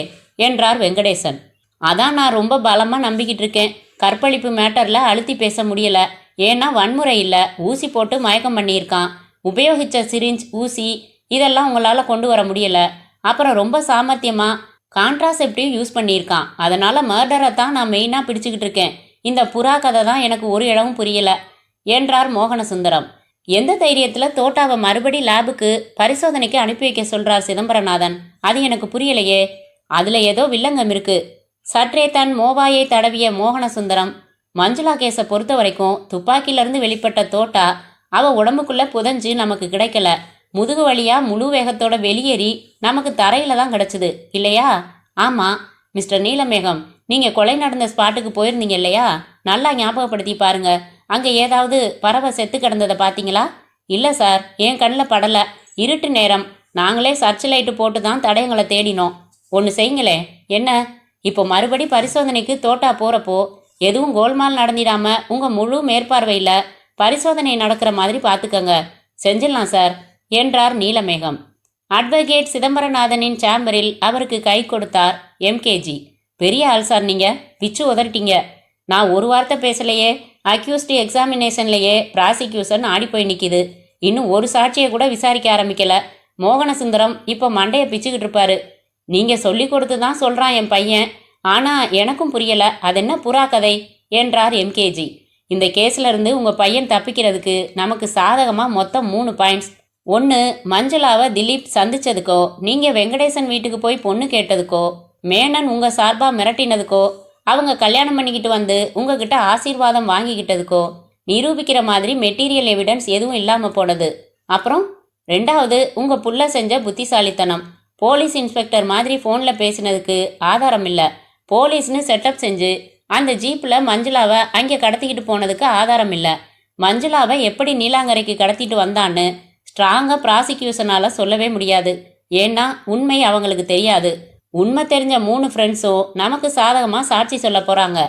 என்றார் வெங்கடேசன். அதான் நான் ரொம்ப பலமாக நம்பிக்கிட்டு இருக்கேன். கற்பழிப்பு மேட்டரில் அழுத்தி பேச முடியல. ஏன்னா வன்முறை இல்லை, ஊசி போட்டு மயக்கம் பண்ணியிருக்கான். உபயோகித்த சிரிஞ்ச், ஊசி இதெல்லாம் உங்களால் கொண்டு வர முடியல. அப்புறம் ரொம்ப சாமர்த்தியமாக கான்ட்ராசெப்டிவ் யூஸ் பண்ணியிருக்கான். அதனால் மர்டரை தான் நான் மெயினாக பிடிச்சிக்கிட்டு இருக்கேன். இந்த புறா கதை தான் எனக்கு ஒரு இடமும் புரியல என்றார் மோகனசுந்தரம். எந்த தைரியத்தில் தோட்டாவை மறுபடி லேபுக்கு பரிசோதனைக்கு அனுப்பி வைக்க சொல்கிறார் சிதம்பரநாதன்? அது எனக்கு புரியலையே. அதில் ஏதோ வில்லங்கம் இருக்கு. சற்றே தன் மோவாயை தடவிய மோகனசுந்தரம், மஞ்சுளா கேஸை பொறுத்த வரைக்கும் துப்பாக்கியிலிருந்து வெளிப்பட்ட தோட்டா அவள் உடம்புக்குள்ளே புதஞ்சு நமக்கு கிடைக்கல. முதுகு வழியாக முழு வேகத்தோட வெளியேறி நமக்கு தரையில தான் கிடச்சிது இல்லையா? ஆமாம் மிஸ்டர் நீலமேகம், நீங்கள் கொலை நடந்த ஸ்பாட்டுக்கு போயிருந்தீங்க இல்லையா? நல்லா ஞாபகப்படுத்தி பாருங்க. அங்கே ஏதாவது பறவை செத்து கிடந்ததை பார்த்தீங்களா? இல்லை சார், என் கண்ணில் படலை. இருட்டு நேரம். நாங்களே சர்ச் லைட்டு போட்டு தான் தடயங்களை தேடினோம். ஒன்று செய்யுங்களே. என்ன? இப்போ மறுபடி பரிசோதனைக்கு தோட்டா போகிறப்போ எதுவும் கோல்மால் நடந்திடாம உங்கள் முழு மேற்பார்வையில் பரிசோதனை நடக்கிற மாதிரி பார்த்துக்கங்க. செஞ்சிடலாம் சார் என்றார் நீலமேகம். அட்வொகேட் சிதம்பரநாதனின் சேம்பரில் அவருக்கு கை கொடுத்தார் எம்கேஜி. பெரிய ஆள் சார், நீங்கள் பிச்சு உதறிட்டீங்க. நான் ஒரு வார்த்தை பேசலையே. அக்யூஸ்டு எக்ஸாமினேஷன்லையே ப்ராசிக்யூஷன் ஆடி போய் நிற்கிது. இன்னும் ஒரு சாட்சியை கூட விசாரிக்க ஆரம்பிக்கல. மோகனசுந்தரம் இப்போ மண்டையை பிச்சுக்கிட்டு இருப்பாரு. நீங்கள் சொல்லி கொடுத்து தான் சொல்கிறான் என் பையன். ஆனால் எனக்கும் புரியலை. அது என்ன புறா கதை என்றார் எம்கேஜி. இந்த கேஸில் இருந்து உங்கள் பையன் தப்பிக்கிறதுக்கு நமக்கு சாதகமாக மொத்தம் 3 பாயிண்ட்ஸ். 1, மஞ்சுளாவை திலீப் சந்திச்சதுக்கோ, நீங்கள் வெங்கடேசன் வீட்டுக்கு போய் பொண்ணு கேட்டதுக்கோ, மேனன் உங்கள் சார்பாக மிரட்டினதுக்கோ, அவங்க கல்யாணம் பண்ணிக்கிட்டு வந்து உங்ககிட்ட ஆசீர்வாதம் வாங்கிக்கிட்டதுக்கோ நிரூபிக்கிற மாதிரி மெட்டீரியல் எவிடன்ஸ் எதுவும் இல்லாமல் போனது. அப்புறம் 2வது, உங்கள் புள்ள செஞ்ச புத்திசாலித்தனம். போலீஸ் இன்ஸ்பெக்டர் மாதிரி ஃபோனில் பேசினதுக்கு ஆதாரம் இல்லை. போலீஸ்னு செட்டப் செஞ்சு அந்த ஜீப்பில் மஞ்சுளாவை அங்கே கடத்திக்கிட்டு போனதுக்கு ஆதாரம் இல்லை. மஞ்சுளாவை எப்படி நீலாங்கரைக்கு கடத்திட்டு வந்தான்னு ஸ்ட்ராங்காக ப்ராசிக்யூஷனால் சொல்லவே முடியாது. ஏன்னா உண்மை அவங்களுக்கு தெரியாது. உண்மை தெரிஞ்ச 3 ஃப்ரெண்ட்ஸும் நமக்கு சாதகமாக சாட்சி சொல்ல போகிறாங்க.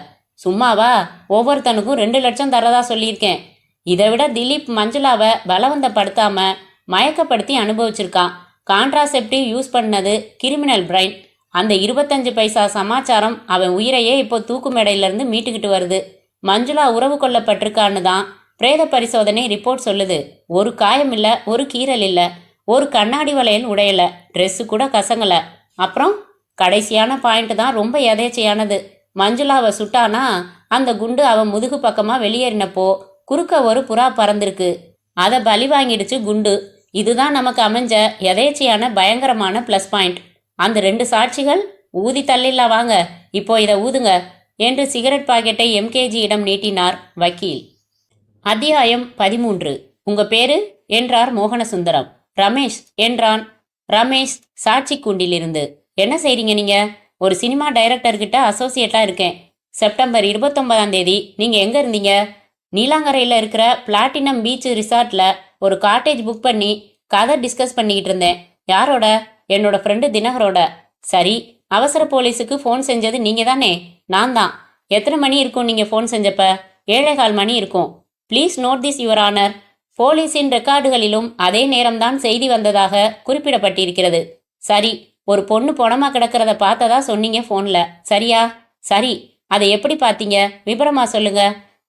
சும்மாவா? ஒவ்வொருத்தனுக்கும் 2 லட்சம் தரதா சொல்லியிருக்கேன். இதை விட திலீப் மஞ்சுளாவை பலவந்தப்படுத்தாமல் மயக்கப்படுத்தி அனுபவிச்சிருக்கான். கான்ட்ராசெப்டிவ் யூஸ் பண்ணது கிரிமினல் பிரைன். அந்த 25 பைசா சமாச்சாரம் அவன் உயிரையே இப்போ தூக்கு மேடையிலேருந்து மீட்டுக்கிட்டு வருது. மஞ்சுளா உறவு கொள்ளப்பட்டிருக்கான்னு தான் பிரேத பரிசோதனை ரிப்போர்ட் சொல்லுது. ஒரு காயம் இல்லை, ஒரு கீறல் இல்லை, ஒரு கண்ணாடி வளையல் உடையலை, ட்ரெஸ்ஸு கூட கசங்கலை. அப்புறம் கடைசியான பாயிண்ட் தான் ரொம்ப எதேச்சையானது. மஞ்சுளாவை சுட்டானா அந்த குண்டு அவன் முதுகு பக்கமாக வெளியேறினப்போ குறுக்க ஒரு புறா பறந்திருக்கு. அதை பலி வாங்கிடுச்சு குண்டு. இதுதான் நமக்கு அமைஞ்ச எதேச்சையான பயங்கரமான ப்ளஸ் பாயிண்ட். அந்த 2 சாட்சிகள் ஊதி தள்ளிடலாம் வாங்க. இப்போ இதை ஊதுங்க என்று சிகரெட் பாக்கெட்டை எம்கேஜியிடம் நீட்டினார் வக்கீல். அத்தியாயம் 13. உங்க பேரு என்றார் மோகனசுந்தரம். ரமேஷ் என்றான். ரமேஷ் சாட்சி கூண்டிலிருந்து. என்ன செய்றீங்க நீங்க? ஒரு சினிமா டைரக்டர்கிட்ட அசோசியேட்டாக இருக்கேன். செப்டம்பர் 29ஆம் தேதி நீங்கள் எங்கே இருந்தீங்க? நீலாங்கரையில் இருக்கிற பிளாட்டினம் பீச் ரிசார்ட்டில் ஒரு காட்டேஜ் புக் பண்ணி கதை டிஸ்கஸ் பண்ணிக்கிட்டு இருந்தேன். யாரோட? என்னோட ஃப்ரெண்டு தினகரோட. சரி, அவசர போலீஸுக்கு ஃபோன் செஞ்சது நீங்கள் தானே? நான் தான். எத்தனை மணி இருக்கும் நீங்கள் ஃபோன் செஞ்சப்ப? 7:15 மணி இருக்கும். Please note this your honour. போலீஸின் ரெக்கார்டுகளிலும் அதே நேரம்தான் செய்தி வந்ததாக குறிப்பிடப்பட்டிருக்கிறது. சரி, ஒரு பொண்ணு பொணமா கிடக்கிறத பார்த்ததா சொன்னீங்க ஃபோனில், சரியா? சரி, அதை எப்படி பார்த்தீங்க? விபரமாக சொல்லுங்க.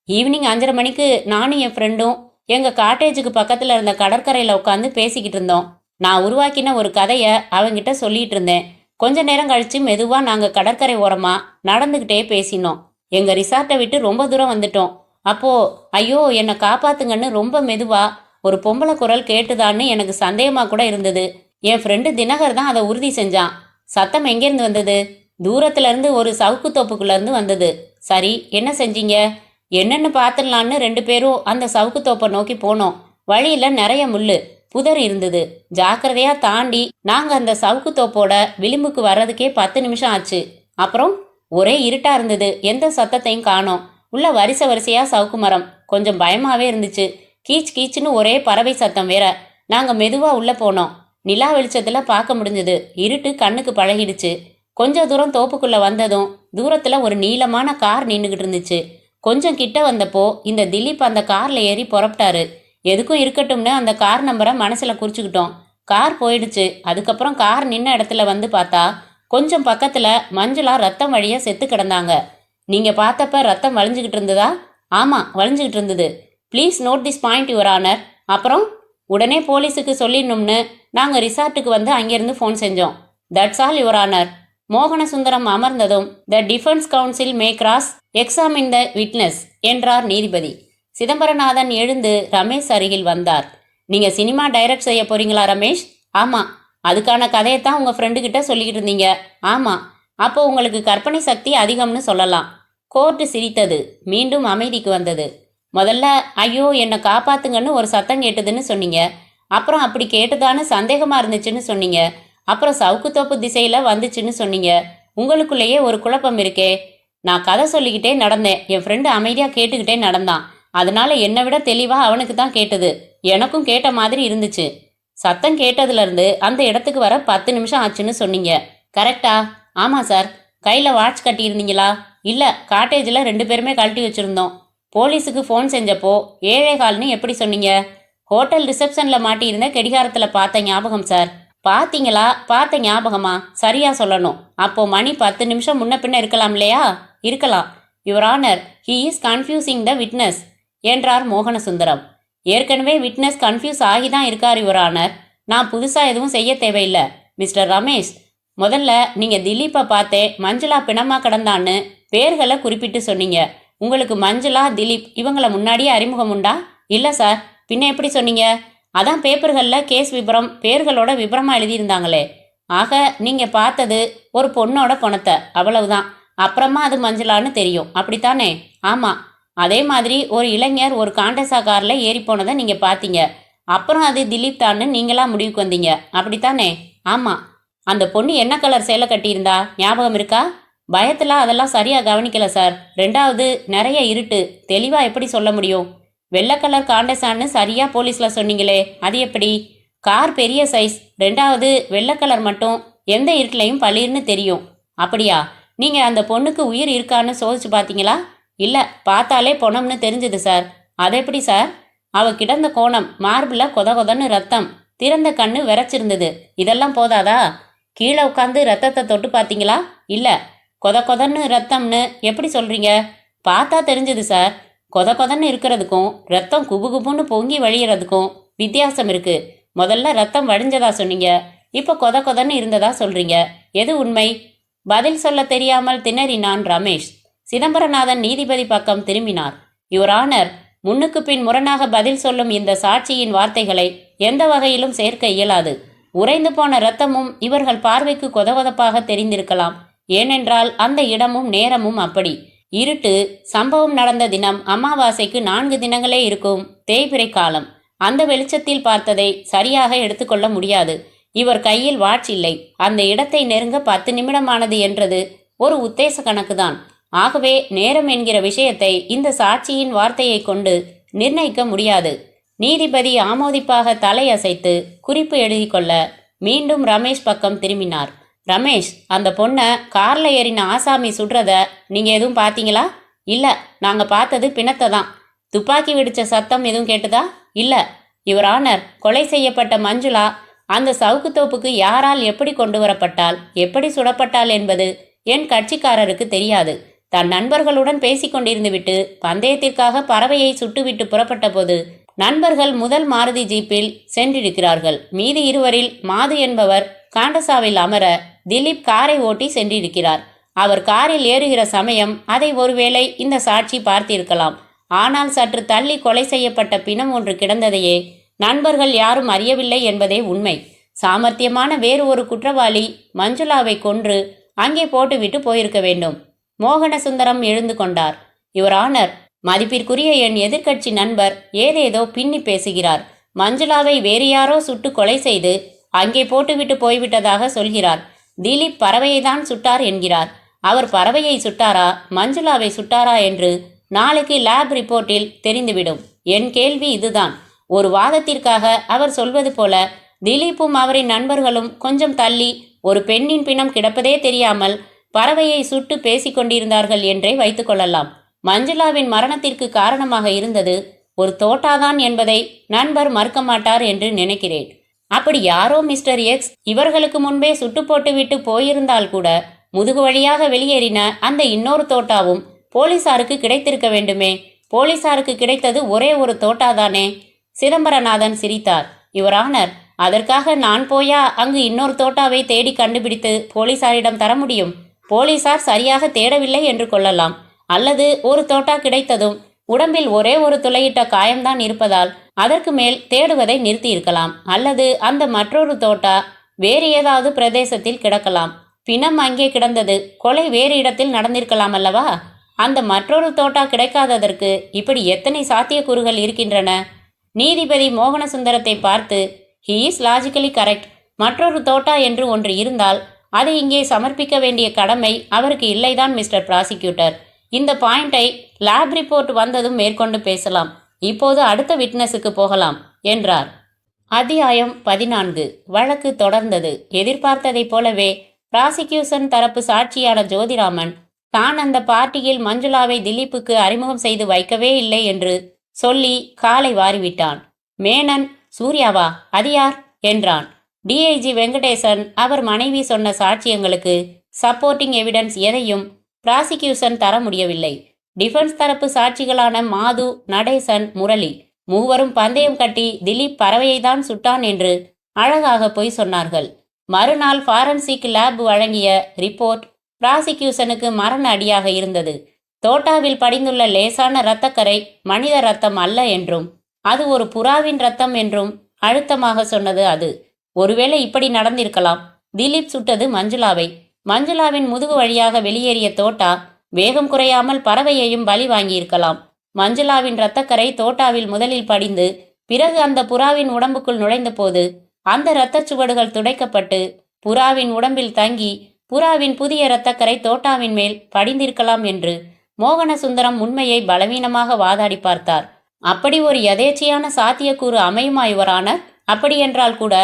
ஈவினிங் 5:30 மணிக்கு நானும் என் ஃப்ரெண்டும் எங்கள் காட்டேஜுக்கு பக்கத்தில் இருந்த கடற்கரையில் உட்காந்து பேசிக்கிட்டு இருந்தோம். நான் உருவாக்கின ஒரு கதையை அவங்கிட்ட சொல்லிட்டு இருந்தேன். கொஞ்ச நேரம் கழித்து மெதுவாக நாங்கள் கடற்கரை ஓரமாக நடந்துக்கிட்டே பேசினோம். எங்கள் ரிசார்ட்டை விட்டு ரொம்ப தூரம் வந்துட்டோம். அப்போது ஐயோ என்னை காப்பாத்துங்கன்னு ரொம்ப மெதுவாக ஒரு பொம்பளை குரல் கேட்டுதான்னு எனக்கு சந்தேகமாக கூட இருந்தது. என் ஃப்ரெண்டு தினகர் தான் அதை உறுதி செஞ்சான். சத்தம் எங்கேருந்து வந்தது? தூரத்துலேருந்து ஒரு சவுக்கு தோப்புக்குள்ளேருந்து வந்தது. சரி, என்ன செஞ்சீங்க? என்னென்னு பார்த்துடலான்னு 2 பேரும் அந்த சவுக்கு தோப்பை நோக்கி போனோம். வழியில் நிறைய முள் புதர் இருந்தது. ஜாக்கிரதையாக தாண்டி நாங்கள் அந்த சவுக்கு தோப்போட விளிம்புக்கு வர்றதுக்கே 10 நிமிஷம் ஆச்சு. அப்புறம் ஒரே இருட்டாக இருந்தது. எந்த சத்தத்தையும் காணோம். உள்ள வரிசையாக சவுக்கு மரம். கொஞ்சம் பயமாகவே இருந்துச்சு. கீச் கீச்சுன்னு ஒரே பறவை சத்தம் வேற. நாங்கள் மெதுவாக உள்ளே போனோம். நிலா வெளிச்சத்தில் பார்க்க முடிஞ்சது. இருட்டு கண்ணுக்கு பழகிடுச்சு. கொஞ்சம் தூரம் தோப்புக்குள்ளே வந்ததும் தூரத்தில் ஒரு நீளமான கார் நின்றுக்கிட்டு இருந்துச்சு. கொஞ்சம் கிட்ட வந்தப்போ இந்த திலீப் அந்த காரில் ஏறி புறப்பட்டாரு. எதுக்கும் இருக்கட்டும்னு அந்த கார் நம்பரை மனசில் குறிச்சுக்கிட்டோம். கார் போயிடுச்சு. அதுக்கப்புறம் கார் நின்ன இடத்துல வந்து பார்த்தா கொஞ்சம் பக்கத்தில் மஞ்சுளா ரத்தம் வழிய செத்து கிடந்தாங்க. நீங்கள் பார்த்தப்ப ரத்தம் வழிஞ்சுக்கிட்டு இருந்ததா? ஆமாம், வழிஞ்சுக்கிட்டு இருந்தது. Please note this point your honour. அப்புறம் உடனே போலீஸுக்கு சொல்லிடணும்னு நாங்கள் ரிசார்ட்டுக்கு வந்து அங்கேருந்து ஃபோன் செஞ்சோம். That's all your honour. Mohanasundaram அமர்ந்ததும் the defence counsel may cross examine the witness என்றார் நீதிபதி. சிதம்பரநாதன் எழுந்து ரமேஷ் அருகில் வந்தார். நீங்கள் சினிமா டைரக்ட் செய்ய போறீங்களா ரமேஷ்? ஆமாம். அதுக்கான கதையை தான் உங்கள் ஃப்ரெண்டுக்கிட்ட சொல்லிக்கிட்டு இருந்தீங்க. ஆமாம். அப்போ உங்களுக்கு கற்பனை சக்தி அதிகம்னு சொல்லலாம். கோர்ட்டு சிரித்தது. மீண்டும் அமைதிக்கு வந்தது. முதல்ல ஐயோ என்னை காப்பாத்துங்கன்னு ஒரு சத்தம் கேட்டதுன்னு சொன்னீங்க. அப்புறம் அப்படி கேட்டுதான்னு சந்தேகமாக இருந்துச்சுன்னு சொன்னீங்க. அப்புறம் சவுக்குத்தோப்பு திசையில் வந்துச்சுன்னு சொன்னீங்க. உங்களுக்குள்ளேயே ஒரு குழப்பம் இருக்கே. நான் கதை சொல்லிக்கிட்டே நடந்தேன். என் ஃப்ரெண்டு அமைதியாக கேட்டுக்கிட்டே நடந்தான். அதனால என்னை விட தெளிவாக அவனுக்கு தான் கேட்டது. எனக்கும் கேட்ட மாதிரி இருந்துச்சு. சத்தம் கேட்டதுலேருந்து அந்த இடத்துக்கு வர 10 நிமிஷம் ஆச்சுன்னு சொன்னீங்க. கரெக்டா? ஆமாம் சார். கையில் வாட்ச் கட்டியிருந்தீங்களா? இல்லை, காட்டேஜில் 2 பேருமே கழட்டி வச்சுருந்தோம். போலீஸுக்கு ஃபோன் செஞ்சப்போ 7:15ன்னு எப்படி சொன்னீங்க? ஹோட்டல் ரிசப்ஷனில் மாட்டியிருந்த கடிகாரத்தில் பார்த்த ஞாபகம் சார். பார்த்தீங்களா? பார்த்த ஞாபகமா? சரியா சொல்லணும். அப்போ மணி 10 நிமிஷம் முன்ன பின்ன இருக்கலாம் இல்லையா? இருக்கலாம். Your honour, he is confusing the witness என்றார் மோகனசுந்தரம். ஏற்கனவே விட்னஸ் கன்ஃபியூஸ் ஆகி தான் இருக்கார் யுவர் ஆனர். நான் புதுசாக எதுவும் செய்ய தேவையில்லை. மிஸ்டர் ரமேஷ், முதல்ல நீங்கள் திலீப்பை பார்த்தே மஞ்சுளா பிணமாக கிடந்தான்னு பேர்களை குறிப்பிட்டு சொன்னீங்க. உங்களுக்கு மஞ்சுளா, திலீப் இவங்களை முன்னாடியே அறிமுகம் உண்டா? இல்லை சார். பின்ன எப்படி சொன்னீங்க? அதான் பேப்பர்களில் கேஸ் விபரம் பேர்களோட விபரமாக எழுதியிருந்தாங்களே. ஆக நீங்கள் பார்த்தது ஒரு பொண்ணோட பணத்தை, அவ்வளவுதான். அப்புறமா அது மஞ்சளான்னு தெரியும், அப்படித்தானே? ஆமாம். அதே மாதிரி ஒரு இளைஞர் ஒரு காண்டசா காரில் ஏறி போனதை நீங்கள் பார்த்தீங்க. அப்புறம் அது திலீப் தான்னு நீங்களாக முடிவுக்கு வந்தீங்க, அப்படித்தானே? ஆமாம். அந்த பொண்ணு என்ன கலர் சேலை கட்டியிருந்தா ஞாபகம் இருக்கா? பயத்தில் அதெல்லாம் சரியாக கவனிக்கல சார். 2வது நிறைய இருட்டு, தெளிவாக எப்படி சொல்ல முடியும்? வெள்ளை கலர் காண்டசான்னு சரியாக போலீஸில் சொன்னீங்களே, அது எப்படி? கார் பெரிய சைஸ், 2வது வெள்ளை கலர் மட்டும் எந்த இருட்டிலையும் பளிர்னு தெரியும். அப்படியா? நீங்கள் அந்த பொண்ணுக்கு உயிர் இருக்கான்னு சோதிச்சு பார்த்தீங்களா? இல்லை, பார்த்தாலே பொணம்னு தெரிஞ்சுது சார். அது எப்படி சார்? அவ கிடந்த கோணம், மார்பில் கொத கொதன்னு ரத்தம், திறந்த கண்ணு விரைச்சிருந்தது. இதெல்லாம் போதாதா? கீழே உட்காந்து ரத்தத்தை தொட்டு பார்த்தீங்களா? இல்லை. கொத கொதன்னு ரத்தம்னு எப்படி சொல்கிறீங்க? பார்த்தா தெரிஞ்சுது சார். கொத கொதன்னு இருக்கிறதுக்கும் ரத்தம் குபுகுபுன்னு பொங்கி வழியறதுக்கும் வித்தியாசம் இருக்குது. முதல்ல ரத்தம் வடிஞ்சதா சொன்னீங்க, இப்போ கொத கொதன்னு இருந்ததா சொல்கிறீங்க. எது உண்மை? பதில் சொல்ல தெரியாமல் திணறினான் ரமேஷ். சிதம்பரநாதன் நீதிபதி பக்கம் திரும்பினார். யுவர் ஆனர், முன்னுக்கு பின் முரணாக பதில் சொல்லும் இந்த சாட்சியின் வார்த்தைகளை எந்த வகையிலும் சேர்க்க இயலாது. உறைந்து போன இரத்தமும் இவர்கள் பார்வைக்கு கொதகொதப்பாக தெரிந்திருக்கலாம். ஏனென்றால் அந்த இடமும் நேரமும் அப்படி. இருட்டு. சம்பவம் நடந்த தினம் அமாவாசைக்கு 4 தினங்களே இருக்கும் தேய்பிறை காலம். அந்த வெளிச்சத்தில் பார்த்ததை சரியாக எடுத்துக்கொள்ள முடியாது. இவர் கையில் வாட்ச் இல்லை. அந்த இடத்தை நெருங்க 10 நிமிடமானது என்றது ஒரு உத்தேச கணக்குதான். ஆகவே நேரம் என்கிற விஷயத்தை இந்த சாட்சியின் வார்த்தையை கொண்டு நிர்ணயிக்க முடியாது. நீதிபதி ஆமோதிப்பாக தலையசைத்து குறிப்பு எழுதி கொள்ள மீண்டும் ரமேஷ் பக்கம் திரும்பினார். ரமேஷ், அந்த பொண்ணை காரில் ஏறின ஆசாமி சுடுறத நீங்கள் எதுவும் பார்த்தீங்களா? இல்லை, நாங்கள் பார்த்தது பிணத்தை தான். துப்பாக்கி வெடிச்ச சத்தம் எதுவும் கேட்டுதா? இல்லை. யுவர் ஆனர், கொலை செய்யப்பட்ட மஞ்சுளா அந்த சவுக்குத்தோப்புக்கு யாரால் எப்படி கொண்டு வரப்பட்டால், எப்படி சுடப்பட்டாள் என்பது என் கட்சிக்காரருக்கு தெரியாது. தன் நண்பர்களுடன் பேசிக்கொண்டிருந்து விட்டு பந்தயத்திற்காக பறவையை சுட்டுவிட்டு புறப்பட்ட போது நண்பர்கள் முதல் மாருதி ஜீப்பில் சென்றிருக்கிறார்கள். மீதி இருவரில் மாது என்பவர் காண்டசாவில் அமர திலீப் காரை ஓட்டி சென்றிருக்கிறார். அவர் காரில் ஏறுகிற சமயம் அதை ஒருவேளை இந்த சாட்சி பார்த்திருக்கலாம். ஆனால் சற்று தள்ளி கொலை செய்யப்பட்ட பிணம் ஒன்று கிடந்ததையே நண்பர்கள் யாரும் அறியவில்லை என்பதே உண்மை. சாமர்த்தியமான வேறு ஒரு குற்றவாளி மஞ்சுளாவை கொன்று அங்கே போட்டுவிட்டு போயிருக்க வேண்டும். மோகனசுந்தரம் எழுந்து கொண்டார். யுவர் ஆனர், மதிப்பிற்குரிய என் எதிர்க்கட்சி நண்பர் ஏதேதோ பின்னி பேசுகிறார். மஞ்சுளாவை வேறு யாரோ சுட்டு கொலை செய்து அங்கே போட்டுவிட்டு போய்விட்டதாக சொல்கிறார். திலீப் பறவையை தான் சுட்டார் என்கிறார். அவர் பறவையை சுட்டாரா, மஞ்சுளாவை சுட்டாரா என்று நாளைக்கு லேப் ரிப்போர்ட்டில் தெரிந்துவிடும். என் கேள்வி இதுதான். ஒரு வாதத்திற்காக அவர் சொல்வது போல திலீப்பும் அவரின் நண்பர்களும் கொஞ்சம் தள்ளி ஒரு பெண்ணின் பிணம் கிடப்பதே தெரியாமல் பறவையை சுட்டு பேசிக்கொண்டிருந்தார்கள் என்றே வைத்துக்கொள்ளலாம். மஞ்சுளாவின் மரணத்திற்கு காரணமாக இருந்தது ஒரு தோட்டாதான் என்பதை நண்பர் மறுக்க மாட்டார் என்று நினைக்கிறேன். அப்படி யாரோ மிஸ்டர் எக்ஸ் இவர்களுக்கு முன்பே சுட்டு போட்டுவிட்டு போயிருந்தால் கூட முதுகு வழியாக வெளியேறின அந்த இன்னொரு தோட்டாவும் போலீசாருக்கு கிடைத்திருக்க வேண்டுமே. போலீசாருக்கு கிடைத்தது ஒரே ஒரு தோட்டாதானே? சிதம்பரநாதன் சிரித்தார். யுவர் ஆனர், அதற்காக நான் போயா அங்கு இன்னொரு தோட்டாவை தேடி கண்டுபிடித்து போலீசாரிடம் தர முடியும்? போலீசார் சரியாக தேடவில்லை என்று கொள்ளலாம். அல்லது ஒரு தோட்டா கிடைத்ததும் உடம்பில் ஒரே ஒரு துளையிட்ட காயம்தான் இருப்பதால் அதற்கு மேல் தேடுவதை நிறுத்தி இருக்கலாம். அல்லது அந்த மற்றொரு தோட்டா வேறு ஏதாவது பிரதேசத்தில் கிடக்கலாம். பிணம் அங்கே கிடந்தது, கொலை வேறு இடத்தில் நடந்திருக்கலாம் அல்லவா? அந்த மற்றொரு தோட்டா கிடைக்காததற்கு இப்படி எத்தனை சாத்தியக்கூறுகள் இருக்கின்றன? நீதிபதி மோகனசுந்தரத்தை பார்த்து, ஹீ இஸ் லாஜிக்கலி கரெக்ட். மற்றொரு தோட்டா என்று ஒன்று இருந்தால் அதை இங்கே சமர்ப்பிக்க வேண்டிய கடமை அவருக்கு இல்லைதான் மிஸ்டர் ப்ராசிக்யூட்டர். இந்த பாயிண்டை லேப் ரிப்போர்ட் வந்ததும் மேற்கொண்டு பேசலாம். இப்போது அடுத்த விட்னஸுக்கு போகலாம் என்றார். அத்தியாயம் 14. வழக்கு தொடர்ந்தது. எதிர்பார்த்ததைப் போலவே பிராசிக்யூஷன் தரப்பு சாட்சியான ஜோதிராமன் தான் அந்த பார்ட்டியில் மஞ்சுளாவை திலீப்புக்கு அறிமுகம் செய்து வைக்கவே இல்லை என்று சொல்லி காலை வாரிவிட்டான். மேனன், சூர்யாவா, அது யார் என்றான். டிஐஜி வெங்கடேசன் அவர் மனைவி சொன்ன சாட்சியங்களுக்கு சப்போர்ட்டிங் எவிடன்ஸ் எதையும் பிராசிக்யூஷன் தர முடியவில்லை. டிஃபென்ஸ் தரப்பு சாட்சிகளான மாது, நடேசன், முரளி மூவரும் பந்தயம் கட்டி திலீப் பறவையை தான் சுட்டான் என்று அழகாக பொய் சொன்னார்கள். மறுநாள் ஃபாரன்சிக் லேப் வழங்கிய ரிப்போர்ட் பிராசிக்யூஷனுக்கு மரண அடியாக இருந்தது. தோட்டாவில் படிந்துள்ள லேசான இரத்தக்கரை மனித இரத்தம் அல்ல என்றும் அது ஒரு புறாவின் இரத்தம் என்றும் அழுத்தமாக சொன்னது. அது ஒருவேளை இப்படி நடந்திருக்கலாம். திலீப் சுட்டது மஞ்சுளாவை. மஞ்சுளாவின் முதுகு வழியாக வெளியேறிய தோட்டா வேகம் குறையாமல் பறவையையும் பலி வாங்கியிருக்கலாம். மஞ்சுளாவின் இரத்தக்கரை தோட்டாவில் முதலில் படிந்து பிறகு அந்த புறாவின் உடம்புக்குள் நுழைந்த போது அந்த இரத்தச் சுவடுகள் துடைக்கப்பட்டு புறாவின் உடம்பில் தங்கி புறாவின் புதிய இரத்தக்கரை தோட்டாவின் மேல் படிந்திருக்கலாம் என்று மோகனசுந்தரம் உண்மையை பலவீனமாக வாதாடி பார்த்தார். அப்படி ஒரு யதேச்சையான சாத்தியக்கூறு அமையுமா யுவரான? அப்படியென்றால் கூட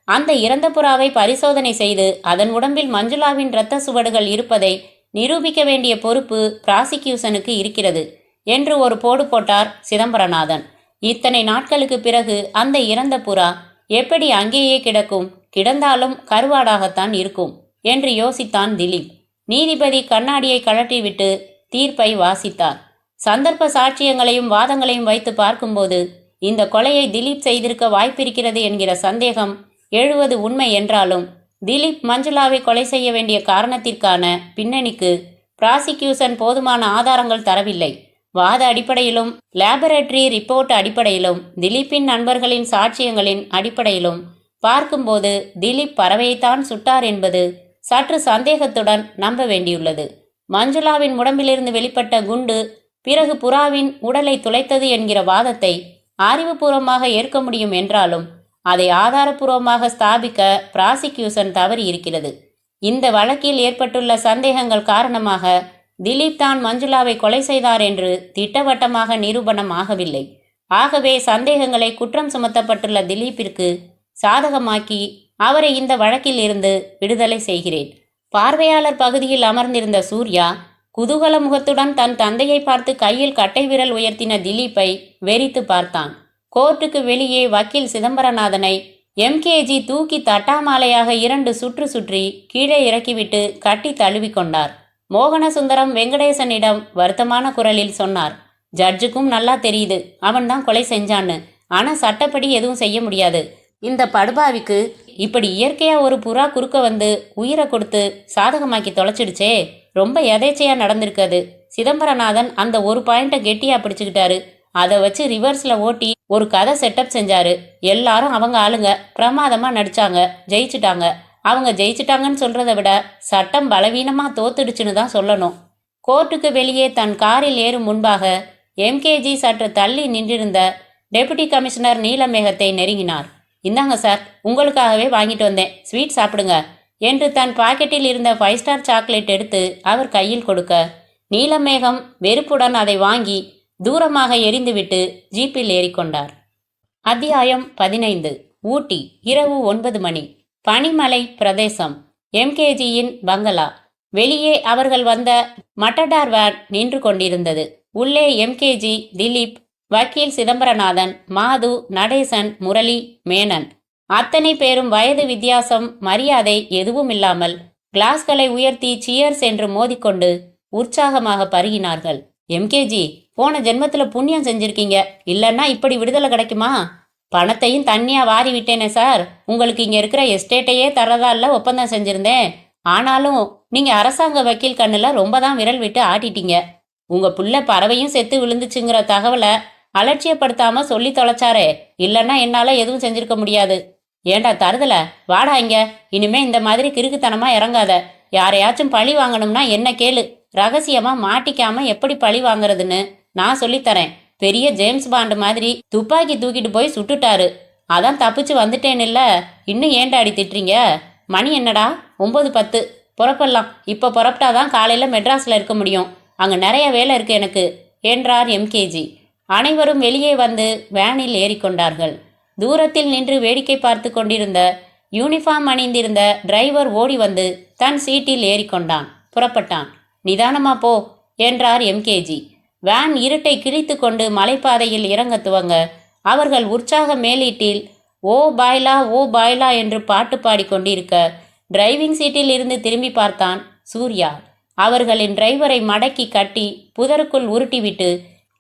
அந்த இறந்த புறாவை பரிசோதனை செய்து அதன் உடம்பில் மஞ்சுளாவின் இரத்த சுவடுகள் இருப்பதை நிரூபிக்க வேண்டிய பொறுப்பு பிராசிக்யூஷனுக்கு இருக்கிறது என்று ஒரு போடு போட்டார் சிதம்பரநாதன். இத்தனை நாட்களுக்கு பிறகு அந்த இறந்த புறா எப்படி அங்கேயே கிடக்கும்? கிடந்தாலும் கருவாடாகத்தான் இருக்கும் என்று யோசித்தான் திலீப். நீதிபதி கண்ணாடியை கழற்றிவிட்டு தீர்ப்பை வாசித்தார். சந்தர்ப்ப சாட்சியங்களையும் வாதங்களையும் வைத்து பார்க்கும்போது இந்த கொலையை திலீப் செய்திருக்க வாய்ப்பிருக்கிறது என்கிற சந்தேகம் எழுவது உண்மை என்றாலும் திலீப் மஞ்சுளாவை கொலை செய்ய வேண்டிய காரணத்திற்கான பின்னணிக்கு பிராசிக்யூஷன் போதுமான ஆதாரங்கள் தரவில்லை. வாத அடிப்படையிலும் லேபரேட்டரி ரிப்போர்ட் அடிப்படையிலும் திலீப்பின் நண்பர்களின் சாட்சியங்களின் அடிப்படையிலும் பார்க்கும்போது திலீப் பறவையைத்தான் சுட்டார் என்பது சற்று சந்தேகத்துடன் நம்ப வேண்டியுள்ளது. மஞ்சுளாவின் உடம்பிலிருந்து வெளிப்பட்ட குண்டு பிறகு புறாவின் உடலை துளைத்தது என்கிற வாதத்தை அறிவுபூர்வமாக ஏற்க முடியும் என்றாலும் அதை ஆதாரபூர்வமாக ஸ்தாபிக்க பிராசிக்யூஷன் தவறி இருக்கிறது. இந்த வழக்கில் ஏற்பட்டுள்ள சந்தேகங்கள் காரணமாக திலீப் தான் மஞ்சுளாவை கொலை செய்தார் என்று திட்டவட்டமாக நிரூபணம் ஆகவில்லை. ஆகவே சந்தேகங்களை குற்றம் சுமத்தப்பட்டுள்ள திலீப்பிற்கு சாதகமாக்கி அவரை இந்த வழக்கில் இருந்து விடுதலை செய்கிறேன். பார்வையாளர் பகுதியில் அமர்ந்திருந்த சூர்யா குதூகல முகத்துடன் தன் தந்தையை பார்த்து கையில் கட்டை விரல் உயர்த்தின திலீப்பை வெறித்து பார்த்தான். கோர்ட்டுக்கு வெளியே வக்கீல் சிதம்பரநாதனை எம்கேஜி தூக்கி தட்டாமாலையாக 2 சுற்று சுற்றி கீழே இறக்கிவிட்டு கட்டி தழுவி கொண்டார். மோகனசுந்தரம் வெங்கடேசனிடம் வருத்தமான குரலில் சொன்னார், ஜட்ஜுக்கும் நல்லா தெரியுது அவன்தான் கொலை செஞ்சான்னு. ஆனா சட்டப்படி எதுவும் செய்ய முடியாது. இந்த படுபாவிக்கு இப்படி இயற்கையா ஒரு புறா குறுக்க வந்து உயிரை கொடுத்து சாதகமாக்கி தொலைச்சிடுச்சே. ரொம்ப எதேச்சையா நடந்திருக்காது. சிதம்பரநாதன் அந்த ஒரு பாயிண்ட்டை கெட்டியா பிடிச்சுக்கிட்டாரு. அதை வச்சு ரிவர்ஸ்ல ஓட்டி ஒரு கதை செட்டப் செஞ்சாரு. எல்லாரும் அவங்க ஆளுங்க பிரமாதமா நடிச்சாங்க, ஜெயிச்சுட்டாங்க. அவங்க ஜெயிச்சுட்டாங்கன்னு சொல்றதை விட சட்டம் பலவீனமா தோத்துடுச்சுன்னு தான் சொல்லணும். கோர்ட்டுக்கு வெளியே தன் காரில் ஏறும் முன்பாக எம்கேஜி சற்று தள்ளி நின்றிருந்த டெபுட்டி கமிஷனர் நீலமேகத்தை நெருங்கினார். இந்தாங்க சார், உங்களுக்காகவே வாங்கிட்டு வந்தேன், ஸ்வீட் சாப்பிடுங்க என்று தன் பாக்கெட்டில் இருந்த 5 ஸ்டார் சாக்லேட் எடுத்து அவர் கையில் கொடுக்க நீலமேகம் வெறுப்புடன் அதை வாங்கி தூரமாக எரிந்துவிட்டு ஜீப்பில் ஏறிக்கொண்டார். அத்தியாயம் 15. ஊட்டி, இரவு 9 மணி. பனிமலை பிரதேசம். எம்கேஜியின் பங்களா. வெளியே அவர்கள் வந்த மட்டடார் வேன் நின்று கொண்டிருந்தது. உள்ளே எம்கேஜி, திலீப், வக்கீல் சிதம்பரநாதன், மாது, நடேசன், முரளி, மேனன், அத்தனை பேரும் வயது வித்தியாசம், மரியாதை எதுவும் இல்லாமல் கிளாஸ்களை உயர்த்தி சியர்ஸ் என்று மோதிக்கொண்டு உற்சாகமாக பருகினார்கள். எம்கேஜி, போன ஜென்மத்துல புண்ணியம் செஞ்சிருக்கீங்க, இல்லைன்னா இப்படி விடுதலை கிடைக்குமா? பணத்தையும் தண்ணியா வாரி விட்டேனே சார். உங்களுக்கு இங்க இருக்கிற எஸ்டேட்டையே தரதா இல்ல ஒப்பந்தம் செஞ்சிருந்தேன். ஆனாலும் நீங்க அரசாங்க வக்கீல் கண்ணுல ரொம்ப தான் விரல் விட்டு ஆட்டிட்டீங்க. உங்க புள்ள பறவையும் செத்து விழுந்துச்சுங்கிற தகவலை அலட்சியப்படுத்தாம சொல்லி தொலைச்சாரே, இல்லைன்னா என்னால எதுவும் செஞ்சிருக்க முடியாது. ஏண்டா தருதல, வாடா இங்க. இனிமே இந்த மாதிரி கிறுக்குத்தனமா இறங்காத. யாரையாச்சும் பழி வாங்கணும்னா என்ன கேளு. ரகசியமா மாட்டிக்காம எப்படி பழி வாங்குறதுன்னு நான் சொல்லித்தரேன். பெரிய ஜேம்ஸ் பாண்டு மாதிரி துப்பாக்கி தூக்கிட்டு போய் சுட்டுட்டாரு. அதான் தப்பிச்சு வந்துட்டேன்னு இல்ல. இன்னும் ஏண்டா அடி திட்டுறீங்க? மணி என்னடா? 9:10. புறப்படலாம். இப்போ புறப்பட்டாதான் காலையில மெட்ராஸ்ல இருக்க முடியும். அங்க நிறைய வேலை இருக்கு எனக்கு என்றார் எம்கேஜி. அனைவரும் வெளியே வந்து வேனில் ஏறிக்கொண்டார்கள். தூரத்தில் நின்று வேடிக்கை பார்த்து கொண்டிருந்த யூனிஃபார்ம் அணிந்திருந்த டிரைவர் ஓடி வந்து தன் சீட்டில் ஏறிக்கொண்டான். புறப்பட்டான். நிதானமா போ என்றார் எம்கேஜி. வேன் இருட்டை கிழித்து கொண்டு மலைப்பாதையில் இறங்க துவங்க அவர்கள் உற்சாக மேலீட்டில் ஓ பாய்லா ஓ பாய்லா என்று பாட்டு பாடிக்கொண்டிருக்க டிரைவிங் சீட்டில் இருந்து திரும்பி பார்த்தான் சூர்யா. அவர்களின் டிரைவரை மடக்கி கட்டி புதருக்குள் உருட்டிவிட்டு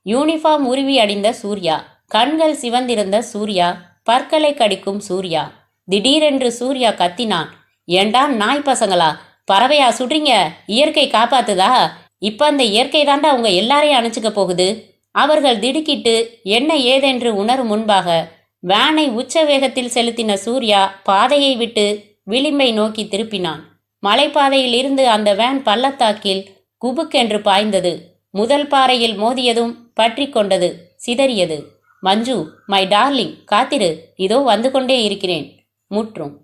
யூனிஃபார்ம் உருவி அடிந்த சூர்யா, கண்கள் சிவந்திருந்த சூர்யா, பற்களை கடிக்கும் சூர்யா. திடீரென்று சூர்யா கத்தினான். ஏண்டா நாய் பசங்களா, பறவையா சுடுறீங்க? இயற்கை காப்பாத்துதா? இப்ப அந்த இயற்கை தாண்டா உங்க எல்லாரையும் அணைச்சிக்க போகுது. அவர்கள் திடுக்கிட்டு என்ன ஏதென்று உணரும் முன்பாக வேனை உச்ச வேகத்தில் செலுத்தின சூர்யா பாதையை விட்டு விளிம்பை நோக்கி திருப்பினான். மலைப்பாதையில் இருந்து அந்த வேன் பள்ளத்தாக்கில் குபுக்கென்று பாய்ந்தது. முதல் பாறையில் மோதியதும் பற்றி கொண்டது, சிதறியது. மஞ்சு, மை டார்லிங், காத்திரு, இதோ வந்து கொண்டே இருக்கிறேன். முற்றும்.